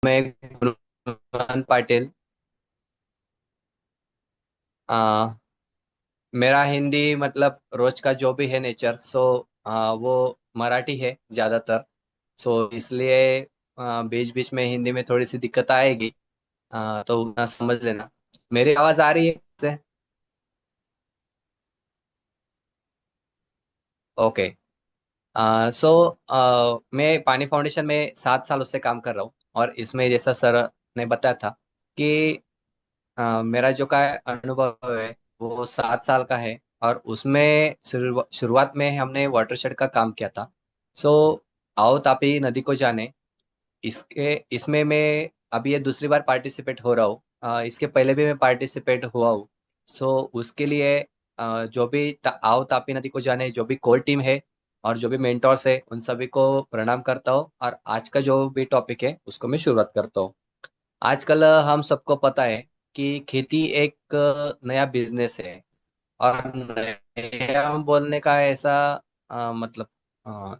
मैं गुणवंत पाटिल। आ, मेरा हिंदी मतलब रोज का जो भी है नेचर वो मराठी है ज्यादातर। इसलिए बीच बीच में हिंदी में थोड़ी सी दिक्कत आएगी। तो ना समझ लेना। मेरी आवाज आ रही है से? ओके। सो मैं पानी फाउंडेशन में 7 सालों से काम कर रहा हूँ, और इसमें जैसा सर ने बताया था कि मेरा जो का अनुभव है वो 7 साल का है। और उसमें शुरुआत में हमने वाटरशेड का काम किया था। सो आओ तापी नदी को जाने, इसके इसमें मैं अभी ये दूसरी बार पार्टिसिपेट हो रहा हूँ। इसके पहले भी मैं पार्टिसिपेट हुआ हूँ। उसके लिए जो भी आओ तापी नदी को जाने जो भी कोर टीम है और जो भी मेंटोर्स है उन सभी को प्रणाम करता हूँ, और आज का जो भी टॉपिक है उसको मैं शुरुआत करता हूँ। आजकल हम सबको पता है कि खेती एक नया बिजनेस है। और नया बोलने का ऐसा मतलब अ,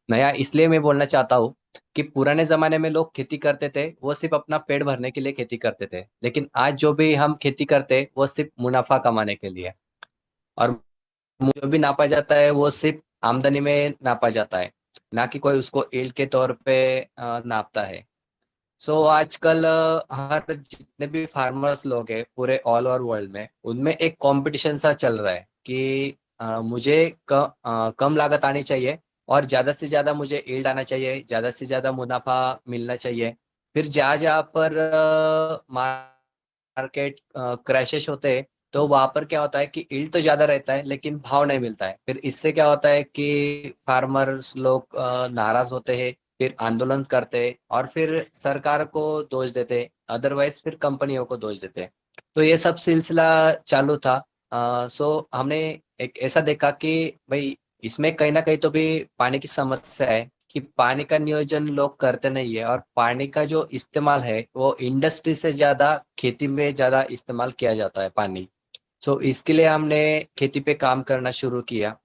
नया इसलिए मैं बोलना चाहता हूँ कि पुराने जमाने में लोग खेती करते थे वो सिर्फ अपना पेट भरने के लिए खेती करते थे, लेकिन आज जो भी हम खेती करते वो सिर्फ मुनाफा कमाने के लिए। और जो भी नापा जाता है वो सिर्फ आमदनी में नापा जाता है, ना कि कोई उसको ईल्ड के तौर पे नापता है। आजकल हर जितने भी फार्मर्स लोग हैं पूरे ऑल ओवर वर्ल्ड में उनमें एक कंपटीशन सा चल रहा है कि मुझे कम लागत आनी चाहिए, और ज्यादा से ज्यादा मुझे यील्ड आना चाहिए, ज्यादा से ज्यादा मुनाफा मिलना चाहिए। फिर जहाँ जहाँ पर मार्केट क्रैशेस होते हैं तो वहां पर क्या होता है कि यील्ड तो ज्यादा रहता है लेकिन भाव नहीं मिलता है। फिर इससे क्या होता है कि फार्मर्स लोग नाराज होते हैं, फिर आंदोलन करते हैं और फिर सरकार को दोष देते, अदरवाइज फिर कंपनियों को दोष देते। तो ये सब सिलसिला चालू था। हमने एक ऐसा देखा कि भाई इसमें कहीं ना कहीं तो भी पानी की समस्या है कि पानी का नियोजन लोग करते नहीं है, और पानी का जो इस्तेमाल है वो इंडस्ट्री से ज्यादा खेती में ज्यादा इस्तेमाल किया जाता है पानी। इसके लिए हमने खेती पे काम करना शुरू किया।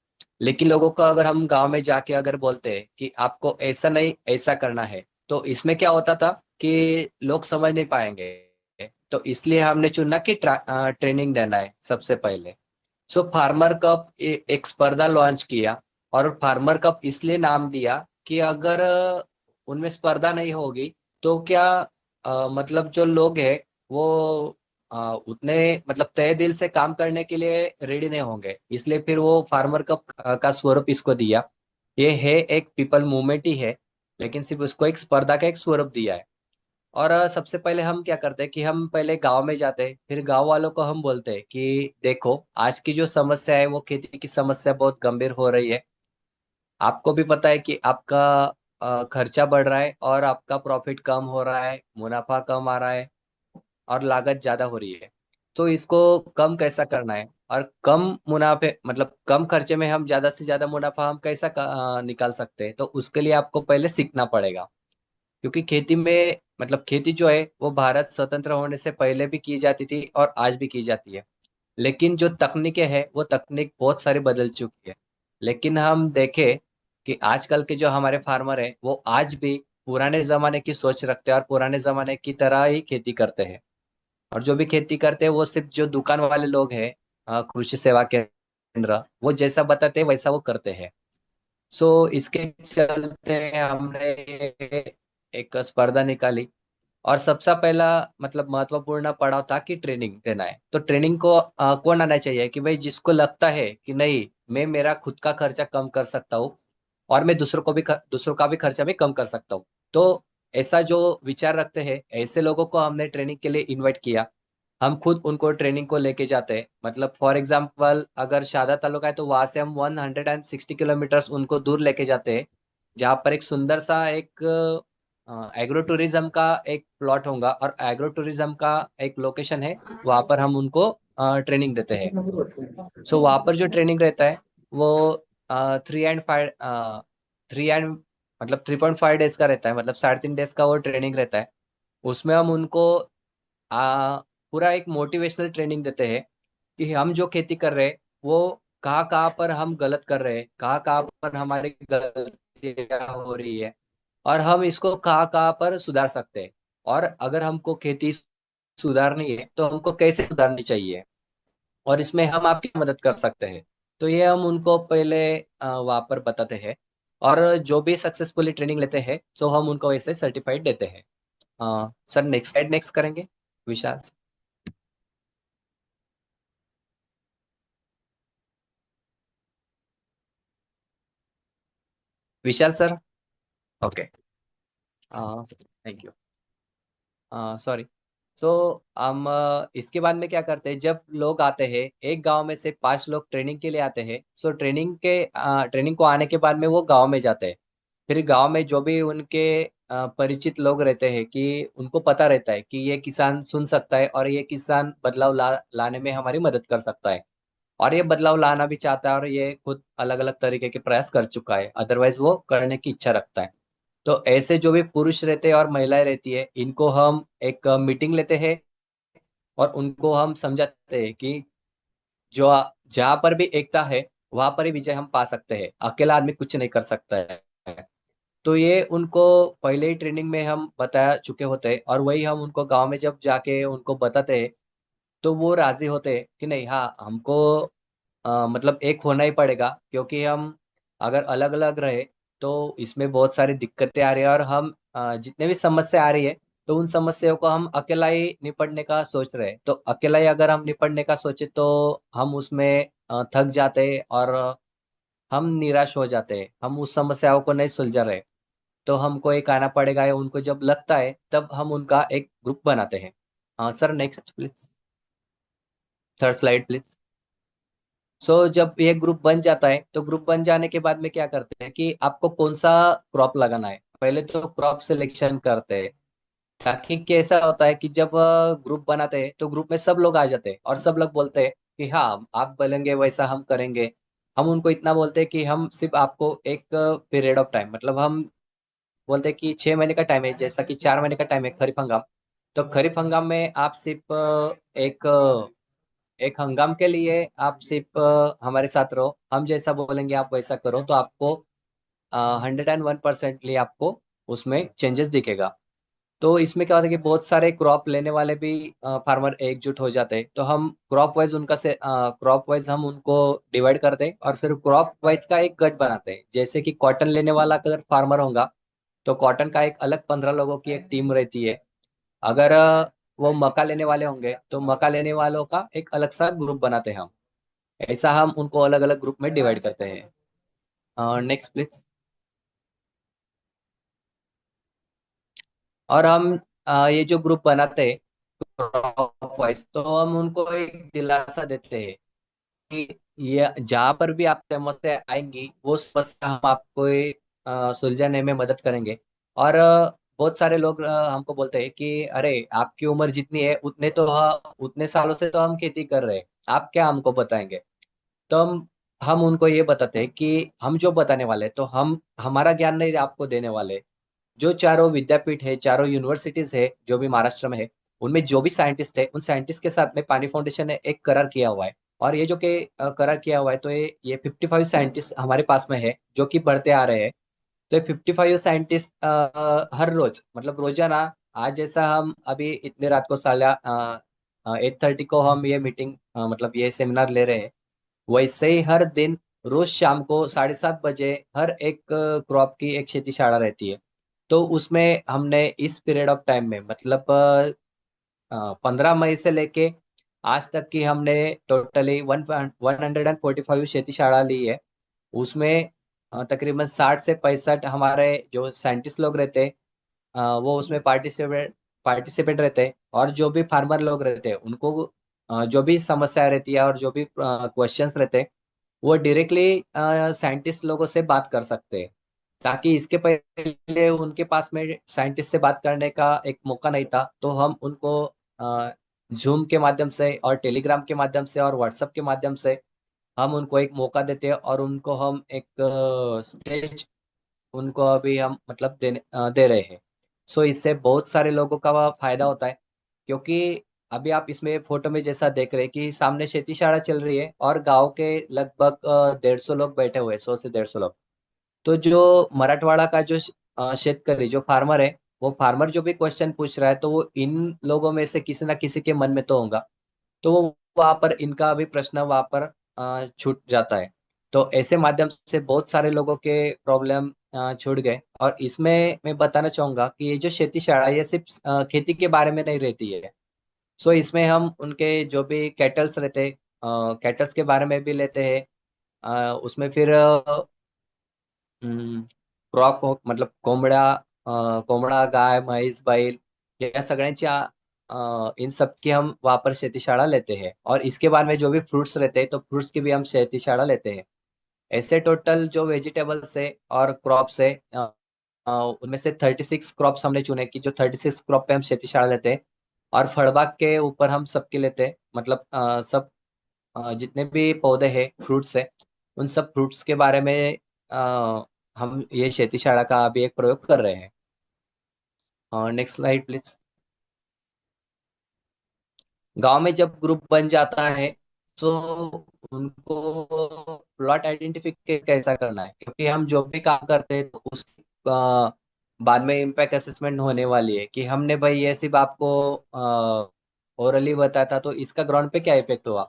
लेकिन लोगों को अगर हम गांव में जाके अगर बोलते हैं कि आपको ऐसा नहीं ऐसा करना है, तो इसमें क्या होता था कि लोग समझ नहीं पाएंगे। तो इसलिए हमने चुना कि ट्रेनिंग देना है सबसे पहले। फार्मर कप एक स्पर्धा लॉन्च किया, और फार्मर कप इसलिए नाम दिया कि अगर उनमें स्पर्धा नहीं होगी तो क्या मतलब जो लोग हैं वो उतने मतलब तहे दिल से काम करने के लिए रेडी नहीं होंगे, इसलिए फिर वो फार्मर कप का स्वरूप इसको दिया। ये है एक पीपल मूवमेंट ही है, लेकिन सिर्फ उसको एक स्पर्धा का एक स्वरूप दिया है। और सबसे पहले हम क्या करते हैं कि हम पहले गांव में जाते हैं, फिर गांव वालों को हम बोलते हैं कि देखो आज की जो समस्या है वो खेती की समस्या बहुत गंभीर हो रही है। आपको भी पता है कि आपका खर्चा बढ़ रहा है और आपका प्रॉफिट कम हो रहा है, मुनाफा कम आ रहा है, और लागत ज्यादा हो रही है। तो इसको कम कैसा करना है, और कम मुनाफे मतलब कम खर्चे में हम ज्यादा से ज्यादा मुनाफा हम कैसा निकाल सकते हैं, तो उसके लिए आपको पहले सीखना पड़ेगा। क्योंकि खेती में मतलब खेती जो है वो भारत स्वतंत्र होने से पहले भी की जाती थी और आज भी की जाती है। लेकिन जो तकनीकें हैं वो तकनीक बहुत सारी बदल चुकी है। लेकिन हम देखें कि आजकल के जो हमारे फार्मर हैं वो आज भी पुराने जमाने की सोच रखते हैं और पुराने जमाने की तरह ही खेती करते हैं। और जो भी खेती करते हैं वो सिर्फ जो दुकान वाले लोग हैं, कृषि सेवा केंद्र, वो जैसा बताते हैं वैसा वो करते हैं। इसके चलते हमने एक स्पर्धा निकाली, और सबसे पहला मतलब महत्वपूर्ण पड़ाव था कि ट्रेनिंग देना है। तो ट्रेनिंग को कौन आना चाहिए कि भाई जिसको लगता है कि नहीं मैं मेरा खुद का खर्चा कम कर सकता हूँ और मैं दूसरों का भी खर्चा भी कम कर सकता हूँ। तो ऐसा जो विचार रखते हैं ऐसे लोगों को हमने ट्रेनिंग के लिए इनवाइट किया। हम खुद उनको ट्रेनिंग को लेके जाते हैं, मतलब फॉर एग्जाम्पल अगर शादा तालुका है तो वहां से हम 160 किलोमीटर उनको दूर लेके जाते हैं, जहाँ पर एक सुंदर सा एक एग्रो टूरिज्म का एक प्लॉट होगा और एग्रो टूरिज्म का एक लोकेशन है। वहां पर हम उनको ट्रेनिंग देते हैं। वहां पर जो ट्रेनिंग रहता है वो 3 एंड 5 3 एंड मतलब 3.5 डेज का रहता है, मतलब 3.5 डेज का वो ट्रेनिंग रहता है। उसमें हम उनको पूरा एक मोटिवेशनल ट्रेनिंग देते हैं कि हम जो खेती कर रहे हैं वो कहाँ कहाँ पर हम गलत कर रहे हैं, कहाँ कहाँ पर हमारी गलतियाँ हो रही है, और हम इसको कहाँ कहाँ पर सुधार सकते हैं। और अगर हमको खेती सुधारनी है तो हमको कैसे सुधारनी चाहिए, और इसमें हम आपकी मदद कर सकते हैं। तो ये हम उनको पहले वहाँ पर बताते हैं, और जो भी सक्सेसफुली ट्रेनिंग लेते हैं तो हम उनको वैसे सर्टिफाइड देते हैं। सर नेक्स्ट स्लाइड नेक्स्ट करेंगे, Vishal. Vishal sir. Okay. Thank you. Sorry. तो हम इसके बाद में क्या करते हैं, जब लोग आते हैं, एक गांव में से 5 लोग ट्रेनिंग के लिए आते हैं, सो ट्रेनिंग को आने के बाद में वो गांव में जाते हैं। फिर गांव में जो भी उनके परिचित लोग रहते हैं, कि उनको पता रहता है कि ये किसान सुन सकता है और ये किसान बदलाव लाने में हमारी मदद कर सकता है, और ये बदलाव लाना भी चाहता है, और ये खुद अलग अलग तरीके के प्रयास कर चुका है, अदरवाइज वो करने की इच्छा रखता है। तो ऐसे जो भी पुरुष रहते हैं और महिलाएं रहती है, इनको हम एक मीटिंग लेते हैं, और उनको हम समझाते हैं कि जो जहाँ पर भी एकता है, वहां पर ही विजय हम पा सकते हैं, अकेला आदमी कुछ नहीं कर सकता है। तो ये उनको पहले ही ट्रेनिंग में हम बता चुके होते हैं, और वही हम उनको गांव में जब जाके उनको बताते हैं, तो वो राजी होते हैं कि नहीं, हाँ हमको मतलब एक होना ही पड़ेगा, क्योंकि हम अगर अलग अलग रहे तो इसमें बहुत सारी दिक्कतें आ रही है, और हम जितने भी समस्या आ रही है, तो उन समस्याओं को हम अकेला ही निपटने का सोच रहे हैं। तो अकेला ही अगर हम निपटने का सोचे तो हम उसमें थक जाते हैं, और हम निराश हो जाते हैं, हम उस समस्याओं को नहीं सुलझा रहे। तो हमको एक आना पड़ेगा, या उनको जब लगता है तब हम उनका एक ग्रुप बनाते हैं। हाँ sir next please, third slide please. जब ये ग्रुप बन जाता है, तो ग्रुप बन जाने के बाद में क्या करते हैं कि आपको कौन सा क्रॉप लगाना है, पहले तो क्रॉप सिलेक्शन करते हैं। ताकि कैसा होता है कि जब ग्रुप बनाते हैं तो ग्रुप में सब लोग आ जाते हैं, और सब लोग बोलते हैं कि हाँ आप बोलेंगे वैसा हम करेंगे। हम उनको इतना बोलते हैं कि हम सिर्फ आपको एक पीरियड ऑफ टाइम, मतलब हम बोलते हैं कि 6 महीने का टाइम है, जैसा कि 4 महीने का टाइम है खरीफ हंगाम। तो खरीफ हंगाम में आप सिर्फ एक हंगाम के लिए आप सिर्फ हमारे साथ रहो, हम जैसा बोलेंगे आप वैसा करो, तो आपको 101% आपको उसमें चेंजेस दिखेगा। तो इसमें क्या होता है कि बहुत सारे क्रॉप लेने वाले भी फार्मर एकजुट हो जाते हैं, तो हम क्रॉप वाइज हम उनको डिवाइड करते हैं, और फिर क्रॉप वाइज का एक गठ बनाते हैं। जैसे कि कॉटन लेने वाला अगर फार्मर होगा, तो कॉटन का एक अलग 15 लोगों की एक टीम रहती है। अगर वो मक्का लेने वाले होंगे, तो मक्का लेने वालों का एक अलग सा ग्रुप बनाते हैं हम। ऐसा हम उनको अलग अलग ग्रुप में डिवाइड करते हैं। Next please. और हम ये जो ग्रुप बनाते हैं क्रॉप वाइज, तो हम उनको एक दिलासा देते हैं कि ये जहाँ पर भी आप समस्या आएंगी, वो समस्या हम आपको सुलझाने में मदद करेंगे। और बहुत सारे लोग हमको बोलते हैं कि अरे आपकी उम्र जितनी है उतने तो उतने सालों से तो हम खेती कर रहे हैं, आप क्या हमको बताएंगे। तो हम उनको ये बताते हैं कि हम जो बताने वाले हैं, तो हम हमारा ज्ञान नहीं आपको देने वाले। जो चारों विद्यापीठ है, चारों यूनिवर्सिटीज है जो भी महाराष्ट्र में है, उनमें जो भी साइंटिस्ट है, उन साइंटिस्ट के साथ में पानी फाउंडेशन ने एक करार किया हुआ है। और ये जो कि करार किया हुआ है, तो ये 55 साइंटिस्ट हमारे पास में है जो कि बढ़ते आ रहे हैं। तो 55 साइंटिस्ट हर रोज, मतलब रोजाना, आज जैसा हम अभी इतने रात को साला 8:30 को हम ये मीटिंग मतलब ये सेमिनार ले रहे हैं, वैसे ही हर दिन रोज शाम को 7:30 बजे हर एक क्रॉप की एक क्षेत्रीशाला रहती है। तो उसमें हमने इस पीरियड ऑफ टाइम में, मतलब 15 मई से लेके आज तक की हमने टोटली 145 क्षेत्रीशाला ली है। उसमें तकरीबन 60 से 65 हमारे जो साइंटिस्ट लोग रहते हैं, वो उसमें पार्टिसिपेट रहते हैं। और जो भी फार्मर लोग रहते हैं उनको जो भी समस्या रहती है और जो भी क्वेश्चंस रहते हैं, वो डायरेक्टली साइंटिस्ट लोगों से बात कर सकते हैं। ताकि इसके पहले उनके पास में साइंटिस्ट से बात करने का एक मौका नहीं था, तो हम उनको जूम के माध्यम से और टेलीग्राम के माध्यम से और व्हाट्सएप के माध्यम से हम उनको एक मौका देते हैं, और उनको हम एक स्टेज उनको अभी हम मतलब दे रहे हैं। इससे बहुत सारे लोगों का फायदा होता है। क्योंकि अभी आप इसमें फोटो में जैसा देख रहे हैं कि सामने शेतीशाला चल रही है, और गांव के लगभग 150 लोग बैठे हुए हैं, 100 से 150 लोग। तो जो मराठवाड़ा का जो शेतकरी जो फार्मर है, वो फार्मर जो भी क्वेश्चन पूछ रहा है तो वो इन लोगों में से किसी ना किसी के मन में तो होगा। तो वो वहां पर इनका भी प्रश्न वहां पर छूट जाता है। तो ऐसे माध्यम से बहुत सारे लोगों के प्रॉब्लम छूट गए। और इसमें मैं बताना चाहूंगा कि ये जो खेती शाला ये सिर्फ खेती के बारे में नहीं रहती है। सो इसमें हम उनके जो भी कैटल्स रहते हैं, कैटल्स के बारे में भी लेते हैं। उसमें फिर क्रॉप मतलब कोंबडा, गाय, म्हैस, बैल या सगळ्यांची इन सब की हम वहाँ पर शेतीशाळा लेते हैं। और इसके बाद में जो भी फ्रूट्स रहते हैं तो फ्रूट्स की भी हम शेतीशाळा लेते हैं। ऐसे टोटल जो वेजिटेबल्स है और क्रॉप्स है, उनमें से 36 क्रॉप्स हमने चुने कि जो 36 क्रॉप पे हम शेतीशाळा लेते हैं। और फलबाग के ऊपर हम सबके लेते हैं, मतलब सब जितने भी पौधे हैं, फ्रूट्स है, उन सब फ्रूट्स के बारे में हम ये शेतीशाला का अभी एक प्रयोग कर रहे हैं। Next slide please. गांव में जब ग्रुप बन जाता है तो उनको प्लॉट आइडेंटिफिकेशन कैसा करना है, क्योंकि हम जो भी काम करते हैं तो उस बाद में इम्पैक्ट असेसमेंट होने वाली है कि हमने भाई ये सिर्फ आपको ओरली बताया था तो इसका ग्राउंड पे क्या इफेक्ट हुआ।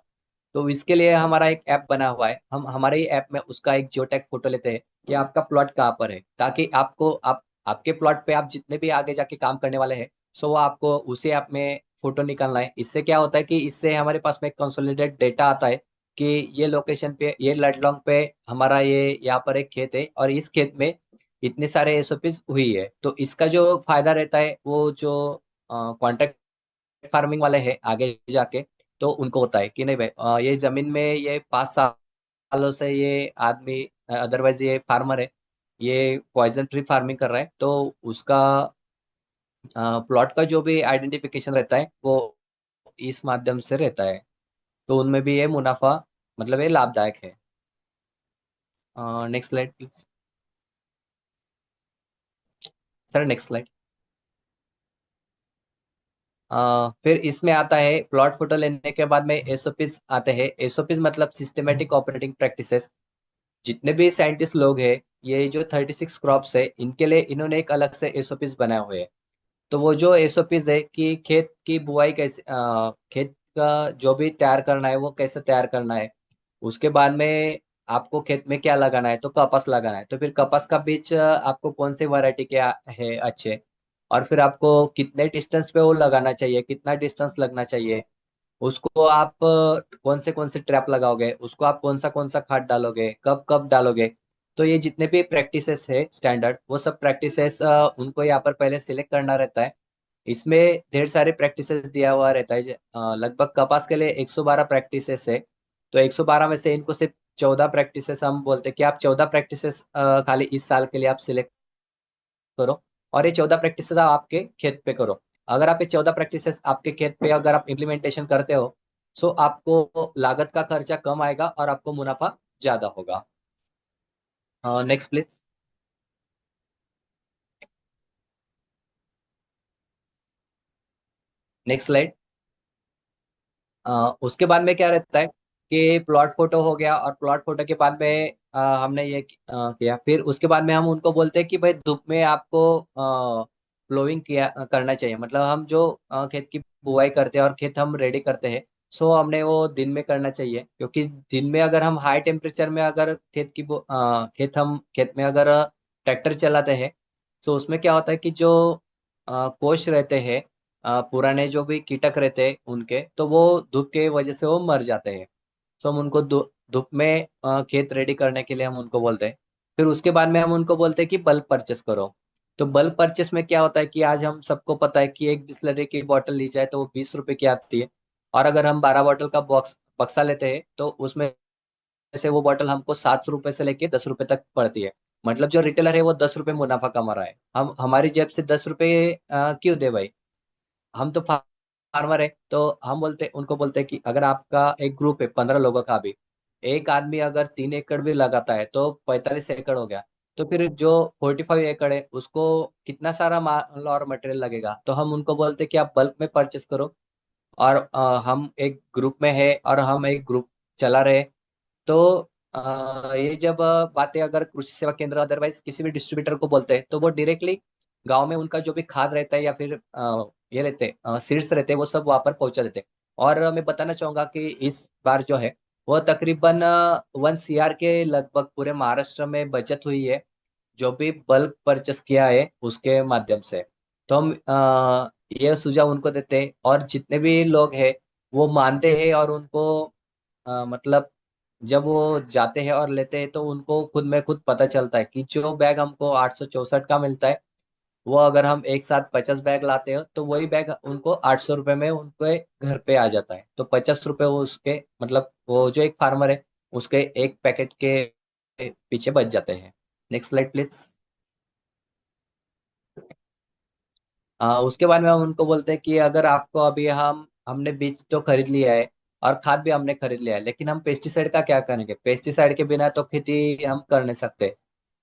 तो इसके लिए हमारा एक ऐप बना हुआ है। हम हमारे ही ऐप में उसका एक जियोटैग फोटो लेते हैं कि आपका प्लॉट कहाँ पर है, ताकि आपके प्लॉट पे आप जितने भी आगे जाके काम करने वाले हैं, सो वो आपको उसी ऐप में फोटो निकालना है। इससे क्या होता है कि इससे हमारे पास में कंसोलिडेट डेटा आता है कि ये लोकेशन पे, ये लैंडलॉन्ग पे हमारा ये यहाँ पर एक खेत है और इस खेत में इतने सारे एसओपीज हुई है। तो इसका जो फायदा रहता है वो जो कॉन्ट्रैक्ट फार्मिंग वाले हैं आगे जाके, तो उनको होता है कि नहीं भाई, ये जमीन में ये 5 सालों से ये आदमी, अदरवाइज ये फार्मर है, ये पॉइजन फ्री फार्मिंग कर रहा है, तो उसका प्लॉट का जो भी आइडेंटिफिकेशन रहता है वो इस माध्यम से रहता है। तो उनमें भी ये मुनाफा, मतलब ये लाभदायक है। Next slide please sir, next slide. फिर इसमें आता है प्लॉट फोटो लेने के बाद में एसओपीज आते हैं। एसओपीज मतलब सिस्टमेटिक ऑपरेटिंग प्रैक्टिसेस। जितने भी साइंटिस्ट लोग हैं, ये जो 36 क्रॉप्स है इनके लिए इन्होंने एक अलग से एसओपीज बनाए हुए हैं। तो वो जो एसओपीज है कि खेत की बुआई कैसे, खेत का जो भी तैयार करना है वो कैसे तैयार करना है। उसके बाद में आपको खेत में क्या लगाना है, तो कपास लगाना है, तो फिर कपास का बीज आपको कौन सी वैरायटी के है अच्छे। और फिर आपको कितने डिस्टेंस पे वो लगाना चाहिए, कितना डिस्टेंस लगना चाहिए। उसको आप कौन से ट्रैप लगाओगे, उसको आप कौन सा खाद डालोगे, कब कब डालोगे। तो ये जितने भी प्रैक्टिसेस है स्टैंडर्ड, वो सब प्रैक्टिसेस उनको यहाँ पर पहले सिलेक्ट करना रहता है। इसमें ढेर सारे प्रैक्टिसेस दिया हुआ रहता है। लगभग कपास के लिए 112 प्रैक्टिसेस है। तो 112 में से इनको सिर्फ 14 प्रैक्टिसेस हम बोलते हैं कि आप 14 प्रैक्टिसेस खाली इस साल के लिए आप सिलेक्ट करो। और ये 14 प्रैक्टिसेस आप आपके खेत पे करो। अगर आप ये 14 प्रैक्टिसेस आपके खेत पे अगर आप इम्प्लीमेंटेशन करते हो, सो आपको लागत का खर्चा कम आएगा और आपको मुनाफा ज्यादा होगा। Next please. Next slide. उसके बाद में क्या रहता है कि प्लॉट फोटो हो गया, और प्लॉट फोटो के बाद में हमने ये किया। फिर उसके बाद में हम उनको बोलते हैं कि भाई धूप में आपको प्लोइंग किया करना चाहिए। मतलब हम जो खेत की बुआई करते हैं और खेत हम रेडी करते हैं, सो हमने वो दिन में करना चाहिए। क्योंकि दिन में अगर हम हाई टेम्परेचर में अगर खेत में अगर ट्रैक्टर चलाते हैं, तो उसमें क्या होता है कि जो कोष रहते हैं, पुराने जो भी कीटक रहते हैं उनके, तो वो धूप के वजह से वो मर जाते हैं। तो हम उनको धूप में खेत रेडी करने के लिए हम उनको बोलते हैं। फिर उसके बाद में हम उनको बोलते हैं कि बल्क परचेस करो। तो बल्क परचेस में क्या होता है कि आज हम सबको पता है कि एक बिस्लरी की बोतल ली जाए तो वो 20 रुपए की आती है। और अगर हम 12 बोतल का बॉक्स बक्सा लेते हैं तो उसमें से वो बोतल हमको 700 रुपए से लेके 10 रुपए तक पड़ती है। मतलब जो रिटेलर है वो 10 रुपए मुनाफा कमा रहा है, हम हमारी जेब से 10 रुपए क्यों दे भाई। हम तो फार्मर है। तो हम उनको बोलते हैं कि अगर आपका एक ग्रुप है 15 लोगों का भी, एक आदमी अगर 3 एकड़ भी लगाता है तो 45 एकड़ हो गया। तो फिर जो 45 एकड़ है उसको कितना सारा माल और मटेरियल लगेगा। तो हम उनको बोलते हैं कि आप बल्क में परचेस करो। और हम एक ग्रुप में है और हम एक ग्रुप चला रहे। तो ये जब बातें अगर कृषि सेवा केंद्र अदरवाइज किसी भी डिस्ट्रीब्यूटर को बोलते हैं तो वो डायरेक्टली गांव में उनका जो भी खाद रहता है या फिर ये रहते सीड्स रहते हैं वो सब वहां पर पहुंचा देते हैं। और मैं बताना चाहूंगा कि इस बार जो है वो तकरीबन 1 CR के लगभग पूरे महाराष्ट्र में बचत हुई है, जो भी बल्क परचेस किया है उसके माध्यम से। तो हम ये सुझाव उनको देते हैं, और जितने भी लोग हैं वो मानते हैं, और उनको मतलब जब वो जाते हैं और लेते हैं तो उनको खुद में खुद पता चलता है कि जो बैग हमको 864 का मिलता है, वो अगर हम एक साथ 50 बैग लाते हो तो वही बैग उनको 800 रुपये में उनके घर पे आ जाता है। तो 50 रुपये वो उसके मतलब वो जो एक फार्मर है उसके एक पैकेट के पीछे बच जाते हैं। Next slide please. उसके बाद में हम उनको बोलते हैं कि अगर आपको अभी हमने बीज तो खरीद लिया है और खाद भी हमने खरीद लिया है, लेकिन हम पेस्टिसाइड का क्या करेंगे? पेस्टिसाइड के बिना तो खेती हम कर नहीं सकते।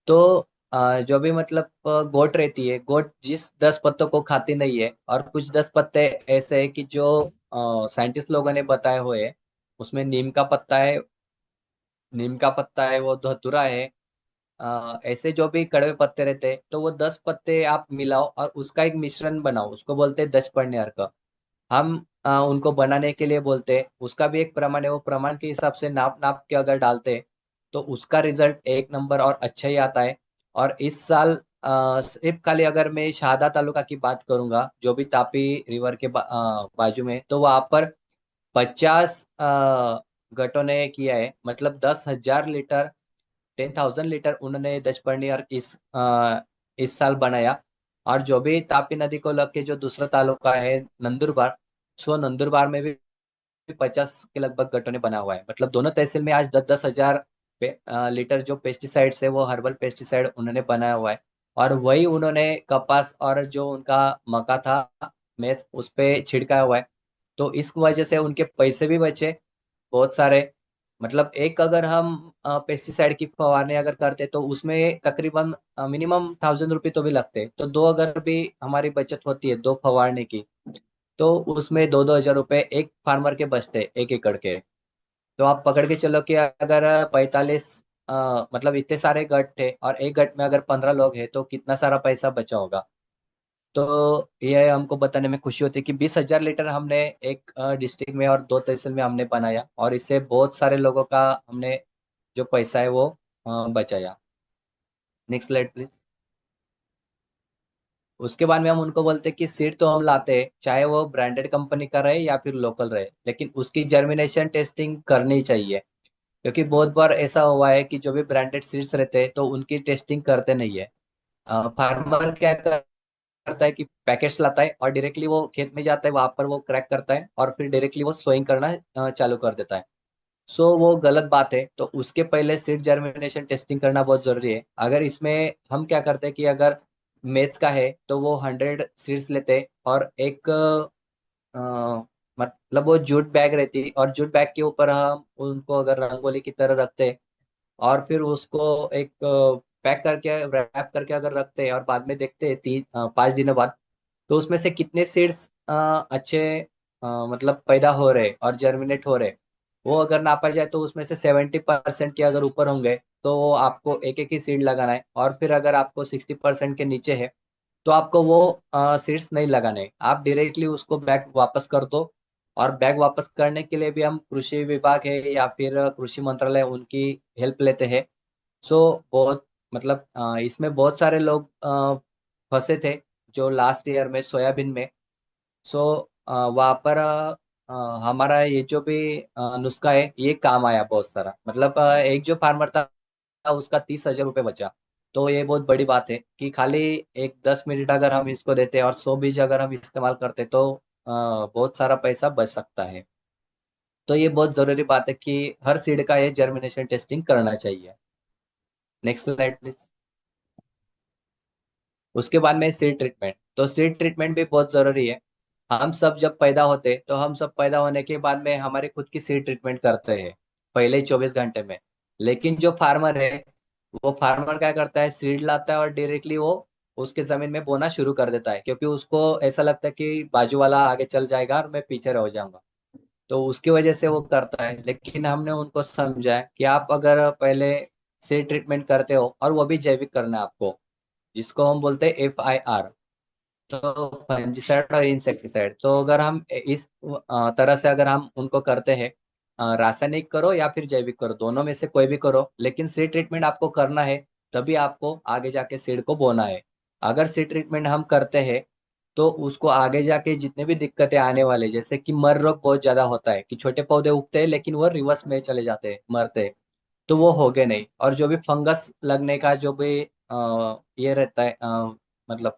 तो जो भी मतलब गोट रहती है, गोट जिस 10 पत्तों को खाती नहीं है, और कुछ 10 पत्ते ऐसे है कि जो साइंटिस्ट लोगों ने बताए हुए हैं। उसमें नीम का पत्ता है, वो धतूरा है। ऐसे जो भी कड़वे पत्ते रहते हैं तो वो 10 पत्ते आप मिलाओ और उसका एक मिश्रण बनाओ, उसको बोलते हैं 10 पन्ने अर्क। हम उनको बनाने के लिए बोलते हैं, उसका भी एक प्रमाण है, वो प्रमाण के हिसाब से नाप नाप के अगर डालते हैं तो उसका रिजल्ट एक नंबर और अच्छा ही आता है। और इस साल सिर्फ खाली अगर मैं शहादा तालुका की बात करूंगा, जो भी तापी रिवर के बाजू में, तो वहां पर 50 गटों ने किया है, मतलब 10,000 लीटर, 10,000 लीटर उन्होंने दशपर्णी इस साल बनाया। और जो भी तापी नदी को लग के जो दूसरा तालुका है नंदुरबार, सो नंदुरबार में भी 50 के लगभग गटों ने बना हुआ है। मतलब दोनों तहसील में आज 10-10 हजार लीटर जो पेस्टिसाइड्स है वो हर्बल पेस्टिसाइड उन्होंने बनाया हुआ है। और वही उन्होंने कपास और जो उनका मक्का था मैच उस पे छिड़काया हुआ है। तो इस वजह से उनके पैसे भी बचे बहुत सारे। मतलब एक अगर हम पेस्टिसाइड की फवारनी अगर करते तो उसमें तकरीबन मिनिमम 1,000 रुपये तो भी लगते, तो दो अगर भी हमारी बचत होती है दो फवारने की, तो उसमें 2-2 हजार रुपये एक फार्मर के बचते 1 एकड़ के। तो आप पकड़ के चलो कि अगर 45 मतलब इतने सारे गट थे और एक गट में अगर 15 लोग हैं तो कितना सारा पैसा बचा होगा। तो ये हमको बताने में खुशी होती है कि 20,000 लीटर हमने एक डिस्ट्रिक्ट में और दो तहसील में हमने बनाया, और इससे बहुत सारे लोगों का हमने जो पैसा है वो बचाया। Next slide please. उसके बाद में हम उनको बोलते हैं कि सीड तो हम लाते हैं, चाहे वो ब्रांडेड कंपनी का रहे या फिर लोकल रहे, लेकिन उसकी जर्मिनेशन टेस्टिंग करनी चाहिए। क्योंकि बहुत बार ऐसा हुआ है कि जो भी ब्रांडेड सीड्स रहते हैं तो उनकी टेस्टिंग करते नहीं है। फार्मर क्या करता है कि पैकेट्स लाता है और डायरेक्टली वो खेत में जाता है, वहां पर वो क्रैक करता है और फिर डायरेक्टली वो सोइंग करना चालू कर देता है। सो वो गलत बात है। तो उसके पहले सीड जर्मिनेशन टेस्टिंग करना बहुत जरूरी है। अगर इसमें हम क्या करते हैं कि अगर मेज का है तो वो 100 सीड्स लेते हैं, और एक मतलब वो जूट बैग रहती है, और जूट बैग के ऊपर हम उनको अगर रंगोली की तरह रखते हैं, और फिर उसको एक पैक करके रैप करके अगर रखते हैं और बाद में देखते हैं 5 दिनों बाद, तो उसमें से कितने सीड्स अच्छे मतलब पैदा हो रहे और जर्मिनेट हो रहे, वो अगर नापा जाए तो उसमें से 70% के अगर ऊपर होंगे तो वो आपको एक एक ही सीड लगाना है। और फिर अगर आपको 60% के नीचे है तो आपको वो सीड्स नहीं लगाने, आप डायरेक्टली उसको बैग वापस कर दो। और बैग वापस करने के लिए भी हम कृषि विभाग है या फिर कृषि मंत्रालय उनकी हेल्प लेते हैं। सो बहुत मतलब इसमें बहुत सारे लोग फंसे थे जो लास्ट ईयर में सोयाबीन में। सो वहाँ पर हमारा ये जो भी नुस्खा है ये काम आया बहुत सारा। मतलब एक जो फार्मर था उसका 30,000 रुपये बचा। तो ये बहुत बड़ी बात है कि खाली एक 10 मिनट अगर हम इसको देते और 100 बीज अगर हम इस्तेमाल करते तो बहुत सारा पैसा बच सकता है। तो ये बहुत जरूरी बात है कि हर सीड का ये जर्मिनेशन टेस्टिंग करना चाहिए। Next slide please. उसके बाद में सीड ट्रीटमेंट, तो सीड ट्रीटमेंट भी बहुत जरूरी है। हम सब जब पैदा होते तो हम सब पैदा होने के बाद में हमारे खुद की सीड ट्रीटमेंट करते हैं पहले 24 घंटे में। लेकिन जो फार्मर है वो फार्मर क्या करता है, सीड लाता है और डायरेक्टली वो उसके जमीन में बोना शुरू कर देता है, क्योंकि उसको ऐसा लगता है कि बाजू वाला आगे चल जाएगा और मैं पीछे रह जाऊंगा। तो उसकी वजह से वो करता है। लेकिन हमने उनको समझा है कि आप अगर पहले सीड ट्रीटमेंट करते हो, और वो भी जैविक करना है आपको, जिसको हम बोलते हैं FIR। तो फंजिसाइड और इंसेक्टिसाइड, तो अगर हम इस तरह से अगर हम उनको करते हैं, रासायनिक करो या फिर जैविक करो, दोनों में से कोई भी करो, लेकिन सीड ट्रीटमेंट आपको करना है, तभी आपको आगे जाके सीड को बोना है। अगर सीड ट्रीटमेंट हम करते हैं तो उसको आगे जाके जितने भी दिक्कतें आने वाले, जैसे कि मर रोग बहुत ज्यादा होता है कि छोटे पौधे उगते हैं लेकिन वो रिवर्स में चले जाते हैं, मरते हैं, तो वो होगे नहीं। और जो भी फंगस लगने का जो भी ये रहता है, मतलब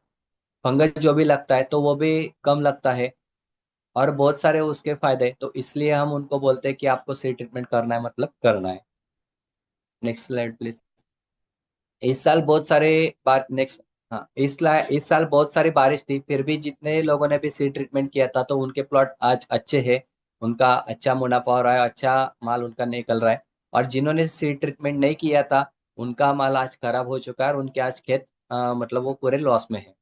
फंगस जो भी लगता है तो वो भी कम लगता है। और बहुत सारे उसके फायदे, तो इसलिए हम उनको बोलते हैं कि आपको सीड ट्रीटमेंट करना है, मतलब करना है। Next slide please. इस साल बहुत सारे बार नेक्स्ट हाँ, इस साल बहुत सारी बारिश थी, फिर भी जितने लोगों ने भी सीड ट्रीटमेंट किया था तो उनके प्लॉट आज अच्छे हैं। उनका अच्छा मुनाफा हो रहा है, अच्छा माल उनका निकल रहा है। और जिन्होंने सीड ट्रीटमेंट नहीं किया था, उनका माल आज खराब हो चुका है और उनके आज खेत मतलब वो पूरे लॉस में है।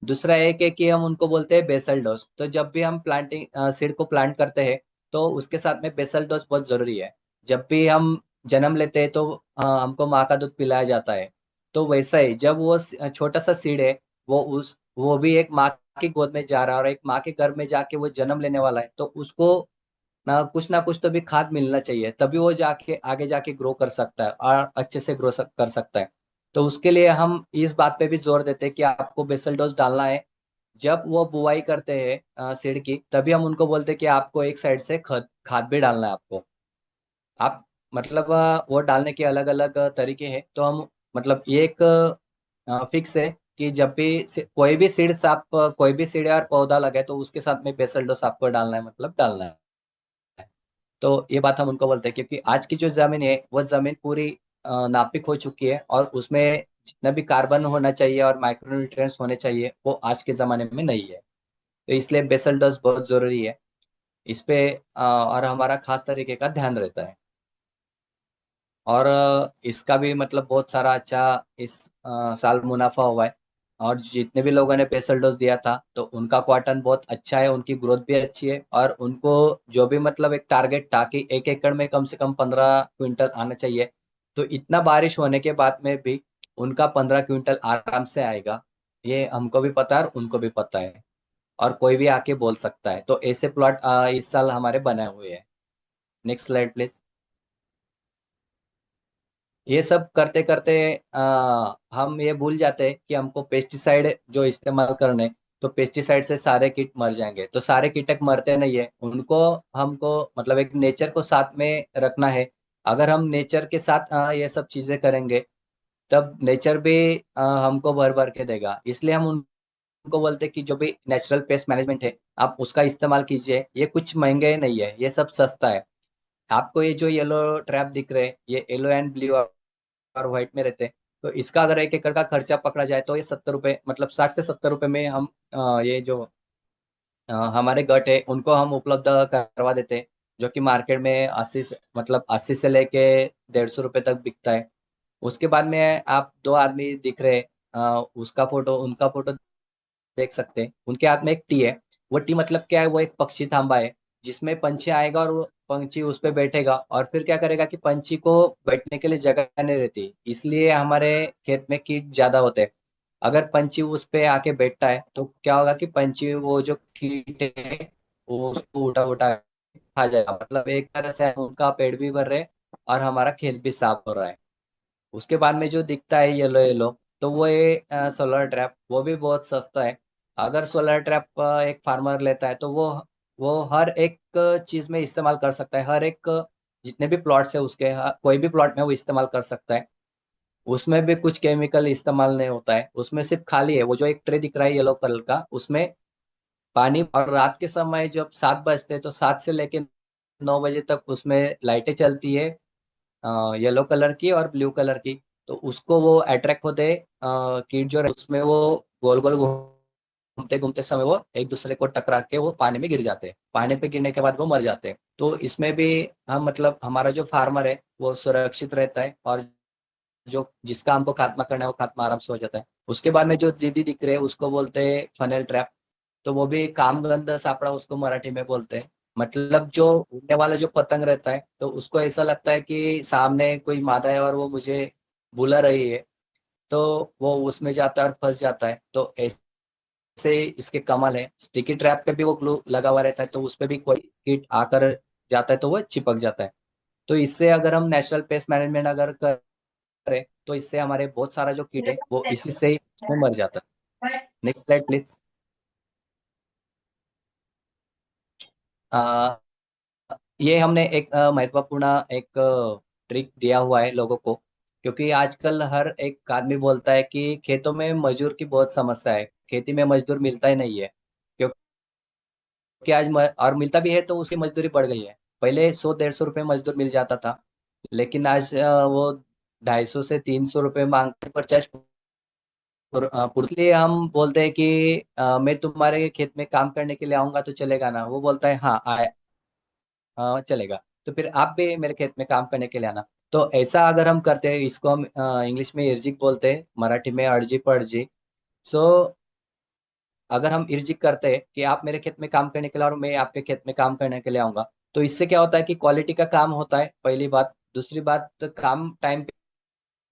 दूसरा एक है कि हम उनको बोलते हैं बेसल डोज। तो जब भी हम प्लांटिंग सीड को प्लांट करते हैं तो उसके साथ में बेसल डोज बहुत जरूरी है। जब भी हम जन्म लेते हैं तो हमको माँ का दूध पिलाया जाता है। तो वैसा ही जब वो छोटा सा सीड है, वो भी एक माँ की गोद में जा रहा है और एक माँ के गर्भ में जाके वो जन्म लेने वाला है, तो उसको ना कुछ तो भी खाद मिलना चाहिए, तभी वो जाके आगे जाके ग्रो कर सकता है और अच्छे से ग्रो कर सकता है। तो उसके लिए हम इस बात पे भी जोर देते हैं कि आपको बेसल डोज डालना है। जब वो बुवाई करते हैं सीड की, तभी हम उनको बोलते हैं कि आपको एक साइड से खाद खाद भी डालना है आपको। आप मतलब वो डालने के अलग अलग तरीके हैं, तो हम मतलब ये एक फिक्स है कि जब भी कोई भी सीड्स आप कोई भी सीड और पौधा लगे तो उसके साथ में बेसल डोज आपको डालना है, मतलब डालना है। तो ये बात हम उनको बोलते हैं क्योंकि आज की जो जमीन है वो जमीन पूरी नापिक हो चुकी है, और उसमें जितना भी कार्बन होना चाहिए और माइक्रोन्यूट्रिएंट्स होने चाहिए वो आज के जमाने में नहीं है। तो इसलिए बेसल डोज बहुत जरूरी है इस पे। और हमारा खास तरीके का ध्यान रहता है। और इसका भी मतलब बहुत सारा अच्छा इस साल मुनाफा हुआ है। और जितने भी लोगों ने बेसल डोज दिया था तो उनका क्वार्टर बहुत अच्छा है, उनकी ग्रोथ भी अच्छी है, और उनको जो भी मतलब एक टारगेट था कि 1 एकड़ में कम से कम 15 क्विंटल आना चाहिए, तो इतना बारिश होने के बाद में भी उनका 15 क्विंटल आराम से आएगा। ये हमको भी पता है और उनको भी पता है, और कोई भी आके बोल सकता है। तो ऐसे प्लॉट इस साल हमारे बने हुए हैं। Next slide please. ये सब करते करते हम ये भूल जाते हैं कि हमको पेस्टिसाइड जो इस्तेमाल करने, तो पेस्टिसाइड से सारे कीट मर जाएंगे, तो सारे कीटक मरते नहीं है, उनको हमको मतलब एक नेचर को साथ में रखना है। अगर हम नेचर के साथ ये सब चीजें करेंगे, तब नेचर भी हमको भर भर के देगा। इसलिए हम उनको बोलते हैं कि जो भी नेचुरल पेस्ट मैनेजमेंट है आप उसका इस्तेमाल कीजिए। ये कुछ महंगे नहीं है, ये सब सस्ता है। आपको ये जो येलो ट्रैप दिख रहे हैं, ये येलो एंड ब्लू और व्हाइट में रहते हैं। तो इसका अगर 1 एकड़ का खर्चा पकड़ा जाए तो ये 70 रुपए, मतलब 60 से 70 रुपए में हम ये जो हमारे गट है उनको हम उपलब्ध करवा देते हैं। जो कि मार्केट में 80 से मतलब 80 से लेके 150 रुपए तक बिकता है। उसके बाद में आप दो आदमी दिख रहे हैं, उसका फोटो उनका फोटो देख सकते हैं। उनके हाथ में एक टी है। वो टी मतलब क्या है, वो एक पक्षी थांबा है जिसमें पंछी आएगा और वो पंछी उस पे बैठेगा, और फिर क्या करेगा कि पंछी को बैठने के लिए जगह नहीं रहती, इसलिए हमारे खेत में कीट ज्यादा होते हैं। अगर पंछी उस पे आके बैठता है तो क्या होगा कि पंछी वो जो कीट है वो उसको उठा उठा खा जाएगा। मतलब एक तरह से उनका पेट भी भर रहे हैं और हमारा खेत भी साफ हो रहा है। उसके बाद में जो दिखता है येलो येलो, तो वो ये सोलर ट्रैप, वो भी बहुत सस्ता है। अगर सोलर ट्रैप एक फार्मर लेता है तो वो हर एक चीज में इस्तेमाल कर सकता है। हर एक जितने भी प्लॉट्स है उसके, कोई भी प्लॉट में वो इस्तेमाल कर सकता है। उसमें भी कुछ केमिकल इस्तेमाल नहीं होता है, उसमें सिर्फ खाली है वो जो एक ट्रे दिख रहा है येलो कलर का, उसमें पानी। और रात के समय जब 7 बजते हैं तो 7 से लेके 9 बजे तक उसमें लाइटें चलती है, येलो कलर की और ब्लू कलर की। तो उसको वो अट्रैक्ट होते कीट जो रहते उसमें वो गोल गोल घूमते घूमते समय वो एक दूसरे को टकरा के वो पानी में गिर जाते हैं। पानी पे गिरने के बाद वो मर जाते हैं। तो इसमें भी हम मतलब हमारा जो फार्मर है वो सुरक्षित रहता है, और जो जिसका हमको खात्मा करना है वो खात्मा आराम से हो जाता है। उसके बाद में जो दीदी दिख रहे हैं उसको बोलते हैं फनेल ट्रैप। तो वो भी कामगंध सापड़ा उसको मराठी में बोलते हैं। मतलब जो उड़ने वाला जो पतंग रहता है तो उसको ऐसा लगता है कि सामने कोई मादा है और वो मुझे बुला रही है। तो वो उसमें जाता है और फंस जाता है। तो ऐसे इसके कमाल है। स्टिकी ट्रैप पे भी वो ग्लू लगा हुआ रहता है, तो उस पे भी कोई कीट आकर जाता है तो वो चिपक जाता है। तो इससे अगर हम नेचुरल पेस्ट मैनेजमेंट अगर करें, तो इससे हमारे बहुत सारा जो कीट है वो इसी से ही उसमें मर जाता है। Next slide please. ये हमने एक महत्वपूर्ण एक ट्रिक दिया हुआ है लोगों को, क्योंकि आजकल हर एक आदमी बोलता है कि खेतों में मजदूर की बहुत समस्या है, खेती में मजदूर मिलता ही नहीं है। क्योंकि और मिलता भी है तो उसकी मजदूरी बढ़ गई है। पहले 100-150 रुपये मजदूर मिल जाता था, लेकिन आज वो 250 से 300 रुपये मांगते पर चाहे इसलिए हम बोलते हैं कि मैं तुम्हारे खेत में काम करने के लिए आऊंगा तो चलेगा ना? वो बोलता है हाँ हाँ चलेगा। तो फिर आप भी मेरे खेत में काम करने के लिए आना। तो ऐसा अगर हम करते हैं, इसको हम इंग्लिश में इर्जिक बोलते हैं, मराठी में अर्जी पड़जी। सो अगर हम इर्जिक करते हैं कि आप मेरे खेत में काम करने के लिए और मैं आपके खेत में काम करने के लिए आऊंगा, तो इससे क्या होता है कि क्वालिटी का काम होता है, पहली बात। दूसरी बात, काम टाइम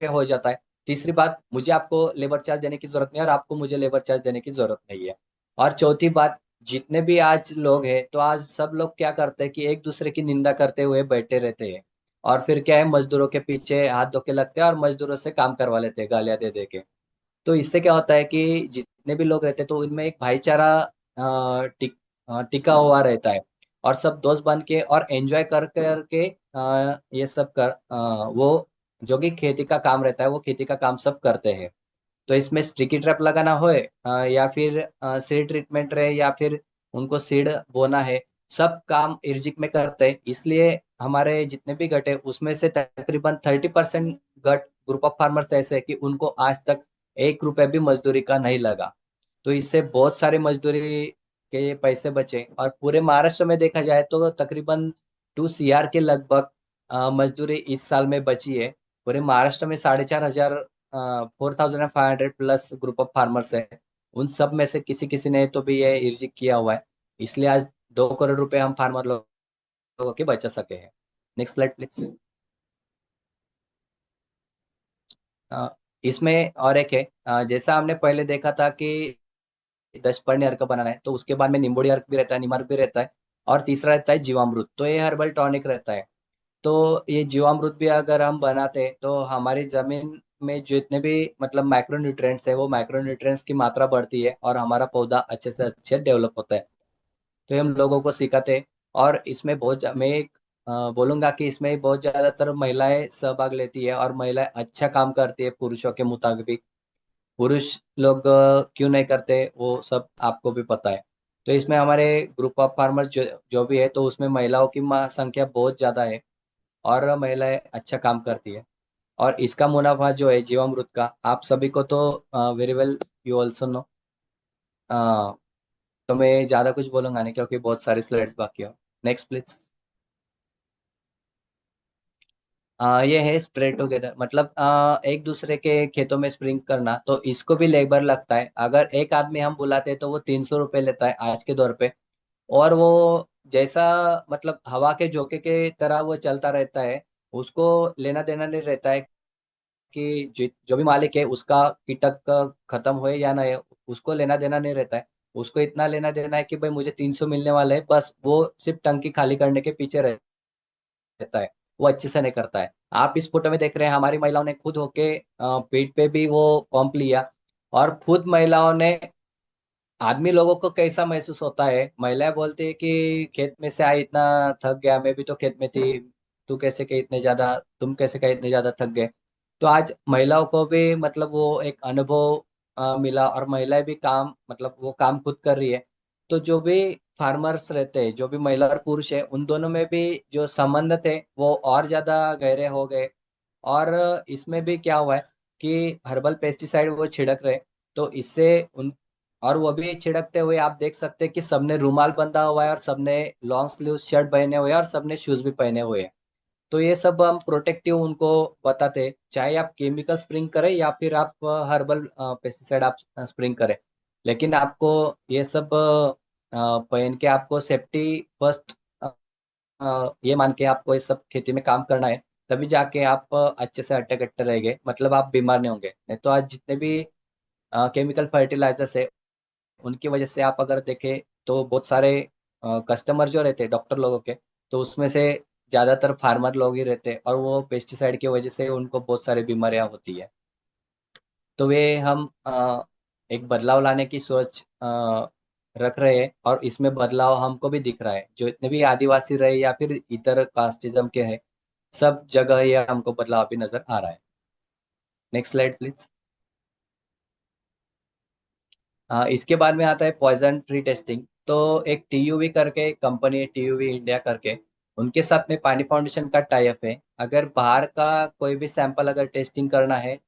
पे हो जाता है। तीसरी बात, मुझे आपको लेबर चार्ज देने की जरूरत नहीं है और आपको मुझे लेबर चार्ज देने की जरूरत नहीं है। और चौथी बात, जितने भी आज लोग हैं, तो आज सब लोग क्या करते हैं कि एक दूसरे की निंदा करते हुए बैठे रहते हैं। और फिर क्या है, मजदूरों के पीछे हाथ धो के लगते हैं और मजदूरों से काम करवा लेते हैं गालियां दे दे के। तो इससे क्या होता है कि जितने भी लोग रहते हैं तो इनमें एक भाईचारा टिका हुआ रहता है। और सब दोस्त बन के और एंजॉय कर करके ये सब वो जो कि खेती का काम रहता है वो खेती का काम सब करते हैं। तो इसमें स्टिकी ट्रैप लगाना होए या फिर सीड ट्रीटमेंट रहे या फिर उनको सीड बोना है, सब काम इर्जिक में करते हैं। इसलिए हमारे जितने भी गट है उसमें से तकरीबन 30% गट ग्रुप ऑफ फार्मर्स ऐसे है कि उनको आज तक 1 रुपए भी मजदूरी का नहीं लगा। तो इससे बहुत सारे मजदूरी के पैसे बचे। और पूरे महाराष्ट्र में देखा जाए तो तकरीबन 2 CR के लगभग मजदूरी इस साल में बची है। पूरे महाराष्ट्र में 4,500 4,500 प्लस ग्रुप ऑफ फार्मर्स है। उन सब में से किसी किसी ने तो भी ये इर्जिक किया हुआ है। इसलिए आज 2 करोड़ रुपए हम फार्मर लोगों के बचा सके हैं। Next slide please. इसमें और एक है, जैसा हमने पहले देखा था कि 10 पर्णी अर्क बनाना है, तो उसके बाद में निम्बोडी अर्क भी रहता है, निमार्क भी रहता है। और तीसरा रहता है जीवामृत, तो ये हर्बल टॉनिक रहता है। तो ये जीवामृत भी अगर हम बनाते हैं तो हमारी जमीन में जितने भी मतलब माइक्रो न्यूट्रिएंट्स है वो माइक्रो न्यूट्रिएंट्स की मात्रा बढ़ती है और हमारा पौधा अच्छे से अच्छे डेवलप होता है। तो ये हम लोगों को सिखाते हैं। और इसमें मैं बोलूंगा कि इसमें बहुत ज्यादातर महिलाएं सहभाग लेती है और महिलाएं अच्छा काम करती है पुरुषों के मुताबिक। पुरुष लोग क्यों नहीं करते वो सब आपको भी पता है। तो इसमें हमारे ग्रुप ऑफ फार्मर जो भी है, तो उसमें महिलाओं की संख्या बहुत ज्यादा है और महिलाएं अच्छा काम करती है। और इसका मुनाफा जो है जीवामृत का, आप सभी को तो very well you also know. तो मैं ज्यादा कुछ बोलूंगा नहीं क्योंकि बहुत सारी स्लाइड्स बाकी है। Next please. ये है स्प्रेड टुगेदर, मतलब एक दूसरे के खेतों में स्प्रिंग करना। तो इसको भी लेबर लगता है। अगर एक आदमी हम बुलाते हैं तो वो 300 रुपये लेता है आज के दौर पे। और वो जैसा मतलब हवा के झोंके के तरह वो चलता रहता है। उसको लेना देना नहीं रहता है कि जो भी मालिक है उसका कीटक खत्म होए या ना हो, उसको लेना देना नहीं रहता है। उसको इतना लेना देना है कि भाई मुझे 300 मिलने वाला है, बस वो सिर्फ टंकी खाली करने के पीछे रहता है। वो अच्छे से नहीं करता है। आप इस फोटो में देख रहे हैं हमारी महिलाओं ने खुद होके पीठ पे भी वो पंप लिया। और खुद महिलाओं ने, आदमी लोगों को कैसा महसूस होता है, महिलाएं बोलती है कि खेत में से आई इतना थक गया, मैं भी तो खेत में थी, तुम कैसे के इतने ज्यादा थक गए। तो आज महिलाओं को भी मतलब वो एक अनुभव मिला और महिलाएं भी काम मतलब वो काम खुद कर रही है। तो जो भी फार्मर्स रहते हैं, जो भी महिला और पुरुष है, उन दोनों में भी जो संबंध थे वो और ज्यादा गहरे हो गए। और इसमें भी क्या हुआ है कि हर्बल पेस्टिसाइड वो छिड़क रहे। तो इससे उन और वो भी छिड़कते हुए आप देख सकते हैं कि सबने रूमाल बंधा हुआ है और सबने लॉन्ग स्लीव शर्ट पहने हुए हैं और सबने शूज भी पहने हुए हैं। तो ये सब हम प्रोटेक्टिव उनको बताते हैं, चाहे आप केमिकल स्प्रिंग करें या फिर आप हर्बल पेस्टिसाइड आप स्प्रिंग करें। लेकिन आपको ये सब पहन के आपको सेफ्टी फर्स्ट ये मान के आपको ये सब खेती में काम करना है। तभी जाके आप अच्छे से हट्टे कट्टे रहेंगे, मतलब आप बीमार नहीं होंगे। नहीं तो आज जितने भी केमिकल फर्टिलाइजर्स है, उनकी वजह से आप अगर देखें तो बहुत सारे कस्टमर जो रहते हैं डॉक्टर लोगों के, तो उसमें से ज्यादातर फार्मर लोग ही रहते हैं, और वो पेस्टिसाइड की वजह से उनको बहुत सारी बीमारियां होती है। तो वे हम एक बदलाव लाने की सोच रख रहे हैं, और इसमें बदलाव हमको भी दिख रहा है। जो इतने भी आदिवासी रहे या फिर इतर कास्टिज्म के हैं, सब जगह ये हमको बदलाव भी नजर आ रहा है। Next slide please. इसके बाद में आता है पॉइजन फ्री टेस्टिंग। तो एक टीयूवी करके कंपनी है, टीयूवी इंडिया करके, उनके साथ में पानी फाउंडेशन का टाई अप है। अगर बाहर का कोई भी सैंपल अगर टेस्टिंग करना है,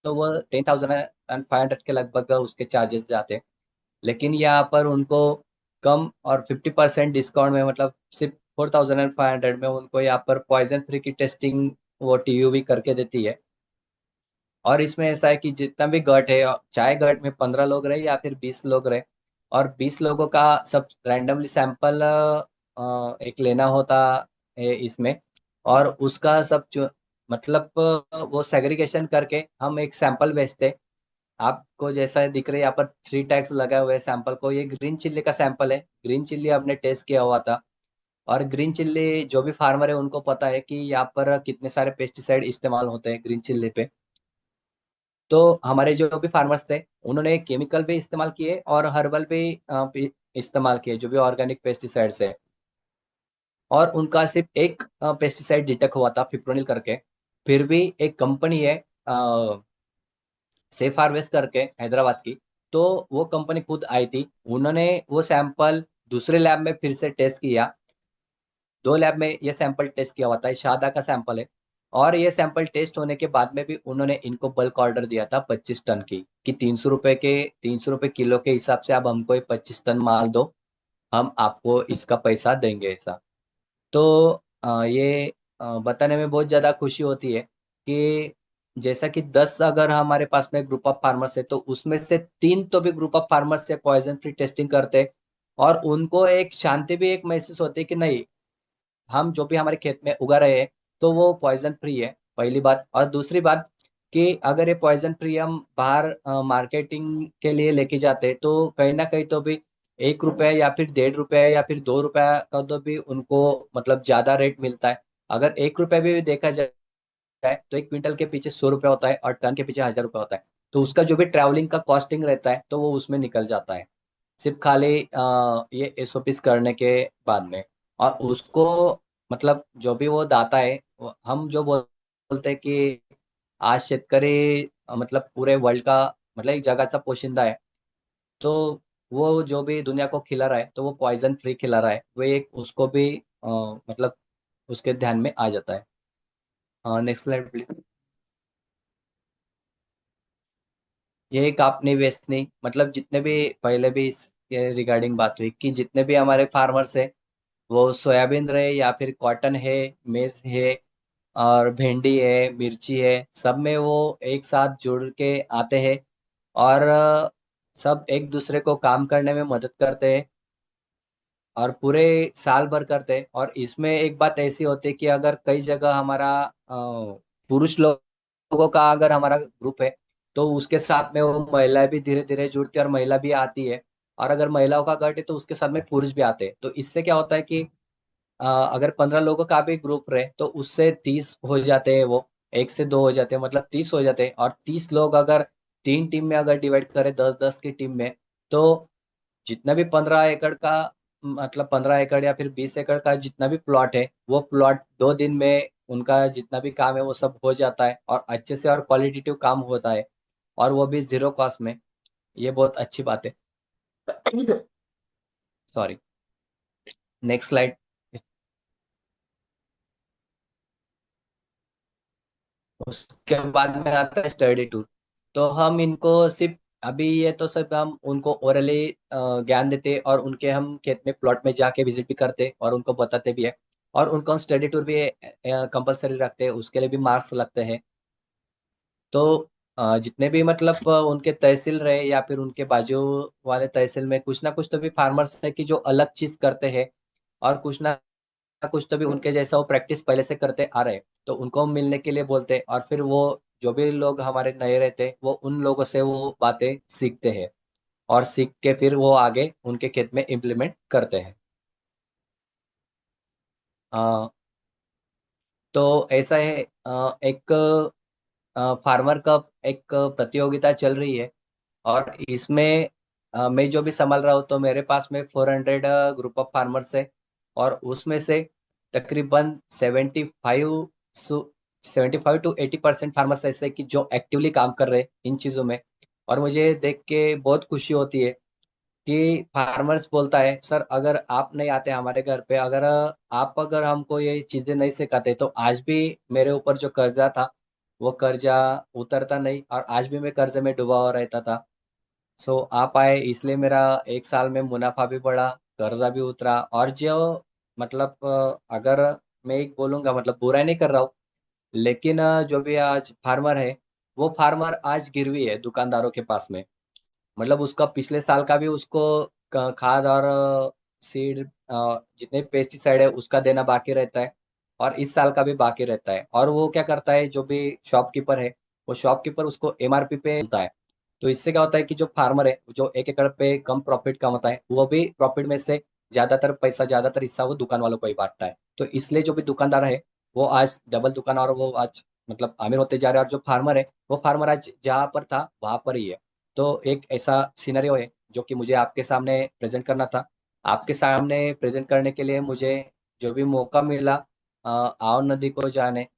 तो वो 10,500 के लगभग उसके चार्जेस जाते हैं। लेकिन यहाँ पर उनको कम और 50% डिस्काउंट में, मतलब सिर्फ 4,500 में उनको यहाँ पर पॉइजन फ्री की टेस्टिंग वो टीयूवी करके देती है। और इसमें ऐसा है कि जितना भी गट है, चाहे गट में 15 लोग रहे या फिर 20 लोग रहे, और 20 लोगों का सब रैंडमली सैंपल एक लेना होता है इसमें। और उसका सब जो, मतलब वो सेग्रीगेशन करके हम एक सैंपल भेजते। आपको जैसा दिख रहा है यहाँ पर 3 टैग्स लगा हुए हैं सैंपल को। ये ग्रीन चिल्ली का सैंपल है, ग्रीन चिल्ली हमने टेस्ट किया हुआ था। और ग्रीन चिल्ली जो भी फार्मर है उनको पता है कि यहाँ पर कितने सारे पेस्टिसाइड इस्तेमाल होते हैं ग्रीन चिल्ली पे। तो हमारे जो भी फार्मर्स थे, उन्होंने केमिकल भी इस्तेमाल किए और हर्बल भी इस्तेमाल किए, जो भी ऑर्गेनिक पेस्टिसाइड्स है। और उनका सिर्फ एक पेस्टिसाइड डिटेक्ट हुआ था, फिप्रोनिल करके। फिर भी एक कंपनी है सेफ हार्वेस्ट करके, हैदराबाद की। तो वो कंपनी खुद आई थी, उन्होंने वो सैंपल दूसरे लैब में फिर से टेस्ट किया। 2 लैब में ये सैंपल टेस्ट किया हुआ था, ये शादा का सैंपल है। और ये सैंपल टेस्ट होने के बाद में भी उन्होंने इनको बल्क ऑर्डर दिया था 25 टन की, कि 300 रुपए किलो के हिसाब से आप हमको ये 25 टन माल दो, हम आपको इसका पैसा देंगे, ऐसा। तो ये बताने में बहुत ज्यादा खुशी होती है कि जैसा कि 10 अगर हमारे पास में ग्रुप ऑफ फार्मर्स है, तो उसमें से 3 तो भी ग्रुप ऑफ फार्मर्स से पॉइजन फ्री टेस्टिंग करते हैं। और उनको एक शांति भी एक महसूस होती है कि नहीं, हम जो भी हमारे खेत में उगा रहे हैं, तो वो पॉइजन फ्री है, पहली बात। और दूसरी बात कि अगर ये पॉइजन फ्री हम बाहर मार्केटिंग के लिए लेके जाते हैं, तो कहीं ना कहीं तो भी 1 रुपए या फिर 1.5 रुपए या फिर 2 रुपए का तो भी उनको, मतलब ज्यादा रेट मिलता है। अगर 1 रुपए भी देखा जाए, तो 1 क्विंटल के पीछे 100 रुपए होता है, और टन के पीछे 1,000 रुपए होता है। तो उसका जो भी ट्रैवलिंग का कॉस्टिंग रहता है, तो वो उसमें निकल जाता है, सिर्फ खाली ये एसओपीस करने के बाद में। और उसको, मतलब जो भी वो दाता है, हम जो बोलते हैं कि आज शेतकरी मतलब पूरे वर्ल्ड का, मतलब एक जगह पोशिंदा है। तो वो जो भी दुनिया को खिला रहा है, तो वो पॉइजन फ्री खिला रहा है, वो एक उसको भी मतलब उसके ध्यान में आ जाता है। Next slide please. ये एक आपने वेस्टनी, मतलब जितने भी पहले भी इसके रिगार्डिंग बात हुई कि जितने भी हमारे फार्मर्स है, वो सोयाबीन रहे या फिर कॉटन है, मेज है, और भिंडी है, मिर्ची है, सब में वो एक साथ जुड़ के आते हैं। और सब एक दूसरे को काम करने में मदद करते हैं, और पूरे साल भर करते हैं। और इसमें एक बात ऐसी होती है कि अगर कई जगह हमारा पुरुष लोगों का अगर हमारा ग्रुप है, तो उसके साथ में वो महिलाएं भी धीरे धीरे जुड़ती है और महिला भी आती है। और अगर महिलाओं का गट है, तो उसके साथ में पुरुष भी आते हैं। तो इससे क्या होता है कि अगर 15 लोगों का भी ग्रुप रहे, तो उससे 30 हो जाते हैं, वो 1 से 2 हो जाते हैं, मतलब 30 हो जाते हैं। और 30 लोग अगर 3 टीम में अगर डिवाइड करें, 10-10 की टीम में, तो जितना भी 15 एकड़ का, मतलब 15 एकड़ या फिर 20 एकड़ का जितना भी प्लॉट है, वो प्लॉट 2 दिन में उनका जितना भी काम है वो सब हो जाता है, और अच्छे से और क्वालिटेटिव काम होता है, और वो भी जीरो कॉस्ट में। ये बहुत अच्छी बात है। सॉरी। Next slide. उसके बाद में आता है स्टडी टूर। तो हम इनको सिर्फ, अभी ये तो सब हम उनको ओरली ज्ञान देते, और उनके हम खेत में प्लॉट में जाके विजिट भी करते और उनको बताते भी है। और उनको हम स्टडी टूर भी कंपलसरी रखते हैं, उसके लिए भी मार्क्स लगते हैं। तो जितने भी मतलब उनके तहसील रहे या फिर उनके बाजू वाले तहसील में कुछ ना कुछ तो भी फार्मर्स है कि जो अलग चीज करते हैं, और कुछ ना कुछ तो भी उनके जैसा वो प्रैक्टिस पहले से करते आ रहे, तो उनको मिलने के लिए बोलते, और फिर वो जो भी लोग हमारे नए रहते वो उन लोगों से वो बातें सीखते हैं, और सीख के फिर वो आगे उनके खेत में इम्प्लीमेंट करते हैं। अ, तो ऐसा है, एक फार्मर कप एक प्रतियोगिता चल रही है, और इसमें मैं जो भी संभाल रहा हूँ, तो मेरे पास में 400 ग्रुप ऑफ फार्मर्स है, और उसमें से तकरीबन 75 टू 80% फार्मर्स ऐसे कि जो एक्टिवली काम कर रहे हैं इन चीजों में। और मुझे देख के बहुत खुशी होती है कि फार्मर्स बोलता है, सर अगर आप नहीं आते हमारे घर पे, अगर आप अगर हमको ये चीजें नहीं सिखाते, तो आज भी मेरे ऊपर जो कर्जा था वो कर्जा उतरता नहीं, और आज भी मैं कर्जे में डूबा हुआ रहता था। सो आप आए इसलिए मेरा एक साल में मुनाफा भी बढ़ा, कर्जा भी उतरा, और जो मतलब अगर मैं एक बोलूंगा, मतलब बुराई नहीं कर रहा हूँ, लेकिन जो भी आज फार्मर है, वो फार्मर आज गिरवी है दुकानदारों के पास में। मतलब उसका पिछले साल का भी उसको खाद और सीड, जितने पेस्टिसाइड है उसका देना बाकी रहता है, और इस साल का भी बाकी रहता है। और वो क्या करता है, जो भी शॉपकीपर है, वो शॉपकीपर उसको एमआरपी पे मिलता है। तो इससे क्या होता है कि जो फार्मर है, जो 1 एकड़ पे कम प्रॉफिट कमाता है, वो भी प्रॉफिट में से ज्यादातर हिस्सा वो दुकान वालों को ही बांटता है। तो इसलिए जो भी दुकानदार है, वो आज डबल दुकान, और वो आज मतलब अमीर होते जा रहे हैं, और जो फार्मर है, वो फार्मर आज जहाँ पर था वहां पर ही है। तो एक ऐसा सिनेरियो है जो कि मुझे आपके सामने प्रेजेंट करना था। आपके सामने प्रेजेंट करने के लिए मुझे जो भी मौका मिला, आओ नदी को जाने,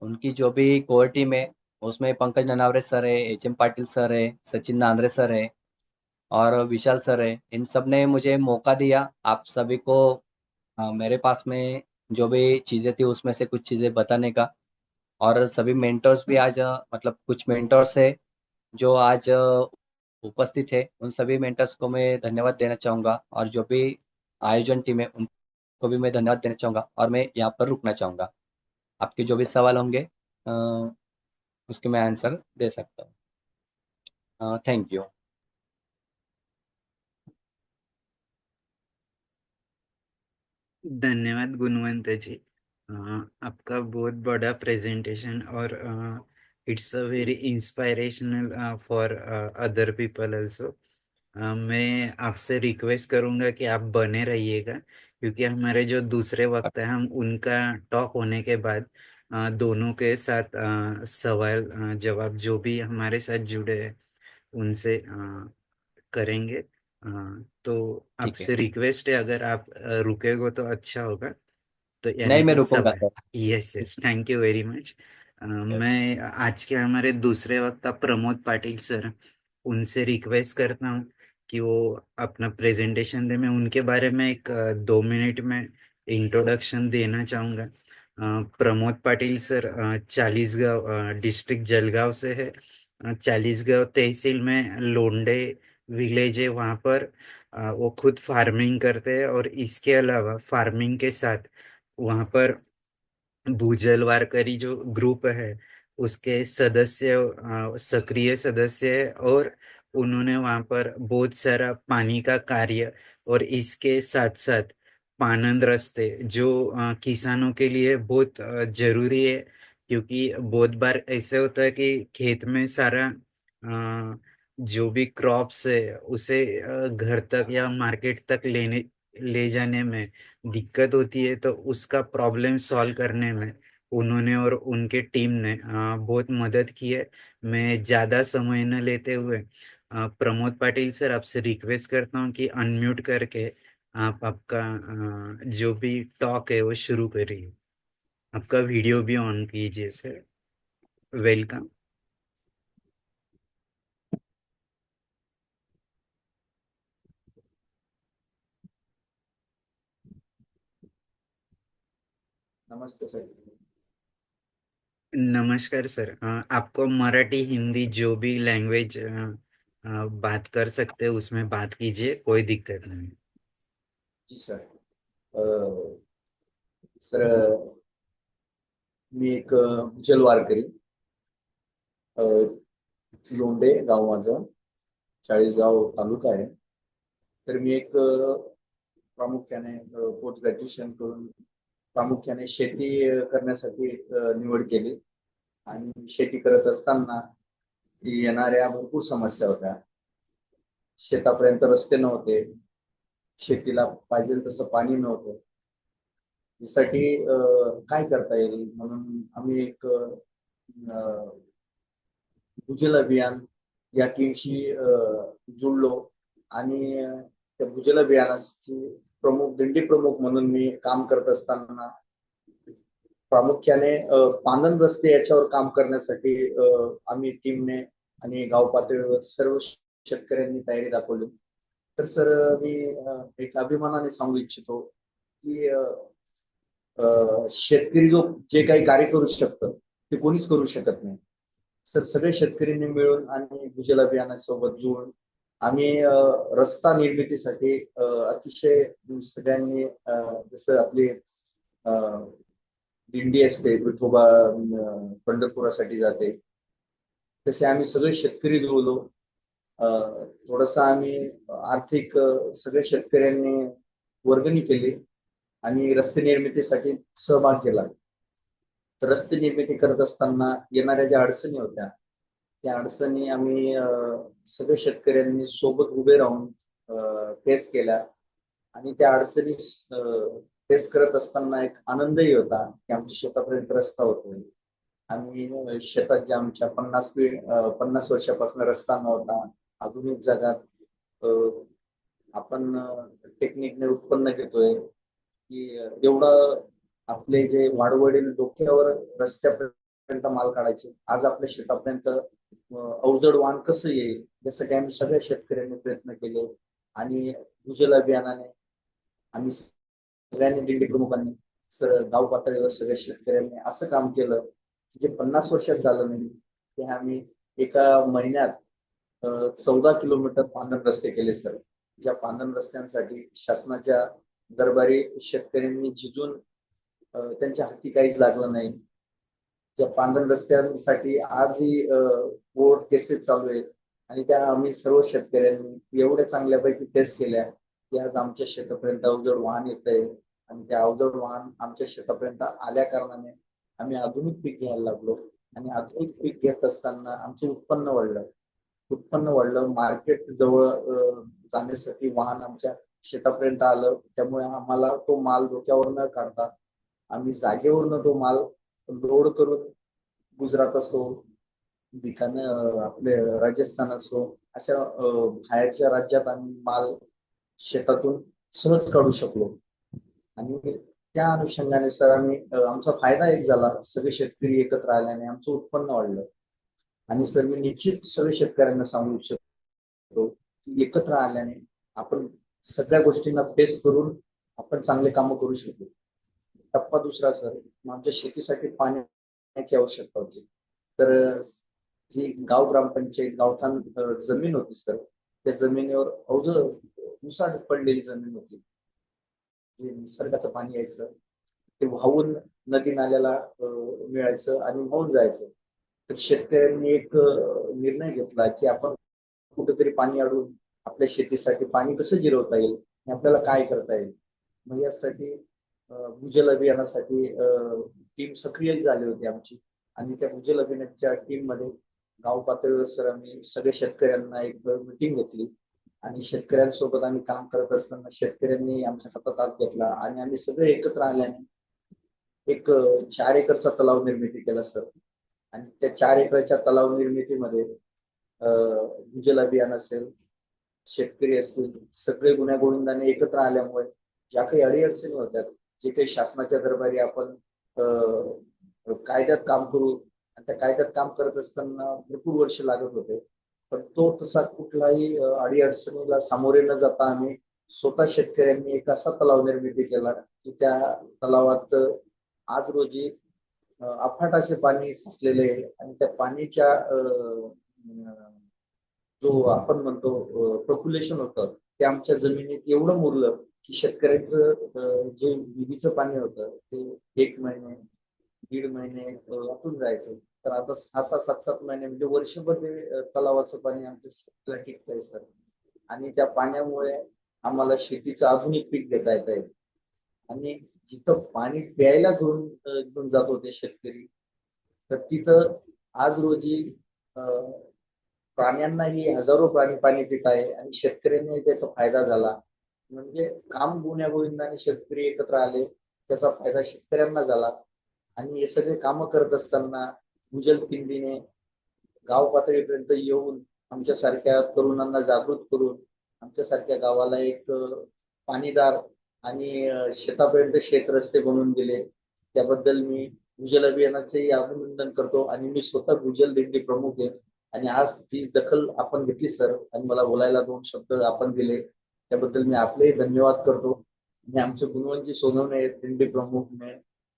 उनकी जो भी कोर टीम है, उसमें पंकज ननावरे सर है, एच एम पाटिल सर है, सचिन नांद्रे सर है, और विशाल सर है, इन सब ने मुझे मौका दिया आप सभी को मेरे पास में जो भी चीजें थी उसमें से कुछ चीजें बताने का। और सभी मेंटर्स भी आज मतलब कुछ मेंटर्स है जो आज उपस्थित है, उन सभी मेंटर्स को मैं धन्यवाद देना चाहूंगा, और जो भी आयोजन टीम है उनको भी मैं धन्यवाद देना चाहूंगा, और मैं यहाँ पर रुकना चाहूंगा। आपके जो भी सवाल होंगे अ, उसके मैं आंसर दे सकता हूँ। Thank you. धन्यवाद गुणवंत जी। अ, आपका बहुत बड़ा प्रेजेंटेशन, और it's a very inspirational for other people also. मैं आपसे रिक्वेस्ट करूंगा कि आप बने रहिएगा, क्योंकि हमारे जो दूसरे वक्त है हम उनका टॉक होने के बाद दोनों के साथ सवाल जवाब जो भी हमारे साथ जुड़े हैं उनसे करेंगे। तो ठीक है। आपसे रिक्वेस्ट है, अगर आप रुकेगो तो अच्छा होगा। तो यानी नहीं, मैं कि रुकूंगा सवाल। Sir. Yes yes, thank you very much. Yes. मैं आज के हमारे दूसरे वक्ता प्रमोद पाटिल सर, उनसे रिक्वेस्ट करता हूँ कि वो अपना प्रेजेंटेशन दे। मैं उनके बारे में एक 2 मिनट में इंट्रोडक्शन देना चाहूँगा। प्रमोद पाटिल सर चालीसगांव डिस्ट्रिक्ट जलगांव से है। चालीसगांव तहसील में लोंडे विलेज है, वहाँ पर वो खुद फार्मिंग करते हैं, और इसके अलावा फार्मिंग के साथ वहाँ पर भूजल वारकरी जो ग्रुप है उसके सदस्य सक्रिय सदस्य है, और उन्होंने वहाँ पर बहुत सारा पानी का कार्य, और इसके साथ साथ पानंद रास्ते जो किसानों के लिए बहुत जरूरी है। क्योंकि बहुत बार ऐसे होता है कि खेत में सारा जो भी क्रॉप्स है उसे घर तक या मार्केट तक ले जाने में दिक्कत होती है, तो उसका प्रॉब्लम सॉल्व करने में उन्होंने और उनके टीम ने बहुत मदद की है। मैं ज़्यादा समय न लेते हुए प्रमोद पाटिल सर, आपसे रिक्वेस्ट करता हूँ कि अनम्यूट करके आप आपका जो भी टॉक है वो शुरू करिए। आपका वीडियो भी ऑन कीजिए सर। वेलकम। नमस्ते सर। नमस्कार सर। आपको मराठी हिंदी जो भी लैंग्वेज बात कर सकते हैं उसमें बात कीजिए, कोई दिक्कत नहीं। जी सर। अ, सर, मी एक भूजल वारकरी, लोंढे गाव माझं, चाळीसगाव तालुका आहे. तर मी एक प्रामुख्याने पोस्ट ग्रॅज्युएशन करून प्रामुख्याने शेती करण्यासाठी निवड केली. आणि शेती करत असताना येणाऱ्या भरपूर समस्या होत्या. शेतापर्यंत रस्ते नव्हते, शेतीला पाहिजे तसं पाणी नव्हतं. यासाठी काय करता येईल म्हणून आम्ही एक भूजल अभियान या टीमशी जुळलो आणि त्या भूजल अभियानाची दिंडी प्रमुख म्हणून मी काम करत असताना प्रामुख्याने पांदन रस्ते याच्यावर काम करण्यासाठी आम्ही टीमने आणि गाव पातळीवर सर्व शेतकऱ्यांनी तयारी दाखवली. तर सर मी एक अभिमानाने सांगू इच्छितो की शेतकरी जे काही कार्य करू शकतं ते कोणीच करू शकत नाही. सर सगळे शेतकऱ्यांनी मिळून आणि भूजल अभियानासोबत जुळून आम्ही रस्ता निर्मितीसाठी अतिशय सगळ्यांनी जसं आपली दिंडी असते विठोबा पंढरपुरासाठी जाते, तसे आम्ही सगळे शेतकरी जुळलो. थोडस आम्ही आर्थिक सगळ्या शेतकऱ्यांनी वर्गणी केली आणि रस्ते निर्मितीसाठी सहभाग केला. तर रस्ते निर्मिती करत असताना येणाऱ्या ज्या अडचणी होत्या त्या अडचणी आम्ही सगळ्या शेतकऱ्यांनी सोबत उभे राहून फेस केल्या. आणि त्या अडचणी फेस करत असताना एक आनंदही होता की आमच्या शेतापर्यंत रस्ता होतोय. आणि शेतात जे आमच्या 50 वर्षापासून रस्ता नव्हता, आधुनिक जगात आपण टेक्निकने उत्पन्न घेतोय की एवढं आपले जे वाडवडील डोक्यावर रस्त्यापर्यंत माल काढायचे, आज आपल्या शेतापर्यंत अवजड वाहन कसं येईल यासाठी आम्ही सगळ्या शेतकऱ्यांनी प्रयत्न केले. आणि भूजल अभियानाने आम्ही सगळ्यांनी दिंडी प्रमुखांनी गाव पातळीवर सगळ्या शेतकऱ्यांनी असं काम केलं जे 50 वर्षात झालं नाही ते आम्ही एका महिन्यात 14 किलोमीटर पांदन रस्ते केले सर. ज्या पांदन रस्त्यांसाठी शासनाच्या दरबारी शेतकऱ्यांनी झिजून त्यांच्या हाती काहीच लागलं नाही. ज्या पांदन रस्त्यांसाठी आजही कोर्ट केसेस चालू आहेत आणि त्या आम्ही सर्व शेतकऱ्यांनी एवढ्या चांगल्यापैकी टेस्ट केल्या की आज आमच्या शेतापर्यंत अवजड वाहन येत आहे. आणि त्या अवजड वाहन आमच्या शेतापर्यंत आल्या कारणाने आम्ही आधुनिक पीक घ्यायला लागलो. आणि आधुनिक पीक घेत असताना आमचं उत्पन्न वाढलं. मार्केट जवळ जाण्यासाठी वाहन आमच्या शेतापर्यंत आलं. त्यामुळे आम्हाला तो माल डोक्यावर न काढता आम्ही जागेवरनं तो माल लोड करून गुजरात असो, बिकानेर आपले राजस्थान असो, अशा बाहेरच्या राज्यात आम्ही माल शेतातून सहज काढू शकलो. आणि त्या अनुषंगाने सर आम्ही आमचा फायदा एक झाला, सगळे शेतकरी एकत्र आल्याने आमचं उत्पन्न वाढलं. आणि सर मी निश्चित सगळे शेतकऱ्यांना सांगू इच्छितो की एकत्र आल्याने आपण सगळ्या गोष्टींना फेस करून आपण चांगले कामं करू शकतो. टप्पा दुसरा सर, आमच्या शेतीसाठी पाण्याची आवश्यकता होती. तर जी गाव ग्रामपंचायत गावठाण जमीन होती सर, त्या जमिनीवर उसाड पडलेली जमीन होती. जे निसर्गाचं पाणी यायचं ते वाहून नदी नाल्याला मिळायचं आणि वाहून जायचं. तर शेतकऱ्यांनी एक निर्णय घेतला की आपण कुठेतरी पाणी अडून आपल्या शेतीसाठी पाणी कसं जिरवता येईल आणि आपल्याला काय करता येईल. मग यासाठी भूजल अभियानासाठी टीम सक्रिय झाली होती आमची. आणि त्या भूजल अभियानाच्या टीम मध्ये गाव पातळीवर सर आम्ही सगळ्या शेतकऱ्यांना एक मीटिंग घेतली. आणि शेतकऱ्यांसोबत आम्ही काम करत असताना शेतकऱ्यांनी आमच्या हातात हात घेतला आणि आम्ही सगळे एकत्र आल्याने एक 4 एकरचा तलाव निर्मिती केला सर. आणि त्या 4 एकराच्या तलाव निर्मितीमध्ये भूजल अभियान असेल, शेतकरी असतील, सगळे गुण्यागोविंदाने एकत्र आल्यामुळे ज्या काही अडीअडचणी होत्या, जे काही शासनाच्या दरबारी आपण कायद्यात काम करू आणि त्या कायद्यात काम करत असताना भरपूर वर्ष लागत होते, पण तो तसा कुठलाही अडीअडचणीला सामोरे न जाता आम्ही स्वतः शेतकऱ्यांनी एक असा तलाव निर्मिती केला की त्या तलावात आज रोजी अफाट असे पाणी साचलेले आहे. आणि त्या पाणीच्या जो आपण म्हणतो प्रक्युलेशन होतं ते आमच्या जमिनीत एवढं मुरलं की शेतकऱ्यांचं जे विहिरीचं पाणी होतं ते 1 महिने 1.5 महिने वाटून जायचं. तर आता 6-6, 7-7 महिने म्हणजे वर्षभर ते तलावाचं पाणी आमच्या शेतीला टिकतंय सर. आणि त्या पाण्यामुळे आम्हाला शेतीचं आधुनिक पीक घेता येत आहे. आणि जिथं पाणी प्यायला घेऊन जात होते शेतकरी, तर तिथं आज रोजी प्राण्यांनाही हजारो प्राणी पाणी पित आहे आणि शेतकऱ्यांनाही त्याचा फायदा झाला. म्हणजे काम गुण्यागोविंदाने शेतकरी एकत्र आले, त्याचा फायदा शेतकऱ्यांना झाला. आणि हे सगळे कामं करत असताना भूजल किल्लीने गाव पातळीपर्यंत येऊन आमच्यासारख्या तरुणांना जागृत करून आमच्यासारख्या गावाला एक पाणीदार आणि शेतापर्यंत शेत रस्ते बनवून दिले. त्याबद्दल मी भूजल अभियानाचेही अभिनंदन करतो आणि मी स्वतः भूजल दिंडी प्रमुख आहे. आणि आज ती दखल आपण घेतली सर, आणि मला बोलायला 2 शब्द आपण दिले, त्याबद्दल मी आपलेही धन्यवाद करतो. आणि आमचे गुणवंतजी सोनवणे दिंडी प्रमुख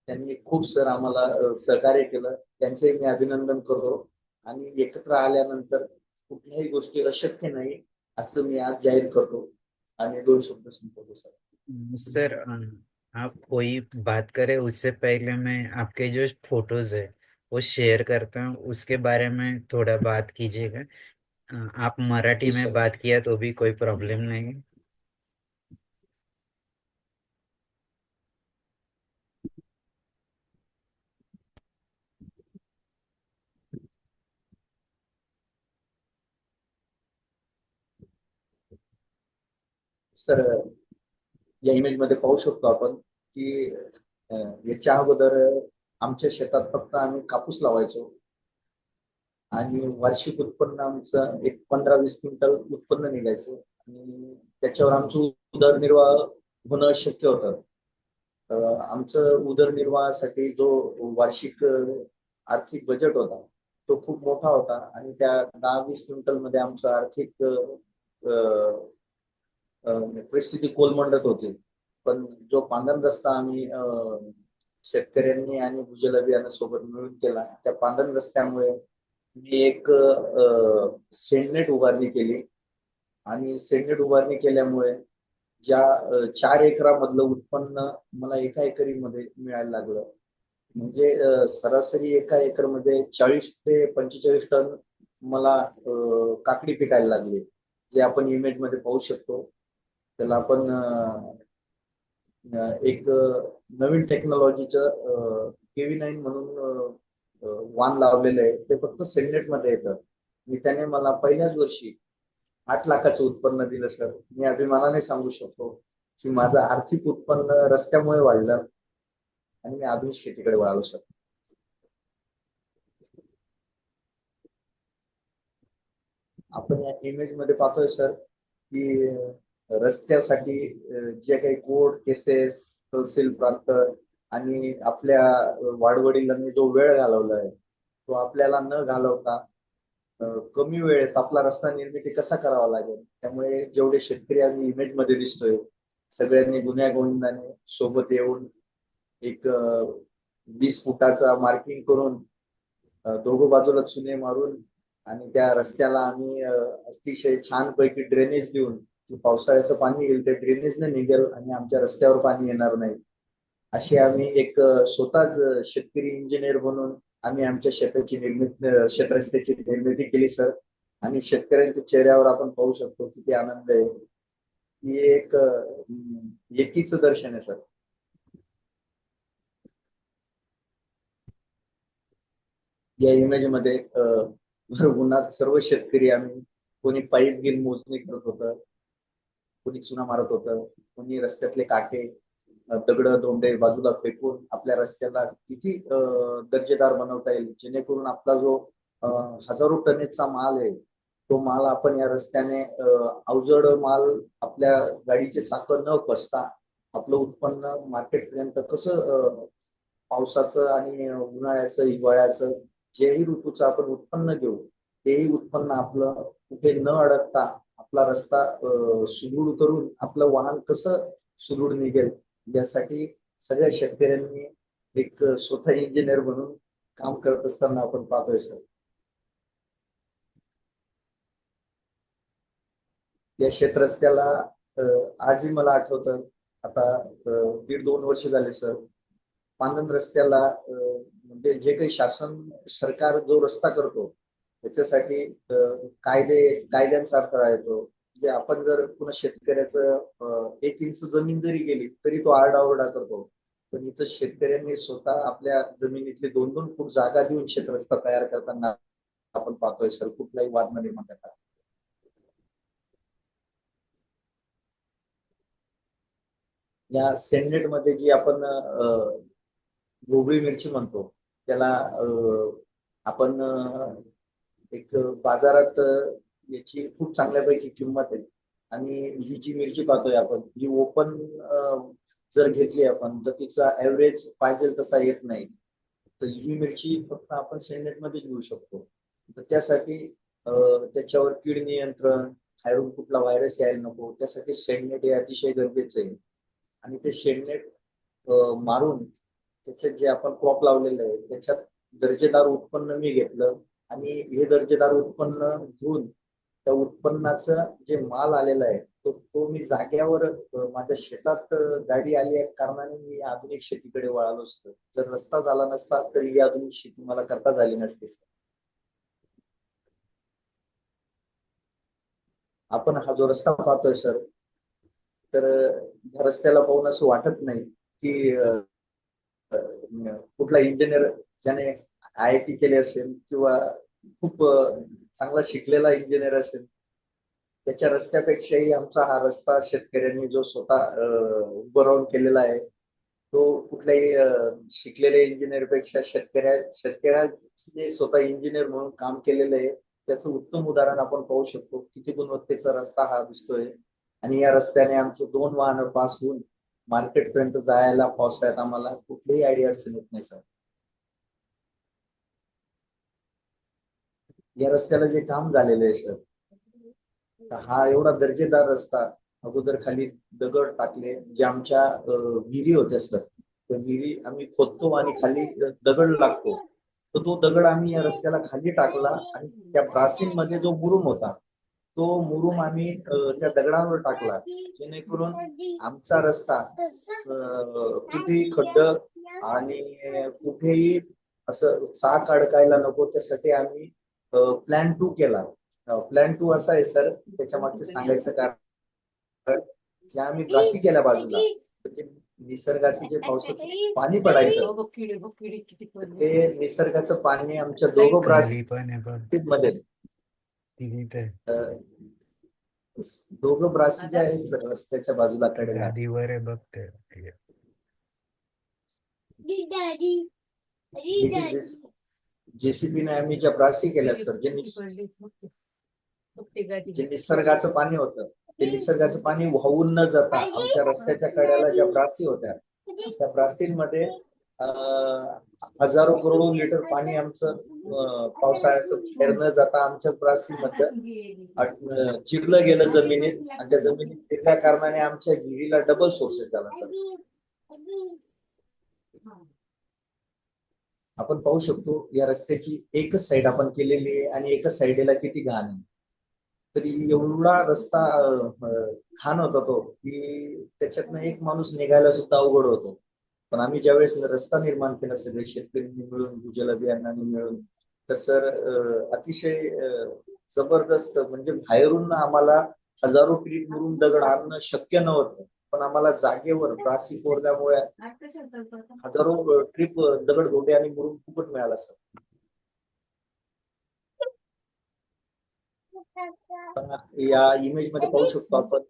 त्यांनी खूप सर आम्हाला सहकार्य केलं, त्यांचेही मी अभिनंदन करतो. आणि एकत्र आल्यानंतर कुठल्याही गोष्टी अशक्य नाही असं मी आज जाहीर करतो आणि 2 शब्द संपवतो सर. सर आप कोई बात करें उससे पहले मैं आपके जो फोटोज है वो शेयर करता हूँ, उसके बारे में थोड़ा बात कीजिएगा। आप मराठी जी में सर. बात किया तो भी कोई प्रॉब्लम नहीं है। सर, या इमेज मध्ये पाहू शकतो आपण की याच्या अगोदर आमच्या शेतात फक्त आम्ही कापूस लावायचो आणि वार्षिक उत्पन्न आमचं एक 15-20 क्विंटल उत्पन्न निघायचं आणि त्याच्यावर आमचं उदरनिर्वाह होणं शक्य होतं. आमचं उदरनिर्वाहासाठी जो वार्षिक आर्थिक बजेट होता तो खूप मोठा होता आणि त्या 10-20 क्विंटल मध्ये आमचं आर्थिक परिस्थिती कोलमंडत होती. पण जो पांढरा रस्ता आम्ही शेतकऱ्यांनी आणि भूजल अभियानासोबत मिळून केला, त्या पांढरा रस्त्यामुळे मी एक सेंडनेट उभारणी केली आणि सेंडनेट उभारणी केल्यामुळे ज्या 4 एकरामधलं उत्पन्न मला एका एकरीमध्ये मिळायला लागलं. म्हणजे सरासरी एका एकरमध्ये 40 ते 45 टन मला काकडी पिकायला लागली, जे आपण इमेज मध्ये पाहू शकतो. त्याला आपण एक नवीन टेक्नॉलॉजीचं KV9 म्हणून वाण लावलेलं आहे. ते फक्त सेंडनेट मध्ये येतं आणि त्याने मला पहिल्याच वर्षी 8 लाखाचं उत्पन्न दिलं सर. मी अभिमानाने सांगू शकतो की माझं आर्थिक उत्पन्न रस्त्यामुळे वाढलं आणि मी आधुनिक शेतीकडे वळालो सर. आपण या इमेज मध्ये पाहतोय सर की रस्त्यासाठी जे काही कोर्ट केसेस, तहसील प्रांत आणि आपल्या वाडवडिलांनी जो वेळ घालवलाय तो आपल्याला न घालवता कमी वेळेत आपला रस्ता निर्मिती कसा करावा लागेल. त्यामुळे जेवढे शेतकरी आम्ही इमेज मध्ये दिसतोय सगळ्यांनी गुण्यागोविंदाने सोबत येऊन एक 20 फुटाचा मार्किंग करून दोघं बाजूला चुने मारून आणि त्या रस्त्याला आम्ही अतिशय छान पैकी ड्रेनेज देऊन पावसाळ्याचं पाणी येईल ते ड्रेनेजने निघेल आणि आमच्या रस्त्यावर पाणी येणार नाही, अशी आम्ही एक स्वतःच शेतकरी इंजिनियर बनून आम्ही आमच्या शेताची निर्मिती शेत रस्त्याची निर्मिती केली सर. आणि शेतकऱ्यांच्या चेहऱ्यावर आपण पाहू शकतो किती आनंद आहे. ही एक एकीचं दर्शन आहे सर. या इमेज मध्ये उन्हात सर्व शेतकरी आम्ही, कोणी पाईप घेऊन मोजणी करत होतं, कोणी चुना मारत होतं, कोणी रस्त्यातले काटे दगड धोंडे बाजूला फेकून आपल्या रस्त्याला किती दर्जेदार बनवता येईल जेणेकरून आपला जो हजारो टनेचा माल आहे तो माल आपण या रस्त्याने अवजड माल आपल्या गाडीचे चाकं न फसता आपलं उत्पन्न मार्केट पर्यंत कसं पावसाचं आणि उन्हाळ्याचं हिवाळ्याचं जेही ऋतूचं आपण उत्पन्न घेऊ तेही उत्पन्न आपलं कुठे न अडकता आपला रस्ता सुदृढ करून आपलं वाहन कसं सुदृढ निघेल यासाठी सगळ्या शेतकऱ्यांनी एक स्वतः इंजिनियर म्हणून काम करत असताना आपण पाहतोय सर. या शेत रस्त्याला आजही मला आठवतं, आता 1.5-2 वर्ष झाले सर, पांदन रस्त्याला म्हणजे जे काही शासन सरकार जो रस्ता करतो त्याच्यासाठी कायद्यांचा अडथळा येतो. म्हणजे आपण जर पुन्हा शेतकऱ्याचं 1 इंच जमीन जरी गेली तरी तो आरडाओरडा करतो. पण इथं शेतकऱ्यांनी स्वतः आपल्या जमिनीतली 2-2 फूट जागा देऊन शेतरस्ता तयार करताना आपण पाहतोय सर, कुठलाही वाद न निर्माण करता. या सेंडेड मध्ये जी आपण ढोबळी मिरची म्हणतो त्याला आपण एक बाजारात याची खूप चांगल्यापैकी किंमत आहे. आणि ही जी मिरची पाहतोय आपण ही ओपन जर घेतली आपण तर तिचा ऍव्हरेज पाहिजे तसा येत नाही. तर ही मिरची फक्त आपण सेंडेड मध्ये घेऊ शकतो. तर त्यासाठी त्याच्यावर कीड नियंत्रण, बाहेरून कुठला व्हायरस यायला नको, त्यासाठी शेडनेट हे अतिशय गरजेचं आहे. आणि ते शेडनेट मारून त्याच्यात जे आपण क्रॉप लावलेलं आहे त्याच्यात दर्जेदार उत्पन्न मी घेतलं. आणि हे दर्जेदार उत्पन्न घेऊन त्या उत्पन्नाचा जे माल आलेला आहे तो मी जाग्यावर माझ्या शेतात गाडी आली आहे कारणाने मी आधुनिक शेतीकडे वळालो असतो. जर रस्ता झाला नसता तर ही आधुनिक शेती मला करता झाली नसती. आपण हा जो रस्ता पाहतोय सर, तर ह्या रस्त्याला पाहून असं वाटत नाही की कुठला इंजिनियर ज्याने IIT केले असेल किंवा खूप चांगला शिकलेला इंजिनियर असेल त्याच्या रस्त्यापेक्षाही आमचा हा रस्ता शेतकऱ्यांनी जो स्वतः उभं राहून केलेला आहे तो कुठल्याही शिकलेल्या इंजिनियर पेक्षा शेतकऱ्याचे स्वतः इंजिनियर म्हणून काम केलेलं आहे त्याचं उत्तम उदाहरण आपण पाहू शकतो. किती गुणवत्तेचा रस्ता हा दिसतोय. आणि या रस्त्याने आमचे 2 वाहनं पास होऊन मार्केट पर्यंत जायला पावसाळ्यात आम्हाला कुठलीही अडचण येत नाही सर. या रस्त्याला जे काम झालेलं आहे सर, हा एवढा दर्जेदार रस्ता, अगोदर खाली दगड टाकले जे आमच्या विहिरी होत्या सर, त्या विहिरी आम्ही खोदतो आणि खाली दगड लागतो. तर तो दगड आम्ही या रस्त्याला खाली टाकला आणि त्या ब्रासिनमध्ये जो मुरुम होता तो मुरुम आम्ही त्या दगडावर टाकला जेणेकरून आमचा रस्ता कुठेही खड्ड आणि कुठेही असं चाक अडकायला नको त्यासाठी आम्ही प्लॅन 2 केला. प्लॅन 2 असा आहे सर, त्याच्या मागचे सांगायचं कारण ज्या आम्ही ब्रासी केल्या बाजूला म्हणजे निसर्गाचे जे पावसाचं पाणी पडायचं ते निसर्गाचं पाणी आमच्या दोघं खाली पण आहे बघ ब्रासीमध्ये दोघं ब्रासी जे आहेत सर रस्त्याच्या बाजूला कडेला गादीवर आहे बघ ते. JCB ने आम्ही ज्या ब्रासी केल्या सर, जे निसर्गाचं पाणी होतं ते निसर्गाचं पाणी वाहून न जाता आमच्या रस्त्याच्या कड्याला ज्या ब्रासी होत्या त्या ब्रासींमध्ये हजारो करोडो लिटर पाणी आमचं पावसाळ्याचं बाहेर न जाता आमच्या ब्रासीमध्ये चिरलं गेलं जमिनीत. आणि त्या जमिनीत चिरल्या कारणाने आमच्या विहिरीला डबल सोर्सेस झाला सर. आपण पाहू शकतो या रस्त्याची एकच साईड आपण केलेली आहे आणि एकच साईडला किती घाण आहे. तरी एवढा रस्ता घाण होता तो की त्याच्यातनं एक माणूस निघायला सुद्धा अवघड होतो. पण आम्ही ज्यावेळेस रस्ता निर्माण केला सगळे शेतकऱ्यांनी मिळून भूजल अभियानाने मिळून तर सर अतिशय जबरदस्त म्हणजे बाहेरून आम्हाला हजारो ट्रीप मुरुम दगड आणणं शक्य नव्हतं. पण आम्हाला जागेवर ब्रासी कोरल्यामुळे हजारो ट्रीप दगड गोटे आणि मुरुम फुकट मिळाला सर. या इमेज मध्ये पाहू शकतो आपण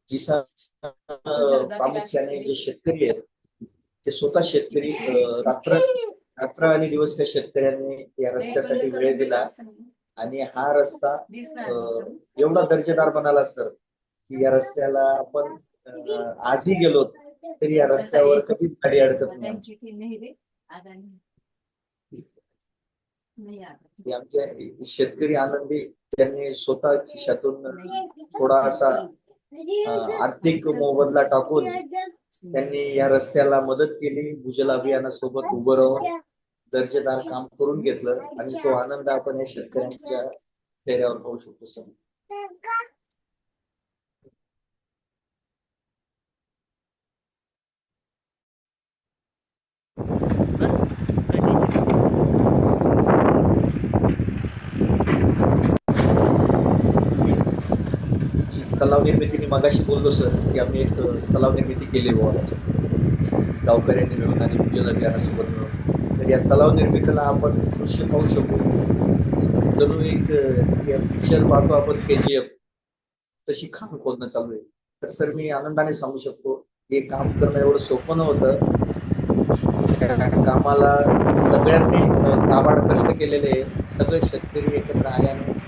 जिथं प्रामुख्याने जे शेतकरी आहेत ते स्वतः शेतकरी रात्र आणि दिवस त्या शेतकऱ्यांनी या रस्त्यासाठी वेळ दिला. आणि हा रस्ता एवढा दर्जेदार बनाला सर की या रस्त्याला आपण आजही गेलो तरी या रस्त्यावर कधीच गाडी अडकत नाही. आमचे शेतकरी आनंदी त्यांनी स्वतः खिशातून थोडासा आर्थिक मोबदला टाकून त्यांनी या रस्त्याला मदत केली. भूजल अभियानासोबत उभं राहून दर्जेदार काम करून घेतलं आणि तो आनंद आपण या शेतकऱ्यांच्या चेहऱ्यावर पाहू शकतो सर. तलाव निर्मिती मी मगाशी बोललो सर की आम्ही एक तलाव निर्मिती केली बुवा गावकऱ्यांनी मिळून आणि भूजल अभियानासोबत मिळून. तर या तलाव निर्मितीला आपण दृश्य पाहू शकू. जणू एक पिक्चर पाहतो आपण KGF तशी खाण खोदणं चालू आहे. तर सर मी आनंदाने सांगू शकतो हे काम करणं एवढं सोपं नव्हतं. त्या कामाला सगळ्यांनी काबाड कष्ट केलेले आहे. सगळे शेतकरी एकत्र आल्याने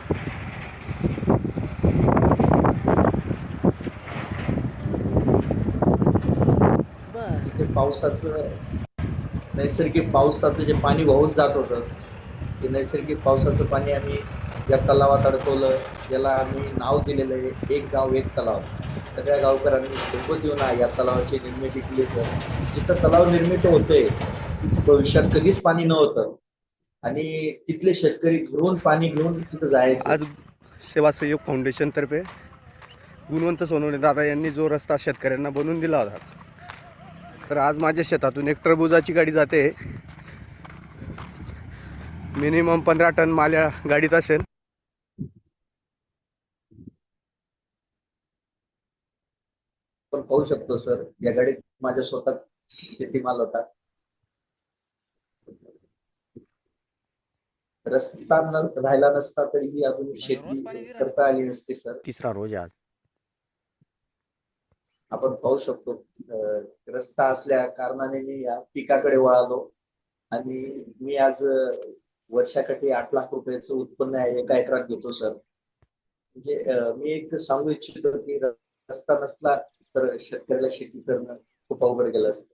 जिथे नैसर्गिक पावसाचं जे पाणी वाहून जात होतं ते नैसर्गिक पावसाचं पाणी आम्ही या तलावात अडकवलं. याला आम्ही नाव दिलेलं आहे एक गाव एक तलाव. सगळ्या गावकऱ्यांनी सोबत येऊन या तलावाची निर्मिती केली सर. जिथं तलाव निर्मित होते भविष्यात कधीच पाणी नव्हतं आणि तिथले शेतकरी घरून पाणी घेऊन तिथं जायचे. आज सेवा सहयोग फाउंडेशन तर्फे गुणवंत सोनवणे दादा यांनी जो रस्ता शेतकऱ्यांना बनवून दिला होता, तर आज माझ्या शेतातून एक टरबुजाची गाडी जाते. मिनिमम 15 टन माल या गाडीत असेल. पण पाहू शकतो सर या गाडीत माझ्या स्वतः शेतीमाल होता. रस्ता राहिला नसता तरीही अजून शेती करता आली नसती सर. तिसरा रोज आज आपण पाहू शकतो रस्ता असल्या कारणाने मी या पिकाकडे वळालो आणि मी आज वर्षाकाठी 8 लाख रुपयाचं उत्पन्न एका एकरात घेतो सर. म्हणजे मी एक सांगू इच्छितो की रस्ता नसला तर शेतकऱ्याला शेती करणं खूप अवघड गेलं असतं.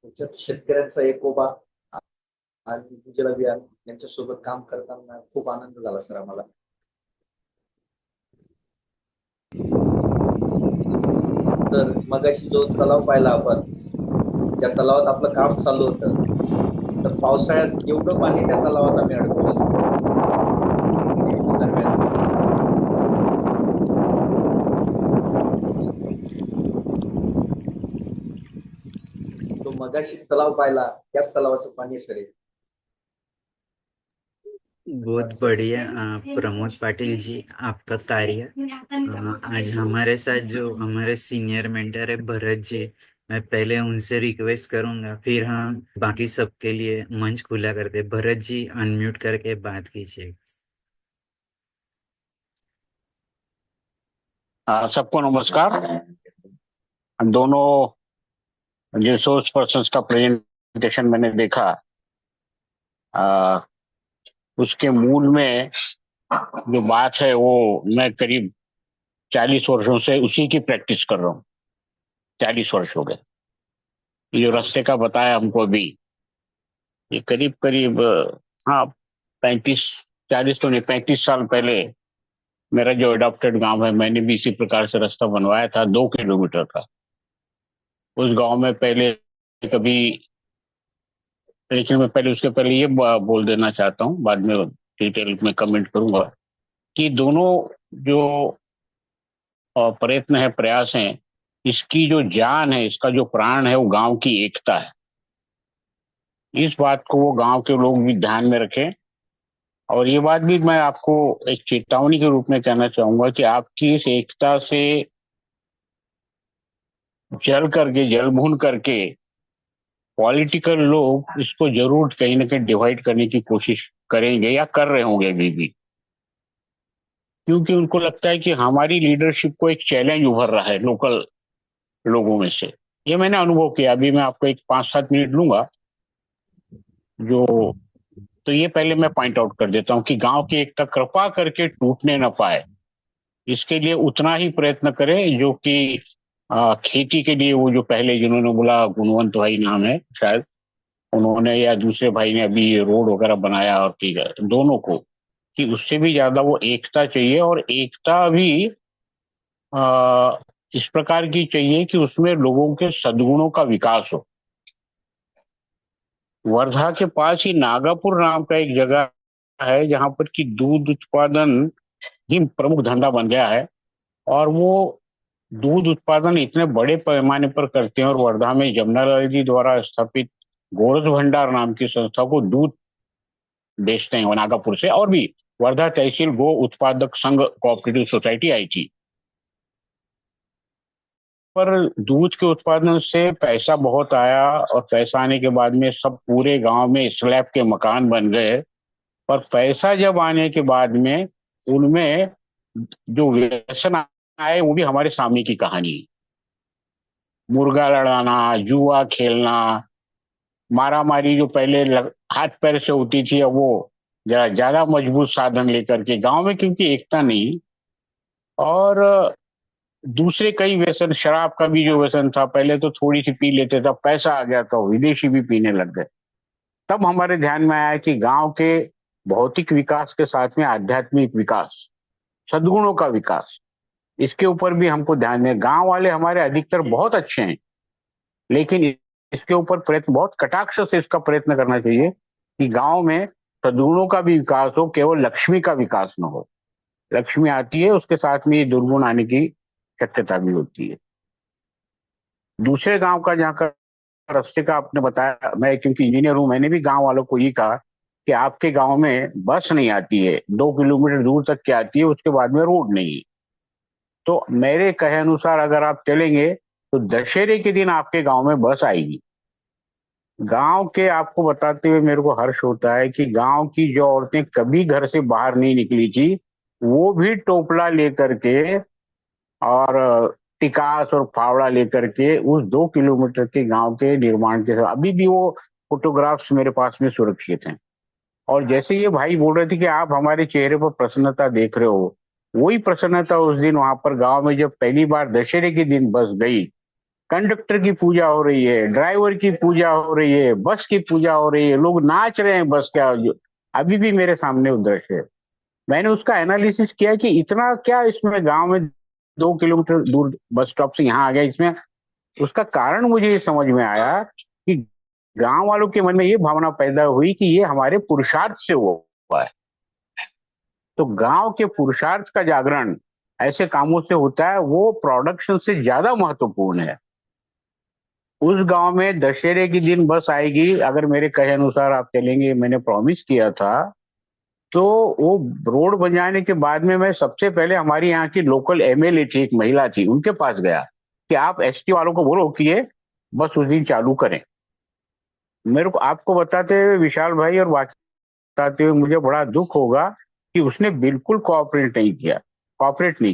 त्याच्यात शेतकऱ्यांचा एकोपा आणि भूजल अभियान यांच्यासोबत काम करताना खूप आनंद झाला सर आम्हाला. तर मगाशी जो तलाव पाहिला आपण ज्या तलावात आपलं काम चालू होतं तर पावसाळ्यात एवढं पाणी त्या तलावात आम्ही अडकवलं सर. दरम्यान तो मगाशी तलाव पाहिला त्याच तलावाचं पाणी सर आहे. बहुत बढ़िया प्रमोद पाटिल जी, आपका कार्य। आज हमारे साथ जो हमारे सीनियर मेंटर है भरत जी, मैं पहले उनसे रिक्वेस्ट करूंगा, फिर हम बाकी सबके लिए मंच खुला करते। भरत जी अनम्यूट करके बात कीजिए। सबको नमस्कार। दोनों रिसोर्स पर्सन्स का प्रेजेंटेशन मैंने देखा। उसके मूल में जो बात है वो मैं करीब 40 वर्षों से उसी की प्रैक्टिस कर रहा हूँ। 40 वर्ष हो गए। ये जो रास्ते का बताया हमको अभी, ये करीब करीब 40 तो नहीं 35 साल पहले मेरा जो अडॉप्टेड गांव है, मैंने भी इसी प्रकार से रास्ता बनवाया था 2 किलोमीटर का। उस गांव में पहले कभी, लेकिन मैं पहले उसके पहले ये बोल देना चाहता हूँ, बाद में डिटेल में कमेंट करूंगा कि दोनों जो प्रयत्न है, प्रयास है, इसकी जो जान है, इसका जो प्राण है वो गांव की एकता है। इस बात को वो गांव के लोग भी ध्यान में रखें। और ये बात भी मैं आपको एक चेतावनी के रूप में कहना चाहूंगा कि आपकी इस एकता से जल भून करके पॉलिटिकल लोग इसको जरूर कहीं ना कहीं डिवाइड करने की कोशिश करेंगे या कर रहे होंगे अभी भी, क्योंकि उनको लगता है कि हमारी लीडरशिप को एक चैलेंज उभर रहा है लोकल लोगों में से। ये मैंने अनुभव किया। अभी मैं आपको एक 5-7 मिनट लूंगा जो, तो ये पहले मैं पॉइंट आउट कर देता हूँ कि गांव की एकता कृपा करके टूटने न पाए, इसके लिए उतना ही प्रयत्न करें जो कि खेती के लिए, वो जो पहले जिन्होंने बोला गुणवंत भाई नाम है शायद, उन्होंने या दूसरे भाई ने अभी रोड वगैरह बनाया और ठीक है, दोनों को, कि उससे भी ज्यादा वो एकता चाहिए। और एकता भी इस प्रकार की चाहिए कि उसमें लोगों के सद्गुणों का विकास हो। वर्धा के पास ही नागापुर नाम का एक जगह है जहां पर कि दूध उत्पादन ही प्रमुख धंधा बन गया है, और वो दूध उत्पादन इतने बड़े पैमाने पर करते हैं। और वर्धा में जमुना लाल जी द्वारा स्थापित गोरज भंडार नाम की संस्था को दूध बेचते हैं नागापुर से, और भी वर्धा तहसील गो उत्पादक संघ कोऑपरेटिव सोसाइटी आई थी। पर दूध के उत्पादन से पैसा बहुत आया, और पैसा आने के बाद में सब पूरे गांव में स्लैब के मकान बन गए। पर पैसा जब आने के बाद में उनमें जो व्यसन आए वो भी हमारे सामने की कहानी है। मुर्गा लड़ाना, जुआ खेलना, मारा मारी जो पहले हाथ पैर से होती थी, अब वो जरा ज्यादा मजबूत साधन लेकर के गांव में, क्योंकि एकता नहीं। और दूसरे कई व्यसन, शराब का भी जो व्यसन था, पहले तो थोड़ी सी पी लेते थे, पैसा आ गया तो विदेशी भी पीने लग गए। तब हमारे ध्यान में आया कि गांव के भौतिक विकास के साथ में आध्यात्मिक विकास, सद्गुणों का विकास, इसके ऊपर भी हमको ध्यान दें। गांव वाले हमारे अधिकतर बहुत अच्छे हैं, लेकिन इसके ऊपर प्रयत्न, बहुत कटाक्ष से इसका प्रयत्न करना चाहिए कि गांव में सद्गुणों का भी विकास हो, केवल लक्ष्मी का विकास न हो। लक्ष्मी आती है, उसके साथ में ये दुर्गुण आने की शक्यता भी होती है। दूसरे गांव का, जहाँ का रास्ते का आपने बताया, मैं क्योंकि इंजीनियर हूं, मैंने भी गांव वालों को ये कहा कि आपके गांव में बस नहीं आती है, 2 किलोमीटर दूर तक की आती है, उसके बाद में रोड नहीं है। तो मेरे कहे अनुसार अगर आप चलेंगे तो दशहरे के दिन आपके गांव में बस आएगी। गांव के आपको बताते हुए मेरे को हर्ष होता है कि गांव की जो औरतें कभी घर से बाहर नहीं निकली थी, वो भी टोपला लेकर के और टिकास और फावड़ा लेकर के उस 2 किलोमीटर के गांव के निर्माण के, अभी भी वो फोटोग्राफ्स मेरे पास में सुरक्षित हैं। और जैसे ये भाई बोल रहे थे कि आप हमारे चेहरे पर प्रसन्नता देख रहे हो, वही प्रसन्नता उस दिन वहां पर गांव में जब पहली बार दशहरे के दिन बस गई, कंडक्टर की पूजा हो रही है, ड्राइवर की पूजा हो रही है, बस की पूजा हो रही है, लोग नाच रहे हैं बस क्या, अभी भी मेरे सामने वो दृश्य है। मैंने उसका एनालिसिस किया कि इतना क्या इसमें गांव में 2 किलोमीटर दूर बस स्टॉप से यहाँ आ गया। इसमें उसका कारण मुझे ये समझ में आया कि गांव वालों के मन में ये भावना पैदा हुई कि ये हमारे पुरुषार्थ से हुआ है। तो गांव के पुरुषार्थ का जागरण ऐसे कामों से होता है, वो प्रोडक्शन से ज्यादा महत्वपूर्ण है। उस गांव में दशहरे के दिन बस आएगी, अगर मेरे कहे अनुसार आप चलेंगे, मैंने प्रॉमिस किया था, तो वो रोड बन जाने के बाद में मैं सबसे पहले हमारी यहाँ की लोकल एमएलए थी, एक महिला थी, उनके पास गया कि आप एसटी वालों को बोलो कि ये बस उस दिन चालू करें। मेरे को आपको बताते हुए विशाल भाई और बाकी बताते हुए मुझे बड़ा दुख होगा कि उसने बिल्कुल कॉपरेट नहीं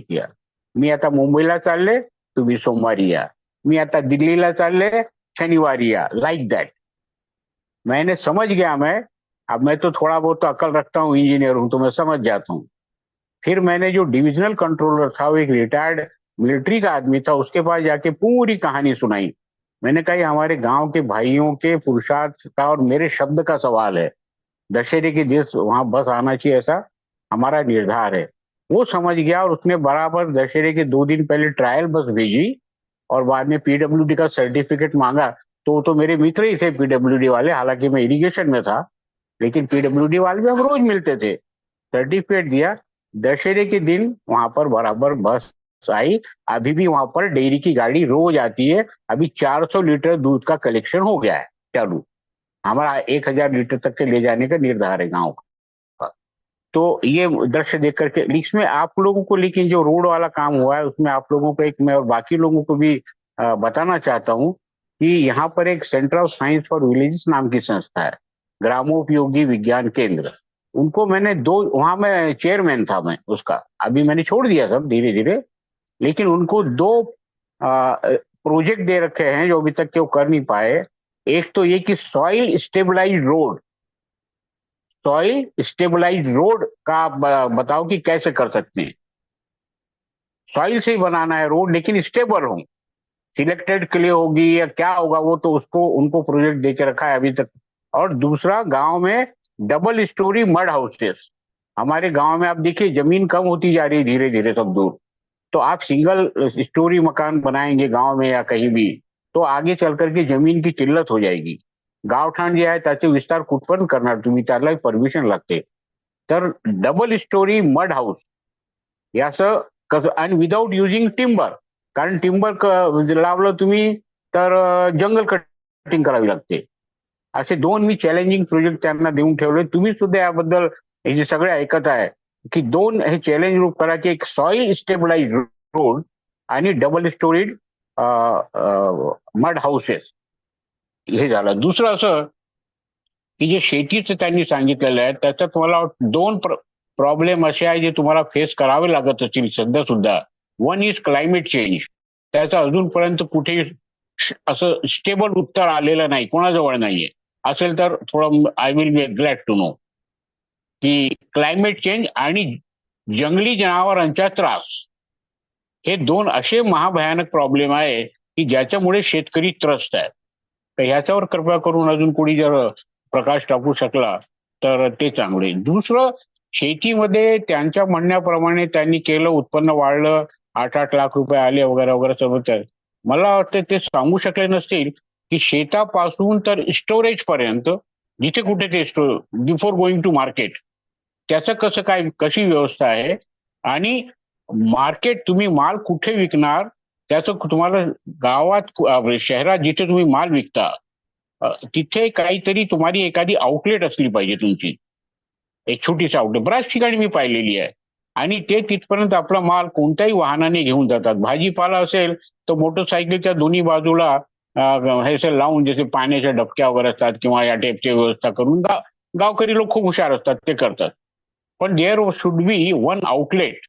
किया। मी आता मुंबईला चालले, तुम्ही सोमवारी या, मी आता दिल्लीला चालले, शनिवारी या, लाइक दैट। मैंने समझ गया, अब मैं तो थोड़ा बहुत तो अकल रखता हूँ, इंजीनियर हूं, तो मैं समझ जाता हूँ। फिर मैंने जो डिविजनल कंट्रोलर था, वो एक रिटायर्ड मिलिट्री का आदमी था, उसके पास जाके पूरी कहानी सुनाई। मैंने कहा ये हमारे गांव के भाइयों के पुरुषार्थ का और मेरे शब्द का सवाल है, दशहरे के दिन वहां बस आना चाहिए, ऐसा हमारा निर्धार है। वो समझ गया और उसने बराबर दशहरे के 2 दिन पहले ट्रायल बस भेजी और बाद में पीडब्ल्यूडी का सर्टिफिकेट मांगा। तो वो तो मेरे मित्र ही थे पीडब्ल्यूडी वाले, हालांकि मैं इरिगेशन में था, लेकिन पीडब्ल्यूडी वाले भी हम रोज मिलते थे। सर्टिफिकेट दिया, दशहरे के दिन वहां पर बराबर बस आई। अभी भी वहां पर डेयरी की गाड़ी रोज आती है। अभी 400 लीटर दूध का कलेक्शन हो गया है चालू। हमारा 1000 लीटर तक के ले जाने का निर्धार है गाँव का। तो ये दृश्य देख करके इसमें आप लोगों को, लेकिन जो रोड वाला काम हुआ है उसमें आप लोगों को एक, मैं और बाकी लोगों को भी बताना चाहता हूँ कि यहाँ पर एक centre of science for villages नाम की संस्था है, ग्रामोपयोगी विज्ञान केंद्र। उनको मैंने वहां मैं चेयरमैन था मैं उसका, अभी मैंने छोड़ दिया सब धीरे धीरे, लेकिन उनको 2 प्रोजेक्ट दे रखे हैं जो अभी तक के वो कर नहीं पाए। एक तो ये कि सॉइल स्टेबलाइज रोड का आप बताओ कि कैसे कर सकते हैं। सॉइल से ही बनाना है रोड, लेकिन स्टेबल हो, सिलेक्टेड क्ले होगी या क्या होगा, वो तो उसको उनको प्रोजेक्ट दे के रखा है अभी तक। और दूसरा, गांव में डबल स्टोरी मड हाउसेस। हमारे गांव में आप देखिए जमीन कम होती जा रही है धीरे धीरे सब दूर, तो आप सिंगल स्टोरी मकान बनाएंगे गांव में या कहीं भी, तो आगे चल करके जमीन की किल्लत हो जाएगी। गावठाण जे आहे त्याचे विस्तार कुठपण करणार तुम्ही, त्याला परमिशन लागते। तर डबल स्टोरी मड हाऊस याचं कसं, आणि विदाऊट युजिंग टिंबर, कारण टिंबर लावलं तुम्ही तर जंगल कटिंग करावी लागते। असे 2 मी चॅलेंजिंग प्रोजेक्ट त्यांना देऊन ठेवले. तुम्ही सुद्धा याबद्दल हे जे सगळे ऐकत आहे की 2 हे चॅलेंज रूप करा की एक सॉइल स्टेबलाइज रोड आणि डबल स्टोरीड मड हाऊसेस हे झालं. दुसरं असं की जे शेतीचं त्यांनी सांगितलेलं आहे त्याच्यात मला 2 प्रॉब्लेम असे आहे जे तुम्हाला फेस करावे लागत असतील सध्या सुद्धा. One is climate change. त्याचं अजूनपर्यंत कुठे असं स्टेबल उत्तर आलेलं नाही, कोणाजवळ नाहीये. असेल तर थोडं I will be glad to know की क्लायमेट चेंज आणि जंगली जनावरांचा त्रास हे 2 असे महाभयानक प्रॉब्लेम आहे की ज्याच्यामुळे शेतकरी त्रस्त आहेत. तर ह्याच्यावर कृपया करून अजून कोणी जर प्रकाश टाकू शकला तर ते चांगले. दुसरं, शेतीमध्ये त्यांच्या म्हणण्याप्रमाणे त्यांनी केलं, उत्पन्न वाढलं, 8-8 लाख रुपये आले वगैरे वगैरे सगळं. मला वाटतं ते सांगू शकले नसतील की शेतापासून तर स्टोरेज पर्यंत जिथे कुठे ते बिफोर गोइंग टू मार्केट त्याचं कसं काय, कशी व्यवस्था आहे आणि मार्केट तुम्ही माल कुठे विकणार त्याचं तुम्हाला गावात शहरात जिथे तुम्ही माल विकता तिथे काहीतरी तुम्हाला एखादी आउटलेट असली पाहिजे तुमची, एक छोटीशी आउटलेट. बऱ्याच ठिकाणी मी पाहिलेली आहे आणि ते तिथपर्यंत आपला माल कोणत्याही वाहनाने घेऊन जातात. भाजीपाला असेल तर मोटरसायकलच्या दोन्ही बाजूला हे असेल लावून, जसे पाण्याच्या डबक्या वगैरे असतात किंवा या टाईपची व्यवस्था करून गावकरी लोक खूप हुशार असतात, ते करतात. पण there should be one outlet.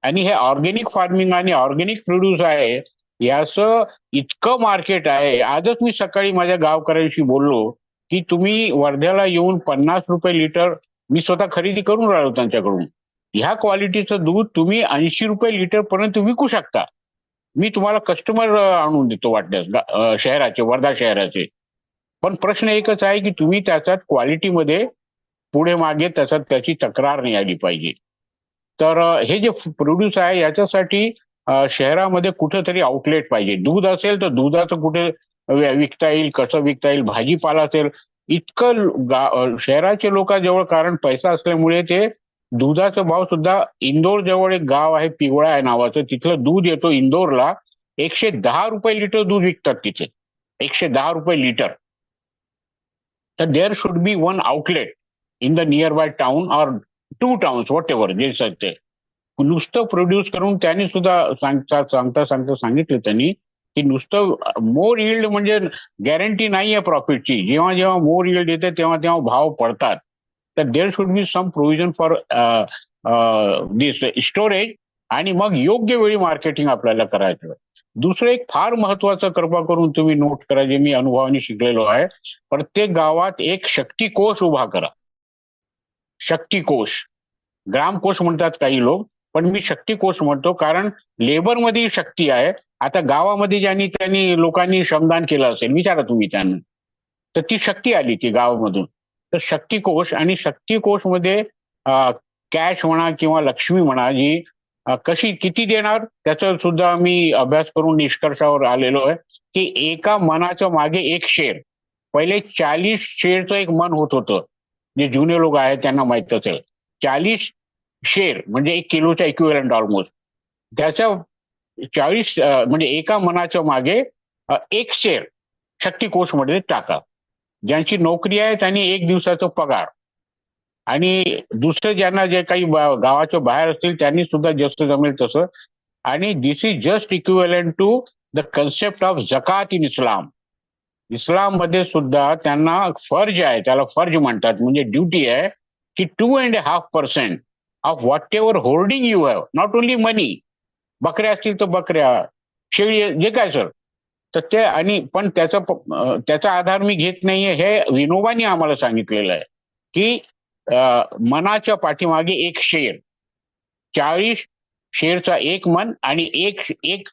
आणि हे ऑर्गॅनिक फार्मिंग आणि ऑर्गॅनिक प्रोड्यूस आहे याचं इतकं मार्केट आहे. आजच मी सकाळी माझ्या गावकऱ्यांशी बोललो की तुम्ही वर्ध्याला येऊन 50 रुपये लिटर, मी स्वतः खरेदी करून राहिलो त्यांच्याकडून, ह्या क्वालिटीचं दूध तुम्ही 80 रुपये लिटर पर्यंत विकू शकता. मी तुम्हाला कस्टमर आणून देतो वाटल्यास शहराचे, वर्धा शहराचे. पण प्रश्न एकच आहे की तुम्ही त्याच्यात क्वालिटीमध्ये पुढे मागे त्याची तक्रार नाही आली पाहिजे. तर हे जे प्रोड्यूस आहे याच्यासाठी शहरामध्ये कुठेतरी आउटलेट पाहिजे. दूध असेल तर दुधाचं कुठे विकता येईल, कसं विकता येईल. भाजीपाला असेल, इतकं शहराच्या लोकांजवळ कारण पैसा असल्यामुळे ते दुधाचा भाव सुद्धा, इंदोर जवळ एक गाव आहे पिवळा आहे नावाचं, तिथलं दूध येतो इंदोरला 110 रुपये लिटर दूध विकतात तिथे, 110 रुपये लिटर. तर there should be one outlet in the nearby town or 2 towns whatever जे ते नुसतं प्रोड्यूस करून. त्यांनी सुद्धा सांगता सांगितलं त्यांनी की नुसतं मोर यील्ड म्हणजे गॅरंटी नाहीये प्रॉफिटची. जेव्हा जेव्हा मोर यील्ड येते तेव्हा तेव्हा भाव पडतात. तर there should be some provision for this storage आणि मग योग्य वेळी मार्केटिंग आपल्याला करायचं. दुसरं एक फार महत्वाचं कृपा करून तुम्ही नोट करा, जे मी अनुभवाने शिकलेलो आहे. प्रत्येक गावात एक शक्तिकोश उभा करा. शक्तिकोश, ग्रामकोश म्हणतात काही लोक, पण मी शक्तिकोश म्हणतो कारण लेबरमध्ये शक्ती आहे. आता गावामध्ये ज्यांनी त्यांनी लोकांनी श्रमदान केलं असेल, विचारा तुम्ही त्यांना, तर ती शक्ती आली ती गावामधून. तर शक्तिकोश, आणि शक्तिकोशमध्ये कॅश म्हणा किंवा लक्ष्मी म्हणा, जी कशी किती देणार त्याचा सुद्धा मी अभ्यास करून निष्कर्षावर आलेलो आहे की एका मनाच्या मागे एक शेर. पहिले 40 शेरचं एक मन होत होतं, जे जुने लोक आहेत त्यांना माहित असेल. 40 शेर म्हणजे 1 किलोचा इक्विव्हलंट ऑलमोस्ट. त्याच्या 40 म्हणजे एका मनाच्या मागे एक शेर शक्तिकोशमध्ये टाका. ज्यांची नोकरी आहे त्यांनी 1 दिवसाचा पगार, आणि दुसरे ज्यांना जे काही गावाच्या बाहेर असतील त्यांनी सुद्धा जास्त जमेल तसं. आणि this is just equivalent to the concept of zakat in Islam. Islam मध्ये सुद्धा त्यांना फर्ज आहे, त्याला फर्ज म्हणतात, म्हणजे ड्युटी आहे की 2.5% of whatever holding you have, not only money, बकऱ्या असतील तर बकऱ्या, शेळी, जे काय सर, तर ते. आणि पण त्याचा आधार मी घेत नाहीये, हे विनोबानी आम्हाला सांगितलेलं आहे की मनाच्या पाठीमागे एक शेर, 40 शेरचा एक मन आणि एक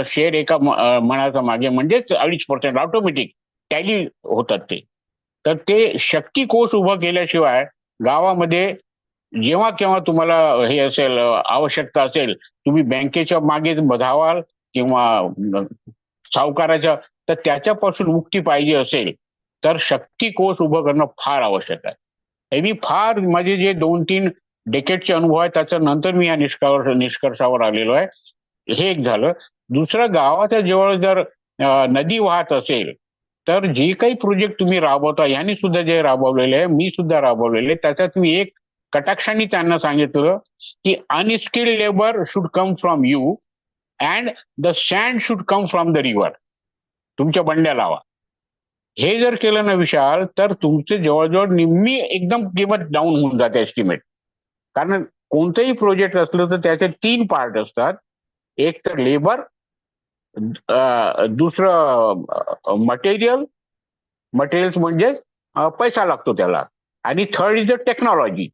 शेर एका मनाचा मागे, म्हणजेच 2.5% ऑटोमॅटिक टॅली होतात ते. तर ते शक्तिकोश उभं केल्याशिवाय गावामध्ये जेव्हा केव्हा तुम्हाला हे असेल, आवश्यकता असेल, तुम्ही बँकेच्या मागे धावाल किंवा सावकाराच्या, तर त्याच्यापासून मुक्ती पाहिजे असेल तर शक्तिकोश उभं करणं फार आवश्यक आहे. हे मी फार माझे जे 2-3 डेकेडचे अनुभव आहेत त्याच्यानंतर मी या निष्कर्षावर आलेलो आहे. हे एक झालं. दुसरं, गावाच्या जवळ जर नदी वाहत असेल तर जे काही प्रोजेक्ट तुम्ही राबवता, यांनी सुद्धा जे राबवलेले आहे, मी सुद्धा राबवलेले, त्याच्यात मी एक कटाक्षाने त्यांना सांगितलं की unskilled labour should come from you and the sand should come from the river. तुमच्या बंड्या लावा. हे जर केलं ना विशाल, तर तुमचे जवळजवळ निम्मी एकदम किंमत डाऊन होऊन जाते एस्टिमेट. कारण कोणतंही प्रोजेक्ट असलं तर त्याचे 3 पार्ट असतात. एक तर लेबर, दुसरं मटेरियल्स म्हणजे पैसा लागतो त्याला, आणि थर्ड इज द टेक्नॉलॉजी.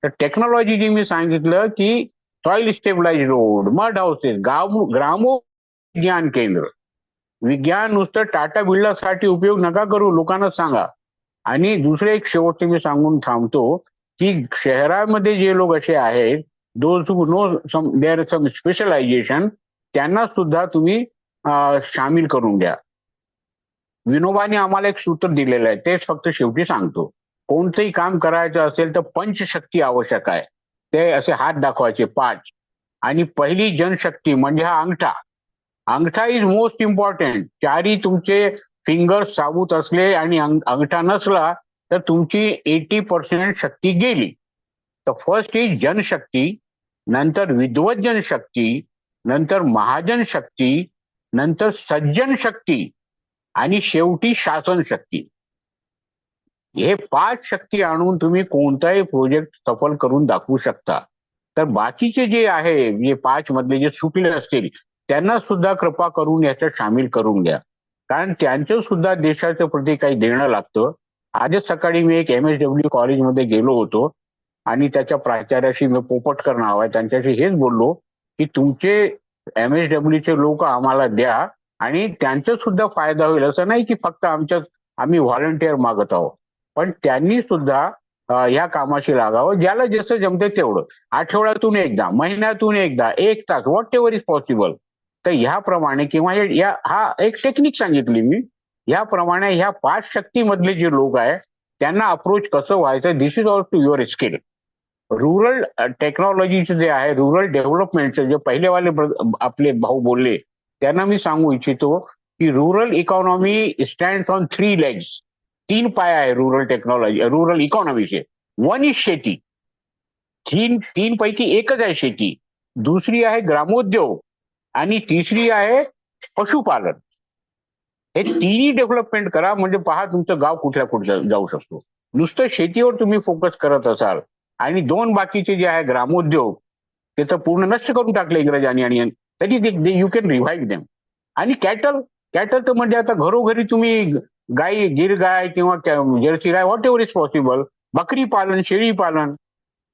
तर टेक्नॉलॉजी जी मी सांगितलं की soil stabilise road, mud houses, ग्रामो विज्ञान केंद्र. विज्ञान नुसतं टाटा बिर्लासाठी उपयोग नका करू, लोकांना सांगा. आणि दुसरे एक शेवटचे मी सांगून थांबतो की शहरामध्ये जे लोक असे आहेत, those who know there some specialisation, त्यांना सुद्धा तुम्ही सामील करून घ्या. विनोबाने आम्हाला एक सूत्र दिलेलं आहे, तेच फक्त शेवटी सांगतो. कोणतंही काम करायचं असेल तर पंचशक्ती आवश्यक आहे. ते असे हात दाखवायचे 5. आणि पहिली जनशक्ती म्हणजे हा अंगठा. अंगठा इज मोस्ट इम्पॉर्टंट. चारही तुमचे फिंगर्स साबूत असले आणि अंगठा नसला तर तुमची 80% शक्ती गेली. तर फर्स्ट इज जनशक्ती, नंतर विद्वत जनशक्ती, नंतर महाजन शक्ती, नंतर सज्जन शक्ती, आणि शेवटी शासन शक्ती. हे 5 शक्ती आणून तुम्ही कोणताही प्रोजेक्ट सफल करून दाखवू शकता. तर बाकीचे जे आहे, जे 5 मधले जे सुटले असतील, त्यांना सुद्धा कृपा करून याच्यात सामील करून घ्या. कारण त्यांचं सुद्धा देशाच्या प्रती काही देणं लागतं. आजच सकाळी मी एक MSW कॉलेजमध्ये गेलो होतो आणि त्याच्या प्राचार्याशी, मी पोपटकर नाव आहे, त्यांच्याशी हेच बोललो की तुमचे MSWचे लोक आम्हाला द्या आणि त्यांचा सुद्धा फायदा होईल. असं नाही की फक्त आम्ही व्हॉलंटिअर मागत आहोत, पण त्यांनी सुद्धा ह्या कामाशी लागावं. ज्याला जसं जमते तेवढं, आठवड्यातून एकदा, महिन्यातून एकदा, 1 तास, व्हॉट एव्हर इज पॉसिबल. तर ह्याप्रमाणे, किंवा हा एक टेक्निक सांगितली मी, ह्याप्रमाणे ह्या 5 शक्तीमधले जे लोक आहे त्यांना अप्रोच कसं व्हायचं, this is all to your skill. Rural टेक्नॉलॉजीचे जे आहे, रुरल डेव्हलपमेंटचे जे पहिलेवाले आपले भाऊ बोलले, त्यांना मी सांगू इच्छितो की rural economy stands on 3 legs. 3 पाय आहे रुरल टेक्नॉलॉजी, रुरल इकॉनॉमीचे. 1 इज शेती. 3 पैकी एकच आहे शेती. दुसरी आहे ग्रामोद्योग, आणि तिसरी आहे पशुपालन. हे 3ही डेव्हलपमेंट करा, म्हणजे पहा तुमचं गाव कुठल्या जाऊ शकतो. नुसतं शेतीवर तुम्ही फोकस करत असाल आणि 2 बाकीचे जे आहे ग्रामोद्योग, ते तर पूर्ण नष्ट करून टाकले इंग्रजांनी, आणि तरी यू कॅन रिव्हाइव्ह देम. आणि कॅटल तर म्हणजे आता घरोघरी तुम्ही गाय, गिर गाय किंवा Jersey guy, what ever is possible, बकरी पालन, शेळी पालन.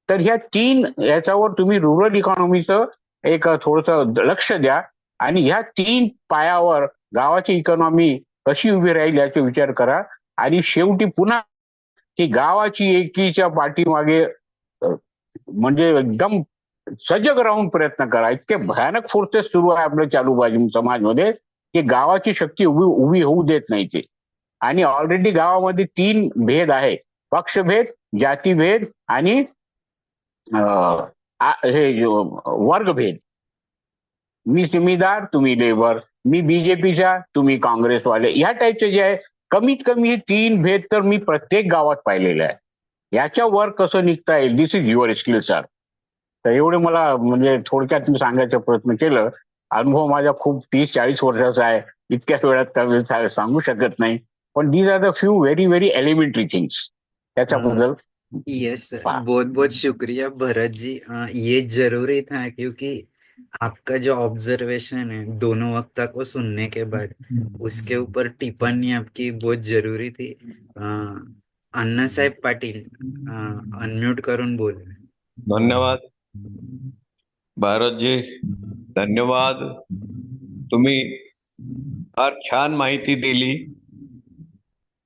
तर ह्या 3 याच्यावर तुम्ही रुरल इकॉनॉमीचं एक थोडंसं लक्ष द्या, आणि ह्या 3 पायावर गावाची इकॉनॉमी कशी उभी राहील याचा विचार करा. आणि शेवटी पुन्हा की गावाची एकीच्या पाठीमागे म्हणजे एकदम सजग राहून प्रयत्न करा. इतके भयानक फोर्सेस सुरू आहे आपल्या चालूबाजू समाजमध्ये की गावाची शक्ती उभी होऊ देत नाही ते. आणि ऑलरेडी गावामध्ये 3 भेद आहे, पक्षभेद, जातीभेद आणि हे वर्गभेद. मी जिम्मेदार, तुम्ही लेबर, मी बीजेपीचा, तुम्ही काँग्रेसवाले, ह्या टाईपचे जे आहे, कमीत कमी हे 3 भेद तर मी प्रत्येक गावात पाहिलेले आहे. याच्यावर कसं निघता येईल, दिस इज युअर स्किल सर. तर एवढे मला म्हणजे थोडक्यात मी सांगायचा प्रयत्न केलं. अनुभव माझा खूप 30-40 वर्षाचा आहे, इतक्या वेळात सांगू शकत नाही, पण these are the few very very elementary things. त्याच्याबद्दल यस सर, बहुत बहुत शुक्रिया भरत जी. ये जरूरी था क्योंकि आपका जो ऑब्जर्वेशन है दोनों वक्ता को सुनने के बाद, उसके ऊपर टिप्पणी आपकी बहुत जरूरी थी. अण्णासाहेब पाटील अनम्यूट करून बोल. धन्यवाद भारतजी, धन्यवाद. तुम्ही फार छान माहिती दिली.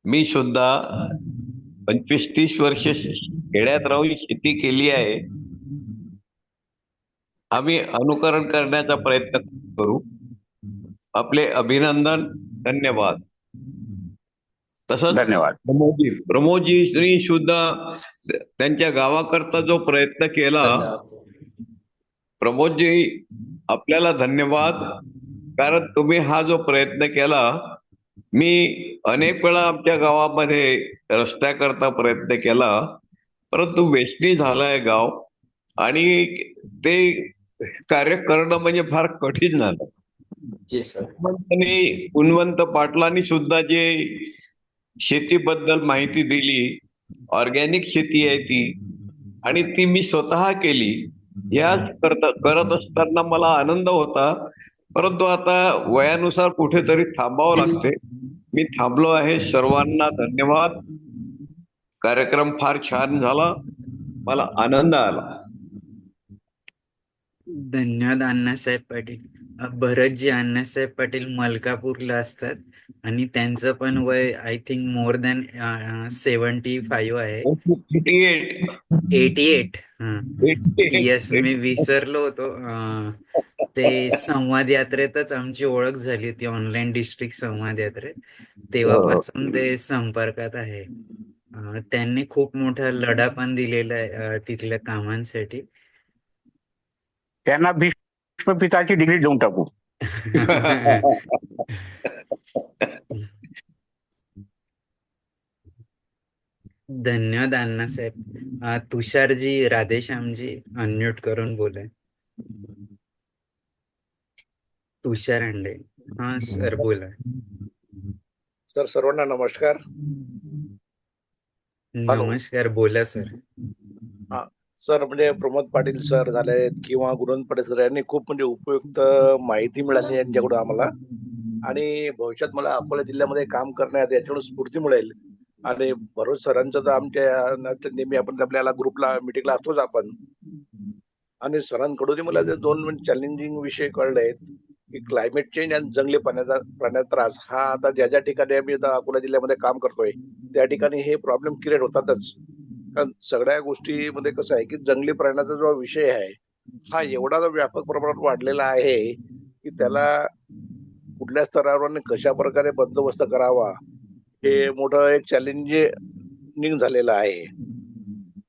मी सुद्धा 25-30 वर्ष खेड्यात राहून शेती केली आहे. आम्ही अनुकरण करण्याचा प्रयत्न करू. आपले अभिनंदन, धन्यवाद. तसंच धन्यवाद. प्रमोदजी सुद्धा त्यांच्या गावाकरता जो प्रयत्न केला, प्रमोदजी आपल्याला धन्यवाद. कारण तुम्ही हा जो प्रयत्न केला मी अनेक वेळा आमच्या गावामध्ये रस्त्याकरता प्रयत्न केला, परंतु वेचणी झालाय गाव आणि ते कार्य करणं म्हणजे फार कठीण झालं. जी सर. आणि गुणवंत पाटलांनी सुद्धा जे शेतीबद्दल माहिती दिली, ऑर्गॅनिक शेती आहे ती, आणि ती मी स्वतः केली. करत असताना मला आनंद होता, परंतु आता वयानुसार कुठेतरी थांबावं लागते. मी थांबलो आहे. सर्वांना धन्यवाद. कार्यक्रम फार छान झाला. मला आनंद आला. धन्यवाद अण्णासाहेब पाटील. भरतजी अण्णासाहेब पाटील मलकापूरला असतात आणि त्यांचं पण वय आय थिंक मोर दॅन 75 आहे. 88. येस, मी विसरलो होतो. ते संवाद यात्रेतच आमची ओळख झाली होती, ऑनलाईन डिस्ट्रिक्ट संवाद यात्रेत. तेव्हापासून ते संपर्कात आहे. त्यांनी खूप मोठा लढा पण दिलेला आहे तिथल्या कामांसाठी. त्यांना भीष्म पिताची डिग्री देऊन टाकू. धन्यवाद अण्णासाहेब. तुषारजी राधेश्यामजी अनम्यूट करून बोला. तुषार अंडे. हा सर बोला. सर सर्वांना नमस्कार. नमस्कार, बोला सर. सर म्हणजे प्रमोद पाटील सर झालेत किंवा गुणवंत पाटील सर यांनी खूप म्हणजे उपयुक्त माहिती मिळाली यांच्याकडून आम्हाला, आणि भविष्यात मला अकोला जिल्ह्यामध्ये काम करण्यात याच्याकडून स्फूर्ती मिळेल. आणि भरत सरांचं तर आमच्या नेहमी आपण आपल्याला ग्रुपला मिटिंगला असतोच आपण, आणि सरांकडून मला जे 2 चॅलेंजिंग विषय कळले की क्लायमेट चेंज आणि जंगली प्राण्याचा त्रास हा आता ज्या ज्या ठिकाणी आम्ही आता अकोला जिल्ह्यामध्ये काम करतोय त्या ठिकाणी हे प्रॉब्लेम क्रिएट होतातच. कारण सगळ्या गोष्टीमध्ये कसं आहे की जंगली प्राण्याचा जो विषय आहे हा एवढा व्यापक प्रमाणात वाढलेला आहे की त्याला कुठल्या स्तरावर आणि कशा प्रकारे बंदोबस्त करावा हे मोठं एक चॅलेंजिंग झालेलं आहे.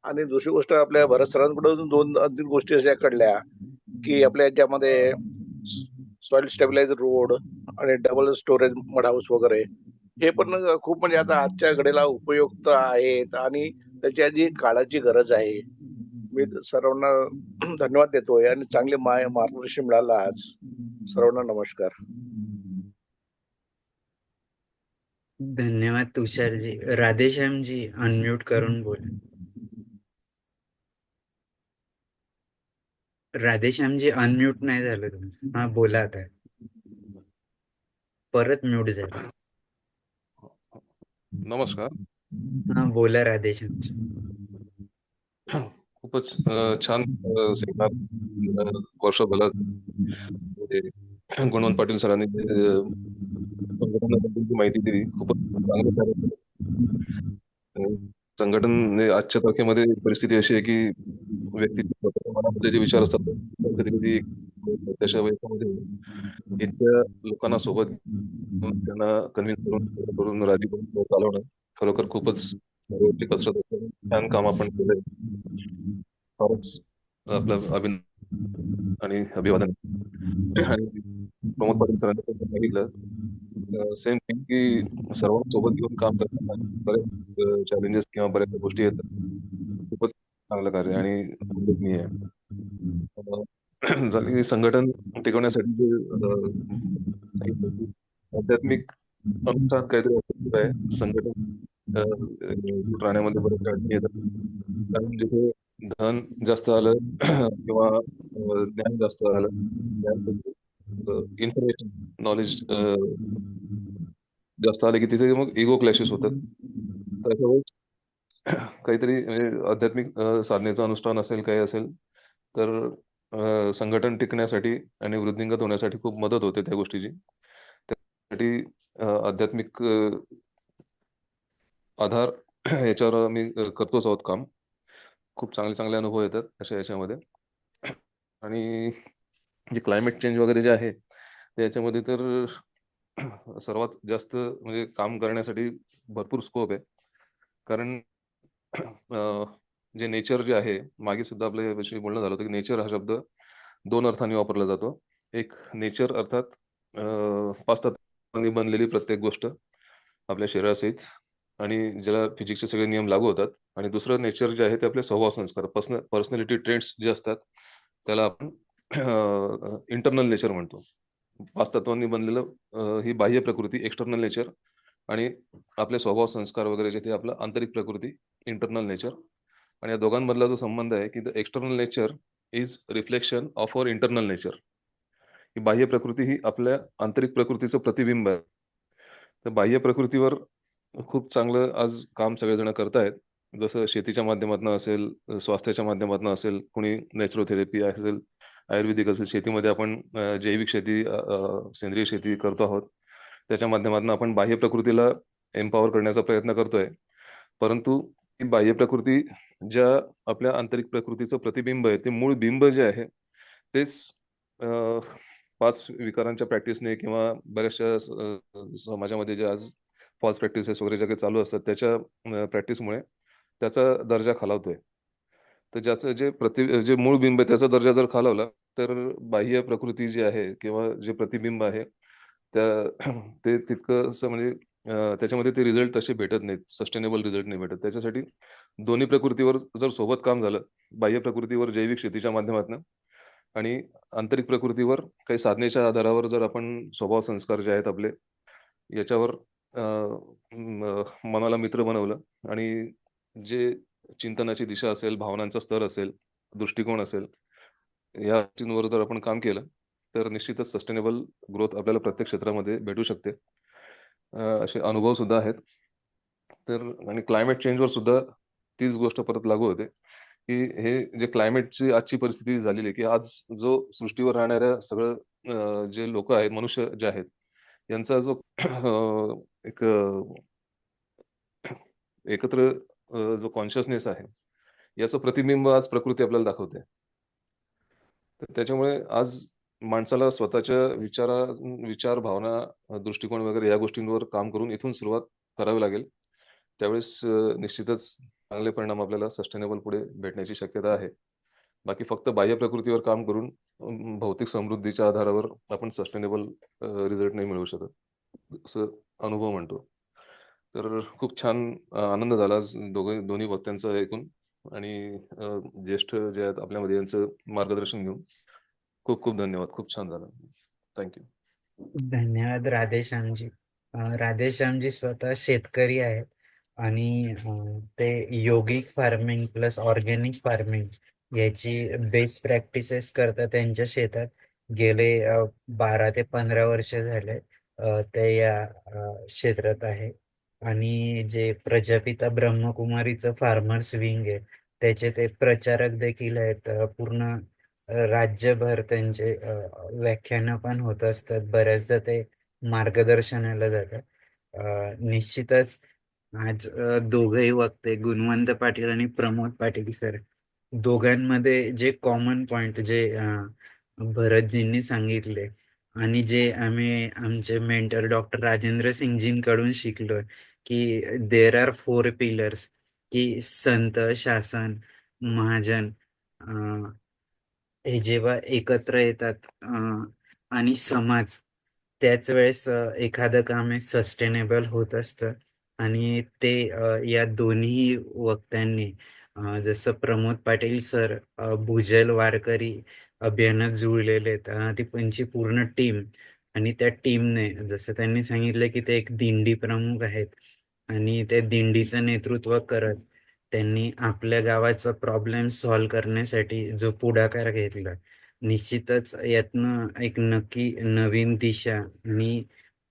आणि दुसरी गोष्ट आपल्या भरत सरांकडून 2 अंतिम गोष्टी अशा कळल्या की आपल्या याच्यामध्ये सॉइल स्टेबिलायझर रोड आणि डबल स्टोरेज मड हाऊस वगैरे हे पण खूप म्हणजे आता आजच्या घडीला उपयुक्त आहेत आणि त्याची आधी काळाची गरज आहे. मी सर्वांना धन्यवाद देतोय आणि चांगले मार्गदर्शन मिळालं आज. सर्वांना नमस्कार. धन्यवाद तुषारजी. राधेश्यामजी अनम्यूट करून बोला. राधेश्यामजी अनम्यूट नाही झालं तुमचं. हा बोला आता. परत म्यूट झालं. नमस्कार. हा बोला राधेश्यामजी. खूपच छान सेमिनार वर्षभरात गुणवंत पाटील सरांनी संघटनाबद्दलची माहिती दिली. खूपच चांगलं कार्य केलं. संघटन आजच्या तारखेमध्ये परिस्थिती अशी आहे की व्यक्तीच्या मनामध्ये जे विचार असतात कधी कधी त्याच्या वयामध्ये इतक्या लोकांना सोबत त्यांना कन्व्हिन्स करून राजी करून चालवणं खरोखर खूपच कसरत असते. छान काम आपण केलंय. फारच आपलं अभिनंदन आणि अभिवादन. आणि प्रमोद पाटील सरांनी सांगितलं सेम थिंग की सर्वांसोबत घेऊन काम करताना बरेच चॅलेंजेस किंवा बऱ्याच गोष्टी येतात. खूपच चांगलं कार्य आणि उल्लेखनीय आहे. झाली संघटन टिकवण्यासाठी जे आध्यात्मिक अनुष्ठान काहीतरी आहे. संघटन राहण्यामध्ये बरेच अडचणी येतात. कारण जिथे धन जास्त आलं किंवा ज्ञान जास्त आलं, इन्फॉर्मेशन नॉलेज जास्त आले की तिथे मग इगो क्लॅशेस होतात. तर अशा वेळेस काहीतरी आध्यात्मिक साधनेचं अनुष्ठान असेल काही असेल तर संघटन टिकण्यासाठी आणि वृद्धिंगत होण्यासाठी खूप मदत होते त्या गोष्टीची. त्यासाठी आध्यात्मिक आधार याच्यावर मी करतोच आहोत काम. खूप चांगले चांगले अनुभव येतात अशा याच्यामध्ये. आणि जे क्लायमेट चेंज वगैरे जे आहे त्याच्यामध्ये तर सर्वात जास्त म्हणजे काम करण्यासाठी भरपूर स्कोप आहे. कारण जे नेचर जे आहे, मागे सुद्धा आपल्या विषयी बोलणं झालं होतं की नेचर हा शब्द 2 अर्थांनी वापरला जातो. एक नेचर अर्थात 5 तत्वांनी बनलेली प्रत्येक गोष्ट, आपल्या शरीरासहित, आणि ज्याला फिजिक्सचे सगळे नियम लागू होतात. आणि दुसरं नेचर जे आहे ते आपले स्वभाव संस्कार, पर्सनॅलिटी ट्रेंड्स जे असतात त्याला आपण इंटरनल नेचर म्हणतो. 5 तत्वांनी बनलेलं ही बाह्य प्रकृती एक्सटर्नल नेचर, आणि आपले स्वभाव संस्कार वगैरे जे ते आपलं आंतरिक प्रकृती इंटरनल नेचर. आणि या दोघांमधला जो संबंध आहे की the external nature is reflection of our internal nature. ही बाह्य प्रकृती ही आपल्या आंतरिक प्रकृतीचं प्रतिबिंब आहे. तर बाह्य प्रकृतीवर खूप चांगलं आज काम सगळेजण करतायत. जसं शेतीच्या माध्यमातून असेल, स्वास्थ्याच्या माध्यमातून असेल, कोणी नॅचरोथेरपी असेल, आयुर्वेदिक असेल, शेतीमध्ये आपण जैविक शेती, सेंद्रिय शेती करतो आहोत. त्याच्या माध्यमातून आपण बाह्य प्रकृतीला एम्पॉवर करण्याचा प्रयत्न करतोय. परंतु ही बाह्य प्रकृती ज्या आपल्या आंतरिक प्रकृतीचं प्रतिबिंब आहे, ते मूळ बिंब जे आहे तेच 5 विकारांच्या प्रॅक्टिसने किंवा बऱ्याचशा समाजामध्ये जे आज फॉल्स प्रॅक्टिसेस वगैरे जे काही चालू असतात त्याच्या प्रॅक्टिसमुळे त्याचा दर्जा खालावतोय. तर ज्याचं जे मूळ बिंब आहे त्याचा दर्जा जर खालावला तर बाह्य प्रकृती जी आहे किंवा जे प्रतिबिंब आहे ते तितकं असं म्हणजे त्याच्यामध्ये ते रिझल्ट तसे भेटत नाहीत, सस्टेनेबल रिझल्ट नाही भेटत. त्याच्यासाठी दोन्ही प्रकृतीवर जर सोबत काम झालं, बाह्य प्रकृतीवर जैविक शेतीच्या माध्यमातून आणि आंतरिक प्रकृतीवर काही साधनेच्या आधारावर जर आपण स्वभाव संस्कार जे आहेत आपले याच्यावर मनाला मित्र बनवलं आणि जे चिंतनाची दिशा असेल, भावनांचा स्तर असेल, दृष्टिकोन असेल, या गोष्टींवर जर आपण काम केलं तर निश्चितच सस्टेनेबल ग्रोथ आपल्याला प्रत्येक क्षेत्रामध्ये भेटू शकते. असे अनुभव सुद्धा आहेत. तर आणि क्लायमेट चेंजवर सुद्धा तीच गोष्ट परत लागू होते की हे जे क्लायमेटची आजची परिस्थिती झालेली आहे की आज जो सृष्टीवर राहणाऱ्या सगळं जे लोक आहेत, मनुष्य जे आहेत, यांचा जो एक एकत्र जो कॉन्शियसनेस आहे याचं प्रतिबिंब आज प्रकृती आपल्याला दाखवते. तर त्याच्यामुळे आज माणसाला स्वतःच्या विचार, भावना, दृष्टिकोन वगैरे या गोष्टींवर काम करून इथून सुरुवात करावी लागेल. त्यावेळेस निश्चितच चांगले परिणाम आपल्याला सस्टेनेबल पुढे भेटण्याची शक्यता आहे. बाकी फक्त बाह्य प्रकृतीवर काम करून भौतिक समृद्धीच्या आधारावर आपण सस्टेनेबल रिझल्ट नाही मिळवू शकत, असं अनुभव म्हणतो. तर खूप छान आनंद झाला आज दोन्ही वक्त्यांचं ऐकून आणि ज्येष्ठ जे आहेत आपल्यामध्ये यांचं मार्गदर्शन घेऊन. खूप खूप धन्यवाद. खूप छान झालं. थँक्यू. धन्यवाद राधेश्यामजी. राधेश्यामजी स्वतः शेतकरी आहेत आणि ते योगिक फार्मिंग प्लस ऑर्गॅनिक फार्मिंग याची बेस्ट प्रॅक्टिसेस करतात त्यांच्या शेतात. गेले 12 ते 15 वर्ष झाले ते या क्षेत्रात आहे. आणि जे प्रजापिता ब्रह्मकुमारीचं फार्मर्स विंग आहे त्याचे ते प्रचारक देखील आहेत. पूर्ण राज्यभर त्यांचे व्याख्यानं पण होत असतात. बऱ्याचदा ते मार्गदर्शनाला जातात. निश्चितच आज दोघंही वक्ते गुणवंत पाटील आणि प्रमोद पाटील सर दोघांमध्ये जे कॉमन पॉइंट जे भरतजींनी सांगितले आणि जे आम्ही आमचे मेंटर डॉक्टर राजेंद्र सिंगजींकडून शिकलोय की देर आर 4 पिलर्स की संत, शासन, महाजन हे जेव्हा एकत्र येतात आणि समाज त्याच वेळेस एखादं काम हे सस्टेनेबल होत असतं. आणि ते या दोन्ही वक्त्यांनी जसं प्रमोद पाटील सर भुजल वारकरी अभियानात जुळलेले आहेत, ती त्यांची पूर्ण टीम आणि त्या टीमने जसं त्यांनी सांगितलं की ते एक दिंडी प्रमुख आहेत आणि त्या दिंडीचं नेतृत्व करत त्यांनी आपल्या गावाचा प्रॉब्लेम सॉल्व्ह करण्यासाठी जो पुढाकार घेतला, निश्चितच यातनं एक नक्की नवीन दिशा आणि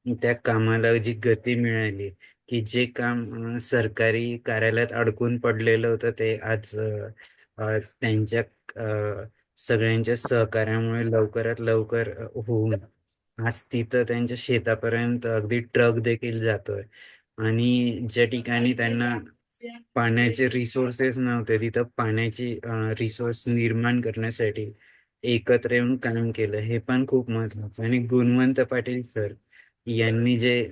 त्या कामाला जी गती मिळाली की जे काम सरकारी कार्यालयात अडकून पडलेलं होतं ते आज त्यांच्या सगळ्यांच्या सहकार्यामुळे लवकरात लवकर होऊन आज तिथं त्यांच्या शेतापर्यंत अगदी ट्रक देखील जातोय. आणि ज्या ठिकाणी त्यांना पाण्याचे रिसोर्सेस नव्हते तिथं पाण्याची रिसोर्स निर्माण करण्यासाठी एकत्र येऊन काम केलं, हे पण खूप महत्वाचं. आणि गुणवंत पाटील सर यांनी जे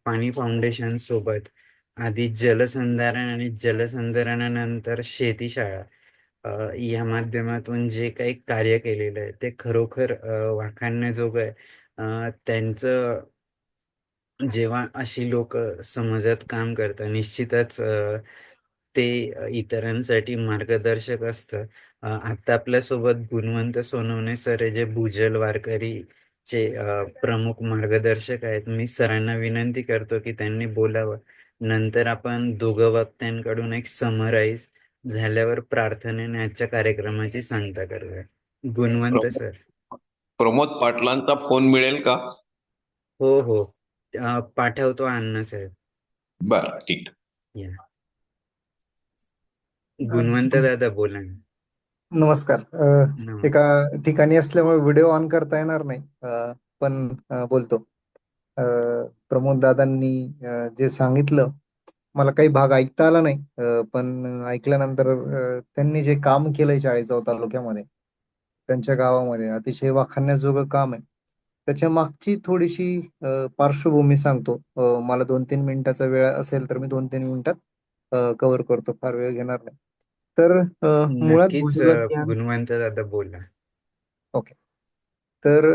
पाणी फाउंडेशन सोबत आधी जलसंधारण आणि जलसंधारणानंतर शेतीशाळा या माध्यमातून जे काही कार्य केलेलं आहे ते खरोखर वाखाणण्याजोगं आहे. त्यांचं जेव्हा अशी लोक समाजात काम करतात, निश्चितच ते इतरांसाठी मार्गदर्शक असतं. आता आपल्यासोबत गुणवंत सोनवणे सर हे जे भूजल वारकरीचे प्रमुख मार्गदर्शक आहेत. मी सरांना विनंती करतो की त्यांनी बोलावं. नंतर आपण दोघं वक्त्यांकडून एक समराईज झाल्यावर प्रार्थनेने आजच्या कार्यक्रमाची सांगता करूया. गुणवंत सर. प्रमोद पाटलांचा फोन मिळेल का? हो हो, पाठवतो अण्णा साहेब. बरं, ठीक. या. गुणवंत दादा बोला ना. नमस्कार. नमस्कार. एका ठिकाणी असल्यामुळे व्हिडिओ ऑन करता येणार नाही, पण बोलतो. प्रमोद दादांनी जे सांगितलं मला काही भाग ऐकता आला नाही, पण ऐकल्यानंतर त्यांनी जे काम केलंय चाळीसगाव तालुक्यामध्ये, त्यांच्या गावामध्ये अतिशय वाखाणण्याजोगं काम आहे. त्याच्या मागची थोडीशी पार्श्वभूमी सांगतो. मला 2-3 मिनिटाचा वेळ असेल तर मी 2-3 मिनिटात कव्हर करतो, फार वेळ घेणार नाही. तर मुळात नक्कीच भूजल ज्ञान. गुणवंत दादा बोला. ओके. तर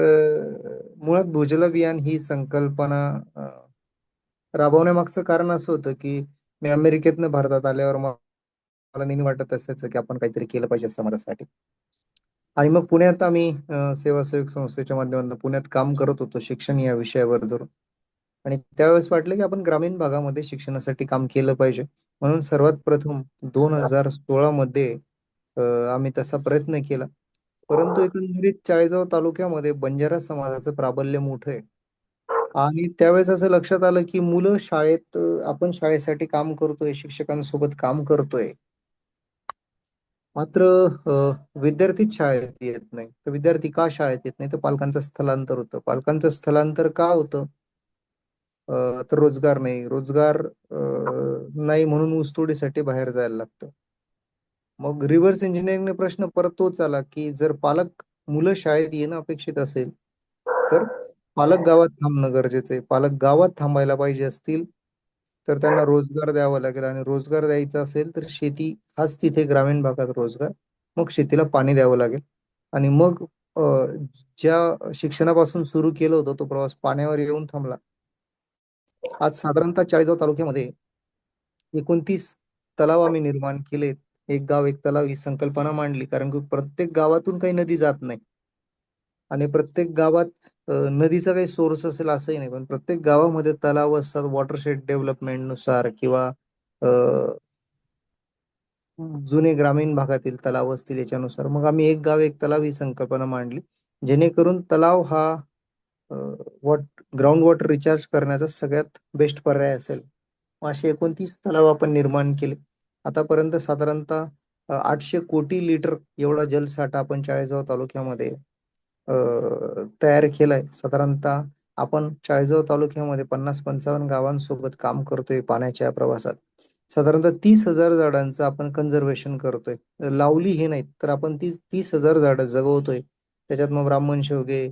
मुळात भूजलविहान ही संकल्पना राबवण्यामागचं कारण असं होतं की मी अमेरिकेतनं भारतात आल्यावर मला नेहमी वाटत असायचं की आपण काहीतरी केलं पाहिजे समाजासाठी. आणि मग पुण्यात आम्ही सेवासहयोग संस्थेच्या माध्यमातून पुण्यात काम करत होतो शिक्षण या विषयावर धरून. आणि त्यावेळेस वाटलं की आपण ग्रामीण भागामध्ये शिक्षणासाठी काम केलं पाहिजे. म्हणून सर्वात प्रथम 2016 मध्ये आम्ही तसा प्रयत्न केला. परंतु एकंदरीत चाळीसगाव तालुक्यामध्ये बंजारा समाजाचं प्राबल्य मोठं आहे. आणि त्यावेळेस असं लक्षात आलं की मुलं शाळेत, आपण शाळेसाठी काम करतोय, शिक्षकांसोबत काम करतोय, मात्र विद्यार्थीच शाळेत येत नाही. तर विद्यार्थी का शाळेत येत नाही? तर पालकांचं स्थलांतर होतं. पालकांचं स्थलांतर का होतं? तर रोजगार नाही. रोजगार नाही म्हणून ऊसतोडीसाठी बाहेर जायला लागतं. मग रिव्हर्स इंजिनिअरिंगने प्रश्न परत तोच आला की जर मुलं शाळेत येणं अपेक्षित असेल तर पालक गावात थांबणं गरजेचं आहे. पालक गावात थांबायला पाहिजे असतील तर त्यांना रोजगार द्यावा लागेल, आणि रोजगार द्यायचा असेल तर शेती हाच तिथे ग्रामीण भागात रोजगार. मग शेतीला पाणी द्यावं लागेल. आणि मग ज्या शिक्षणापासून सुरू केलं होतं तो प्रवास पाण्यावर येऊन थांबला. आज साधारणतः चाळीसगाव तालुक्यामध्ये 29 तलाव आम्ही निर्माण केले. एक गाव एक तलाव ही संकल्पना मांडली, कारण की प्रत्येक गावातून काही नदी जात नाही आणि प्रत्येक गावात नदीचा काही सोर्स असेल असंही नाही, पण प्रत्येक गावामध्ये तलाव असतात वॉटरशेड डेव्हलपमेंट नुसार, किंवा जुने ग्रामीण भागातील तलाव असतील याच्यानुसार. मग आम्ही एक गाव एक तलाव ही संकल्पना मांडली, जेणेकरून तलाव हा ग्राउंड वॉटर रिचार्ज करण्याचा सगळ्यात बेस्ट पर्याय असेल. असे 29 तलाव आपण निर्माण केले. आतापर्यंत साधारणतः 800 कोटी लिटर एवढा जलसाठा आपण चाळीसगाव तालुक्यामध्ये तयार केलाय. साधारणतः आपण चाळीसगाव तालुक्यामध्ये 50-55 गावांसोबत काम करतोय पाण्याच्या प्रवासात. साधारणतः 30,000 झाडांचं आपण कन्झर्वेशन करतोय. लावली हे नाहीत तर आपण 30,000 झाडं जगवतोय. त्याच्यात मग ब्राह्मण शेवगे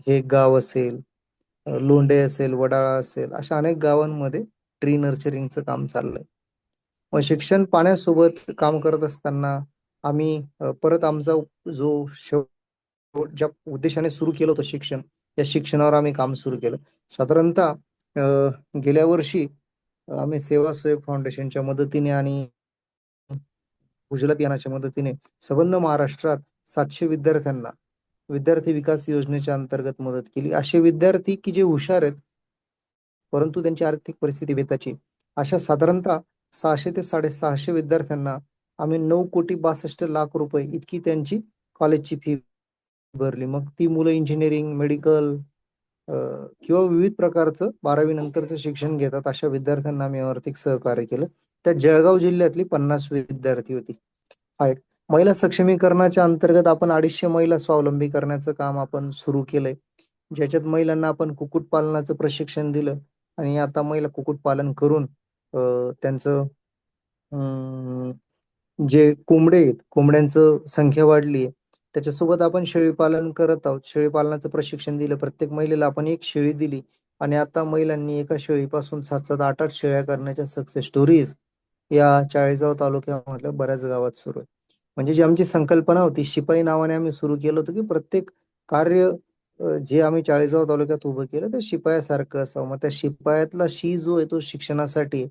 हे गाव असेल, लोंढे असेल, वडाळा असेल, अशा अनेक गावांमध्ये ट्री नर्चरिंगचं काम चाललंय. मग शिक्षण पाण्यासोबत काम करत असताना आम्ही परत आमचा जो ज्या उद्देशाने सुरू केलं होतं शिक्षण, या शिक्षणावर आम्ही काम सुरू केलं. साधारणतः गेल्या वर्षी आम्ही सेवा सहयोग फाउंडेशनच्या मदतीने आणि भूजल अभियानाच्या मदतीने संबंध महाराष्ट्रात 700 विद्यार्थ्यांना विद्यार्थी विकास योजनेच्या अंतर्गत मदत केली. असे विद्यार्थी की जे हुशार आहेत परंतु त्यांची आर्थिक परिस्थिती बेताची, अशा साधारणतः 600 ते 650 विद्यार्थ्यांना आम्ही 9,62,00,000 रुपये इतकी त्यांची कॉलेजची फी भरली. मग ती मुलं इंजिनिअरिंग, मेडिकल किंवा विविध प्रकारचं 12वी नंतरचं शिक्षण घेतात, अशा विद्यार्थ्यांना आम्ही आर्थिक सहकार्य केलं. त्या जळगाव जिल्ह्यातली 50 विद्यार्थी होती. हा एक. महिला सक्षमीकरणाच्या अंतर्गत आपण 250 महिला स्वावलंबी करण्याचं काम आपण सुरू केलंय, ज्याच्यात महिलांना आपण कुक्कुटपालनाचं प्रशिक्षण दिलं. आणि आता महिला कुक्कुटपालन करून त्यांचं जे कोंबडे आहेत, कोंबड्यांचं संख्या वाढली आहे. त्याच्यासोबत आपण शेळीपालन करत आहोत. शेळीपालनाचं प्रशिक्षण दिलं. प्रत्येक महिलेला आपण एक शेळी दिली आणि आता महिलांनी एका शेळीपासून 7-7, 8-8 शेळ्या करण्याच्या सक्सेस स्टोरीज या चाळीसगाव तालुक्यामधल्या बऱ्याच गावात सुरू आहे. म्हणजे जी आमची संकल्पना होती, शिपाई नावाने आम्ही सुरू केलं होतं की प्रत्येक कार्य जे आम्ही चाळीसगाव तालुक्यात उभं केलं ते शिपायासारखं असावं. मग त्या शिपायातला शी जो आहे तो शिक्षणासाठी,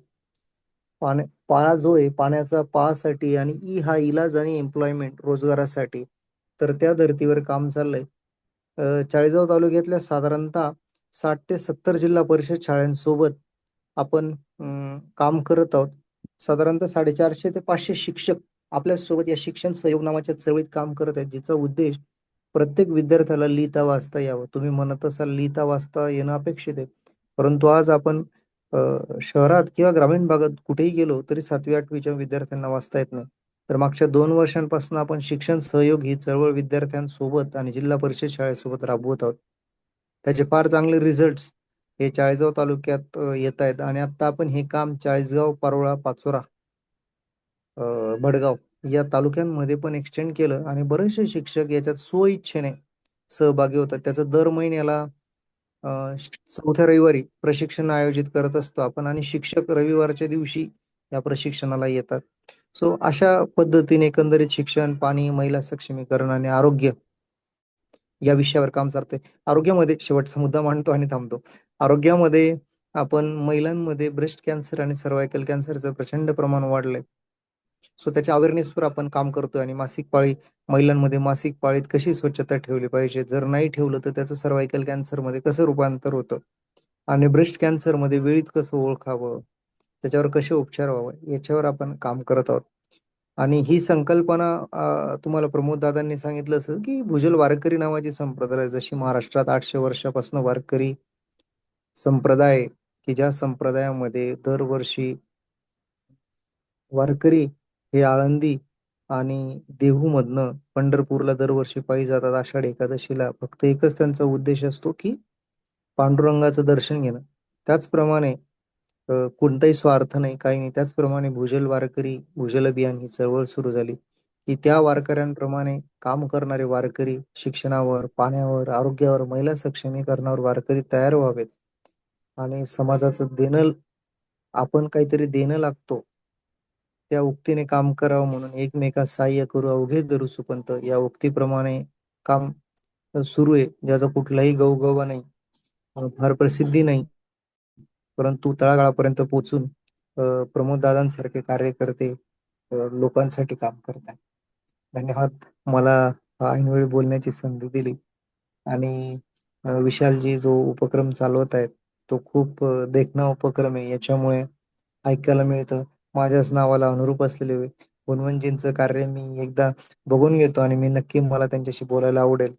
पा जो आहे पाण्याचा पासाठी, आणि ई हा इलाज आणि एम्प्लॉयमेंट रोजगारासाठी. तर त्या धर्तीवर काम चाललंय. चाळीसगाव तालुक्यातल्या साधारणतः 60 ते 70 जिल्हा परिषद शाळांसोबत आपण काम करत आहोत. साधारणतः 450 ते 500 शिक्षक आपल्यासोबत या शिक्षण सहयोग नावाच्या चळवळीत काम करत आहेत, जिचा उद्देश प्रत्येक विद्यार्थ्याला लिहिता वाचता यावं. तुम्ही म्हणत असाल लिहिता वाचता येणं अपेक्षित आहे, परंतु आज आपण शहरात किंवा ग्रामीण भागात कुठेही गेलो तरी 7वी-8वीच्या विद्यार्थ्यांना वाचता येत नाही. तर मागच्या 2 वर्षांपासून आपण शिक्षण सहयोग ही चळवळ विद्यार्थ्यांसोबत आणि जिल्हा परिषद शाळेसोबत राबवत आहोत. त्याचे फार चांगले रिझल्ट्स हे चाळीसगाव तालुक्यात येत आहेत. आणि आता आपण हे काम चाळीसगाव, पारोळा, पाचोरा, भडगाव या तालुक्यांमध्ये पण एक्सटेंड केलं, आणि बरेचसे शिक्षक याच्यात स्वइच्छेने सहभागी होतात. त्याचं दर महिन्याला 4थ्या रविवारी प्रशिक्षण आयोजित करत असतो आपण, आणि शिक्षक रविवारच्या दिवशी या प्रशिक्षणाला येतात. सो अशा पद्धतीने एकंदरीत शिक्षण, पाणी, महिला सक्षमीकरण आणि आरोग्य या विषयावर काम चालतंय. आरोग्यामध्ये शेवटचा मुद्दा मांडतो आणि थांबतो. आरोग्यामध्ये आपण महिलांमध्ये ब्रेस्ट कॅन्सर आणि सर्व्हायकल कॅन्सरचं प्रचंड प्रमाण वाढलंय. सो त्याच्या अवेअरनेसवर आपण काम करतोय. आणि मासिक पाळी, महिलांमध्ये मासिक पाळीत कशी स्वच्छता ठेवली पाहिजे, जर नाही ठेवलं तर त्याचं सर्व्हायकल कॅन्सरमध्ये कसं रूपांतर होतं, आणि ब्रेस्ट कॅन्सरमध्ये वेळीच कसं ओळखावं, त्याच्यावर कसे उपचार व्हावे, याच्यावर आपण काम करत आहोत. आणि ही संकल्पना तुम्हाला प्रमोद दादांनी सांगितलं असेल की भुजल वारकरी नावाची संप्रदाय, जशी महाराष्ट्रात 800 वर्षापासून वारकरी संप्रदाय, की ज्या संप्रदायामध्ये दरवर्षी वारकरी हे आळंदी आणि देहूमधनं पंढरपूरला दरवर्षी पायी जातात आषाढी एकादशीला. फक्त एकच त्यांचा उद्देश असतो की पांडुरंगाचं दर्शन घेणं. त्याचप्रमाणे कोणताही स्वार्थ नाही, काही नाही. त्याचप्रमाणे भुजल वारकरी, भुजल अभियान ही चळवळ सुरू झाली की त्या वारकऱ्यांप्रमाणे काम करणारे वारकरी शिक्षणावर, पाण्यावर, आरोग्यावर, महिला सक्षमीकरणावर वारकरी तयार व्हावेत. आणि समाजाचं देणं, आपण काहीतरी देणं लागतो, त्या उक्तीने काम करावं. म्हणून एकमेकास सहाय्य करू अवघे धरू सुपंत या उक्तीप्रमाणे काम सुरू आहे, ज्याचा कुठलाही गवगवा नाही, फार प्रसिद्धी नाही, परंतु तळागाळापर्यंत पोहोचून प्रमोद दादांसारखे कार्यकर्ते लोकांसाठी काम करत आहेत. धन्यवाद, मला ऐनवेळी बोलण्याची संधी दिली. आणि विशालजी जो उपक्रम चालवत आहेत तो खूप देखणा उपक्रम आहे. याच्यामुळे ऐकायला मिळतं माझ्याच नावाला अनुरूप असलेले गुणवंतजींचं कार्य मी एकदा बघून घेतो, आणि मी नक्की, मला त्यांच्याशी बोलायला आवडेल.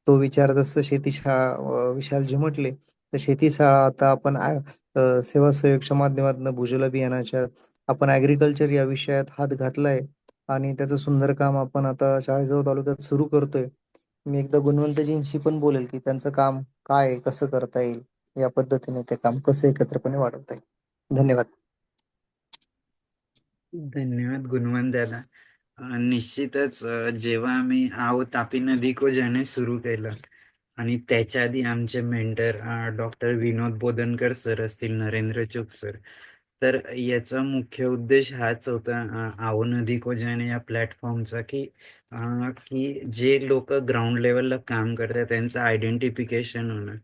तो विचार जसं शेतीशाळा विशालजी म्हटले, तर शेतीशाळा आता आपण सेवा सहयोगच्या माध्यमातून भूजल अभियानाच्या आपण ॲग्रिकल्चर या विषयात हात घातलाय, आणि त्याचं सुंदर काम आपण आता चाळीसगाव तालुक्यात सुरू करतोय. मी एकदा गुणवंतजींशी पण बोलेल की त्यांचं काम काय आहे, कसं करता येईल, या पद्धतीने ते काम कसं एकत्रपणे वाढवता येईल. धन्यवाद. धन्यवाद गुणवंत दादा. निश्चितच जेव्हा आम्ही आओ तापी नदी को जाणे सुरू केलं, आणि त्याच्या आधी आमचे मेंटर डॉक्टर विनोद बोधनकर सर असतील, नरेंद्र चुक सर, तर याचा मुख्य उद्देश हाच होता आओ नदी को जाणे या प्लॅटफॉर्मचा, की जे लोक ग्राउंड लेवलला काम करतात त्यांचं आयडेंटिफिकेशन होणं,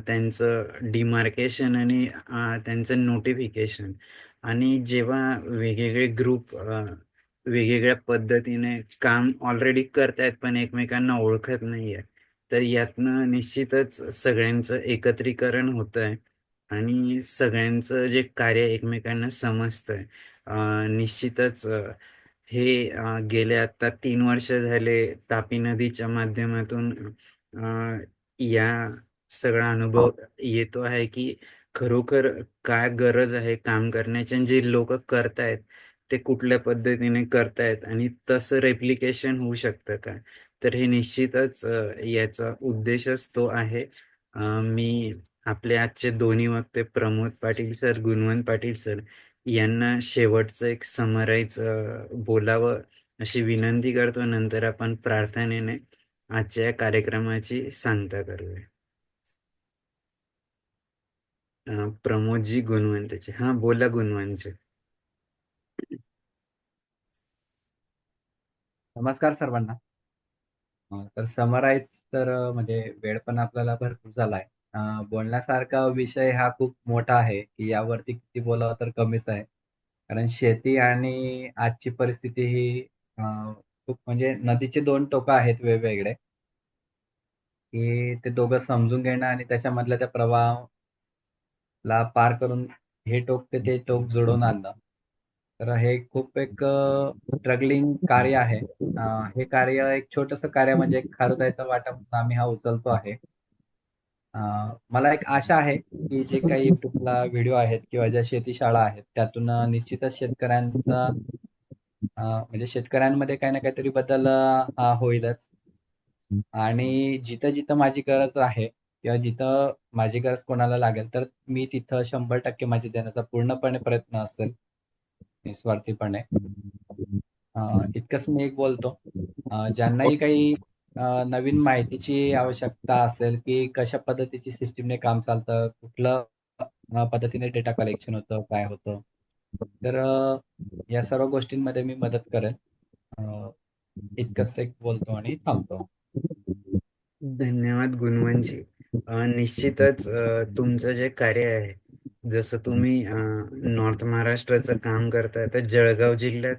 त्यांचं डिमार्केशन आणि त्यांचं नोटिफिकेशन. आणि जेव्हा वेगवेगळे ग्रुप वेगवेगळ्या पद्धतीने काम ऑलरेडी करतायत पण एकमेकांना ओळखत नाहीये, तर यातनं निश्चितच सगळ्यांचं एकत्रीकरण होत आहे आणि सगळ्यांचं जे कार्य एकमेकांना समजतंय. निश्चितच हे गेले आता 3 वर्ष झाले तापी नदीच्या माध्यमातून या सगळा अनुभव येतो आहे की खरोखर काय गरज आहे काम करण्याची, आणि जे लोक करतायत ते कुठल्या पद्धतीने करतायत आणि तसं रेप्लिकेशन होऊ शकतं का. तर हे निश्चितच याचा उद्देशच तो आहे. मी आपले आजचे दोन्ही वक्ते प्रमोद पाटील सर, गुणवंत पाटील सर यांना शेवटचं एक समराईज बोलावं अशी विनंती करतो. नंतर आपण प्रार्थनेने आजच्या या कार्यक्रमाची सांगता करूया. प्रमोदजी गुणवंतचे. हा बोला गुणवंतजी. नमस्कार सर्वांना. तर समराईज तर म्हणजे वेळ पण आपल्याला भरपूर झालाय. बोलण्यासारखा विषय हा खूप मोठा आहे की यावरती किती बोलावं तर कमीच आहे. कारण शेती आणि आजची परिस्थिती ही खूप म्हणजे नदीचे दोन टोकं आहेत वेगवेगळे, की ते दोघं समजून घेणं आणि त्याच्यामधल्या त्या प्रवाहाला पार करून हे टोक ते टोक जुळवून आणणं. तर हे खूप एक स्ट्रगलिंग कार्य आहे. हे कार्य एक छोटंसं कार्य म्हणजे एक खारुताईचा वाटा म्हणून आम्ही हा उचलतो आहे. मला एक आशा आहे, की जे काही YouTubeला व्हिडिओ आहेत किंवा ज्या शेतीशाळा आहेत, त्यातून निश्चितच शेतकऱ्यांचा म्हणजे शेतकऱ्यांमध्ये काही ना काहीतरी बदल होईलच. आणि जिथं-जिथं माझी गरज आहे किंवा जिथं माझी गरज कोणाला लागेल, तर मी तिथं 100% माझी देण्याचा पूर्णपणे प्रयत्न असेल, निस्वार्थीपणे. इतकंच मी एक बोलतो. ज्यांनाही काही नवीन माहितीची आवश्यकता असेल, की कशा पद्धतीची सिस्टमने काम चालतं, कुठलं पद्धतीने डेटा कलेक्शन होतं, काय होतं. तर या सर्व गोष्टींमध्ये मी मदत करेन. इतकंच एक बोलतो आणि थांबतो. धन्यवाद गुणवंतजी. निश्चितच तुमचं जे कार्य आहे, जसं तुम्ही नॉर्थ महाराष्ट्राचं काम करताय, तर जळगाव जिल्ह्यात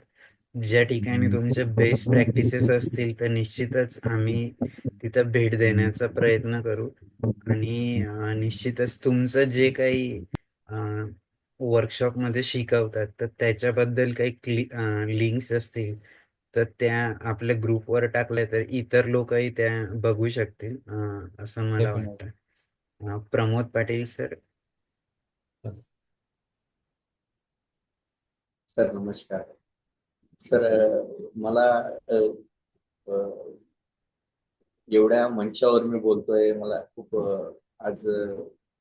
ज्या ठिकाणी तुमचे बेस्ट प्रॅक्टिसेस असतील, तर निश्चितच आम्ही तिथं भेट देण्याचा प्रयत्न करू. आणि निश्चितच तुमचं जे काही वर्कशॉपमध्ये शिकवतात, तर त्याच्याबद्दल काही लिंक्स असतील, तर त्या आपल्या ग्रुपवर टाकल्या तर इतर लोकही त्या बघू शकतील, असं मला डेफिनेट. वाटतं. प्रमोद पाटील सर. सर नमस्कार. सर मला एवढ्या मंचावर मी बोलतोय, मला खूप आज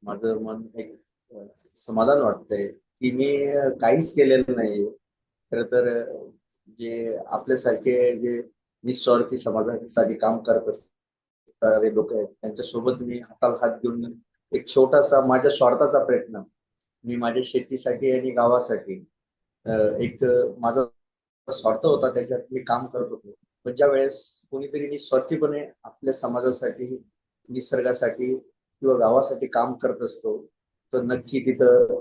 माझं मन एक समाधान वाटतंय की मी काहीच केलेलं नाही. खर तर जे आपल्यासारखे जे निस्वार्थी समाजासाठी काम करत असणारे लोक आहेत, त्यांच्यासोबत मी हाताला हात घेऊन एक छोटासा माझ्या स्वार्थाचा प्रयत्न मी माझ्या शेतीसाठी आणि गावासाठी एक माझा स्वार्थ होता, त्याच्यात मी काम करत होतो. पण ज्या वेळेस कोणीतरी निस्वार्थीपणे आपल्या समाजासाठी, निसर्गासाठी किंवा गावासाठी काम करत असतो, तर नक्की तिथं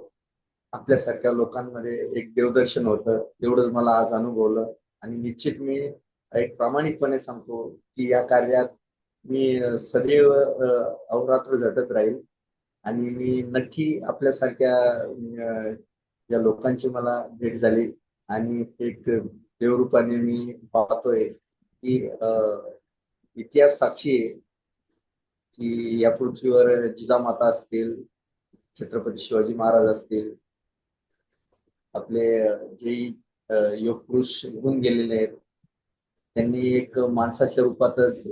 आपल्यासारख्या लोकांमध्ये एक देवदर्शन होतं. एवढंच मला आज अनुभवलं. आणि निश्चित मी एक प्रामाणिकपणे सांगतो की या कार्यात मी सदैव अहोरात्र झटत राहील. आणि मी नक्की आपल्यासारख्या ज्या लोकांची मला भेट झाली आणि एक देवरूपाने मी पाहतोय की इतिहास साक्षी आहे की या पृथ्वीवर जिजामाता असतील, छत्रपती शिवाजी महाराज असतील, आपले जे योग पुरुष होऊन गेलेले आहेत, त्यांनी एक माणसाच्या रूपातच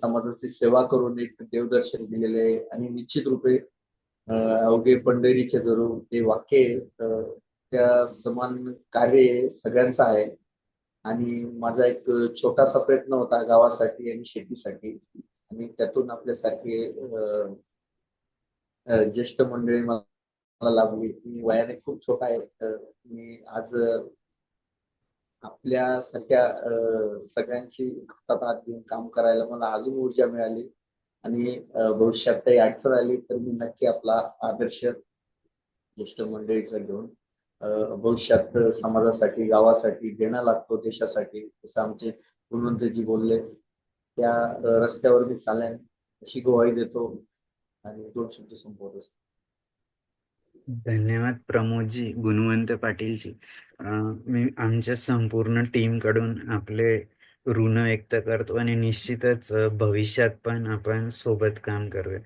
समाजाची सेवा करून एक देवदर्शन दिलेले आहे. आणि निश्चित रूपे अवघे पंढरीचे जरूर ते वाक्य आहे, त्या समान कार्य सगळ्यांचं आहे. आणि माझा एक छोटासा प्रयत्न होता गावासाठी आणि शेतीसाठी, आणि त्यातून आपल्यासारखे ज्येष्ठ मंडळी मला लाभली. मी वयाने खूप छोटा आहे, तर मी आज आपल्यासारख्या सगळ्यांची हातात हात घेऊन काम करायला मला अजून ऊर्जा मिळाली. आणि भविष्यात काही अडचण आली तर मी नक्की आपला आदर्श ज्येष्ठ मंडळीचा घेऊन भविष्यात समाजासाठी, गावासाठी देणं लागतो, देशासाठी, जसं आमचे गुणवंतजी बोलले त्या रस्त्यावर मी चालेन अशी ग्वाही देतो आणि 2 शब्द संपवत असतो. धन्यवाद प्रमोदजी, गुणवंत पाटीलजी. मी आमच्या संपूर्ण टीम कडून आपले ऋण व्यक्त करतो आणि निश्चितच भविष्यात पण आपण सोबत काम करूया.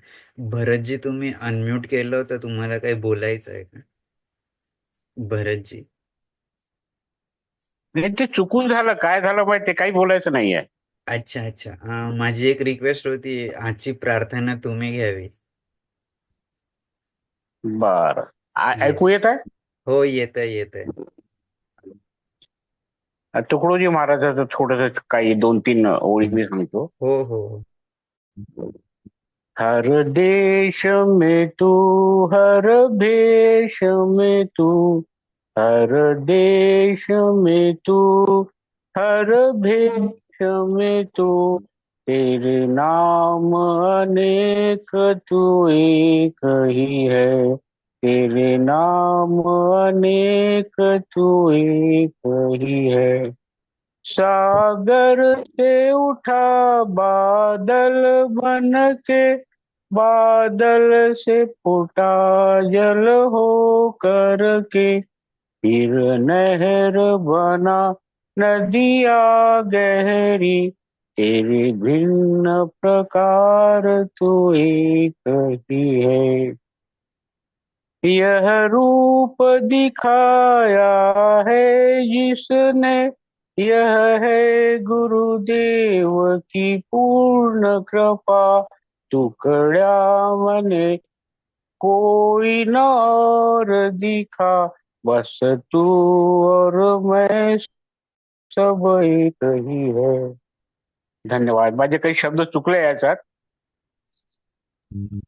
भरतजी, तुम्ही अनम्यूट केलं होतं, तुम्हाला काही बोलायचं आहे का? भरतजी. नाही, ते चुकून झालं, काय झालं माहिती, काही बोलायचं नाहीये. अच्छा. माझी एक रिक्वेस्ट होती, आजची प्रार्थना तुम्ही घ्यावी. बर, ऐकू येस. येत आहे? हो, येतंय. तुकडोजी महाराजाचं थोडस काही 2-3 ओळी मी सांगतो. हो. हर देश में तू, हर भेष में तू, हर देश में तू, हर भेष में तू, तेरे नाम अनेक तू एक ही है, तेरे नाम अनेक तू एक ही है। सागर से उठा बादल बन के, बादल से फूटा जल हो करके, फिर नहर बना नदिया गहरी, तेरे भिन्न प्रकार तू एक ही है। यह रूप दिखाया है जिसने, यह है गुरुदेव की पूर्ण कृपा, टुकड़ा मने कोई न और दिखा, बस तू और मैं सब एक ही है। धन्यवाद. माझे काही शब्द चुकले याच्यात.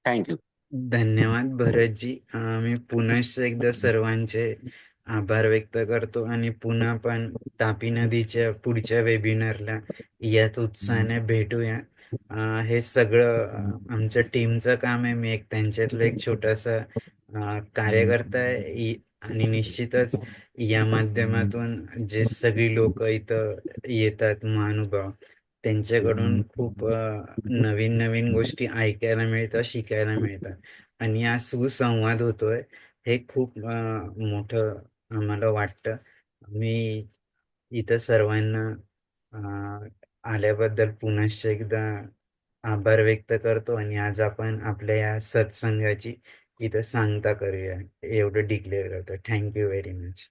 थँक्यू. धन्यवाद भरतजी. मी पुनश्च एकदा सर्वांचे आभार व्यक्त करतो आणि पुन्हा पण तापी नदीच्या पुढच्या वेबिनारला याच उत्साहाने भेटूया. हे सगळं आमच्या टीमचं काम आहे. मी एक त्यांच्यातलं एक छोटासा कार्यकर्ता आहे आणि निश्चितच या माध्यमातून जे सगळी लोक इथं येतात महानुभाव, त्यांच्याकडून खूप नवीन नवीन गोष्टी ऐकायला मिळतात, शिकायला मिळतात आणि हा सुसंवाद होतोय हे खूप मोठं आम्हाला वाटतं. मी इथं सर्वांना आल्याबद्दल पुनश्च एकदा आभार व्यक्त करतो आणि आज आपण आपल्या या सत्संगाची इथं सांगता करूया एवढं डिक्लेअर करतो. Thank you very much.